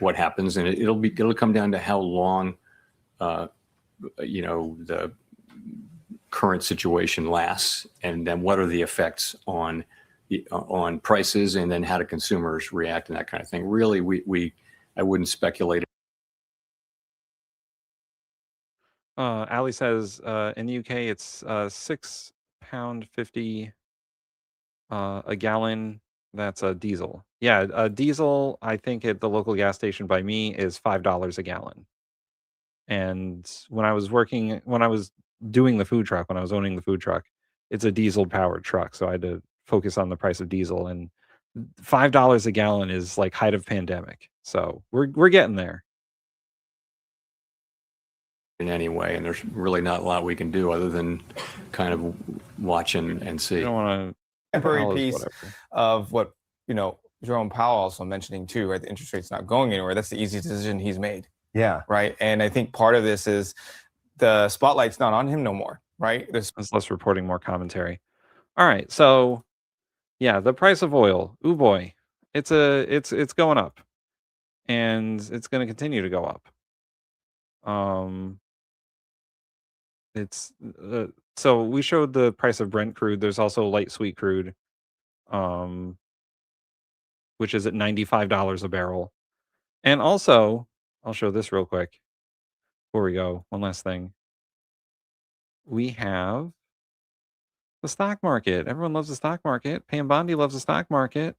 A: what happens. And it'll come down to how long, the current situation lasts, and then what are the effects on prices, and then how do consumers react and that kind of thing. Really, I wouldn't speculate.
B: Ali says in the UK it's £6.50 a gallon. That's a diesel. Yeah, a diesel, I think at the local gas station by me is $5 a gallon. And when I was doing the food truck, when I was owning the food truck, it's a diesel powered truck. So I had to focus on the price of diesel, and $5 a gallon is like height of pandemic. So we're getting there.
A: In any way, and there's really not a lot we can do other than kind of watch and see.
B: I don't want to
U: temporary piece of what, Jerome Powell also mentioning too, right? The interest rate's not going anywhere. That's the easiest decision he's made.
C: Yeah.
U: Right. And I think part of this is the spotlight's not on him no more. Right.
B: There's less reporting, more commentary. All right. So yeah, the price of oil. Ooh boy. It's going up. And it's going to continue to go up. So we showed the price of Brent crude. There's also light sweet crude, which is at $95 a barrel. And also, I'll show this real quick before we go. One last thing. We have the stock market. Everyone loves the stock market. Pam Bondi loves the stock market.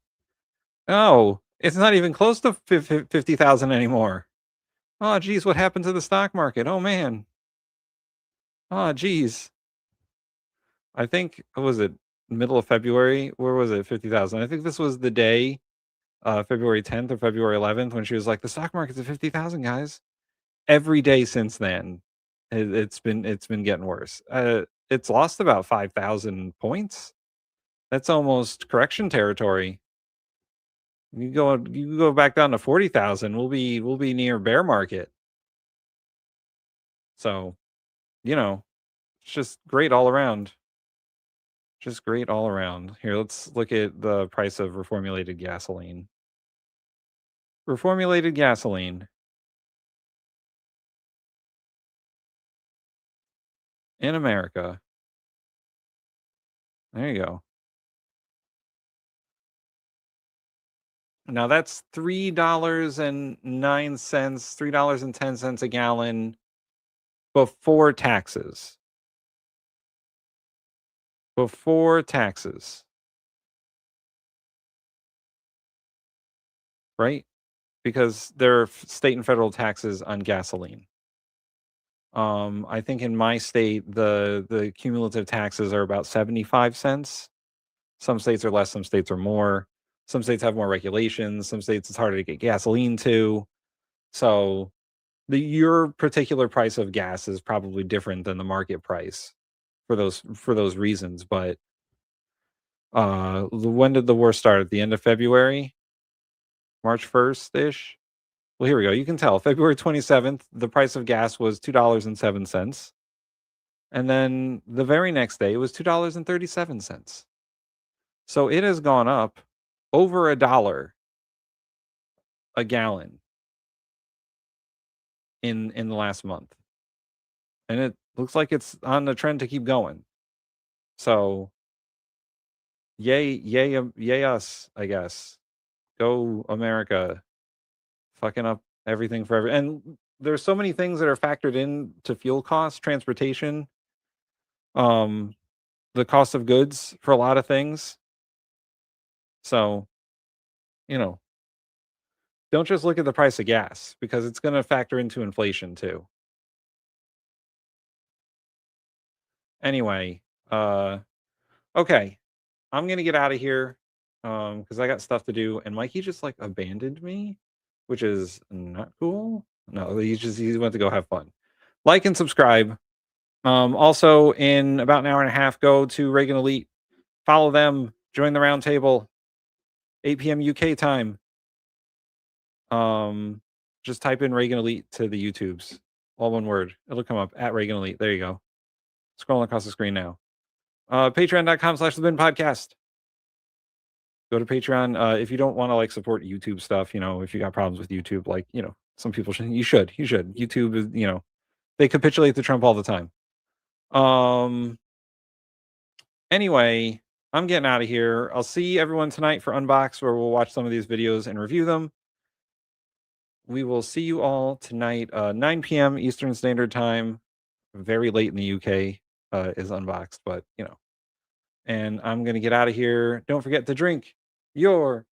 B: Oh, it's not even close to 50,000 anymore. Oh, geez, what happened to the stock market? Oh, man. Oh, geez. I think, what was it, middle of February? Where was it? 50,000. I think this was the day, February 10th or February 11th, when she was like, the stock market's at 50,000, guys. Every day since then, it's been getting worse. It's lost about 5,000 points. That's almost correction territory. You go back down to 40,000, we'll be near bear market. So, it's just great all around. Just great all around. Here, let's look at the price of reformulated gasoline. Reformulated gasoline. In America. There you go. Now that's $3.09, $3.10 a gallon before taxes. Before taxes. Right? Because there are state and federal taxes on gasoline. I think in my state, the cumulative taxes are about 75 cents. Some states are less, some states are more. Some states have more regulations. Some states it's harder to get gasoline to. So your particular price of gas is probably different than the market price for those reasons. But when did the war start? At the end of February? March 1st-ish? Well, here we go. You can tell. February 27th, the price of gas was $2.07. And then the very next day, it was $2.37. So it has gone up over $1 a gallon in the last month. And it looks like it's on the trend to keep going. So yay us, I guess. Go America. Fucking up everything for and there's so many things that are factored in to fuel costs, transportation, the cost of goods for a lot of things. So, don't just look at the price of gas because it's going to factor into inflation too. Anyway, okay, I'm going to get out of here because I got stuff to do. And Mikey just like abandoned me, which is not cool. No, he went to go have fun. Like and subscribe. Also, in about an hour and a half, go to Reagan Elite. Follow them. Join the round table. 8 p.m. UK time. Just type in Reagan Elite to the YouTubes. All one word. It'll come up at Reagan Elite. There you go. Scrolling across the screen now. Patreon.com/The Bin Podcast. Go to Patreon. If you don't want to support YouTube stuff, if you got problems with YouTube, some people should. You should. YouTube is, they capitulate to Trump all the time. Anyway, I'm getting out of here. I'll see everyone tonight for Unboxed, where we'll watch some of these videos and review them. We will see you all tonight, 9 p.m. Eastern Standard Time. Very late in the UK is Unboxed, but and I'm gonna get out of here. Don't forget to drink your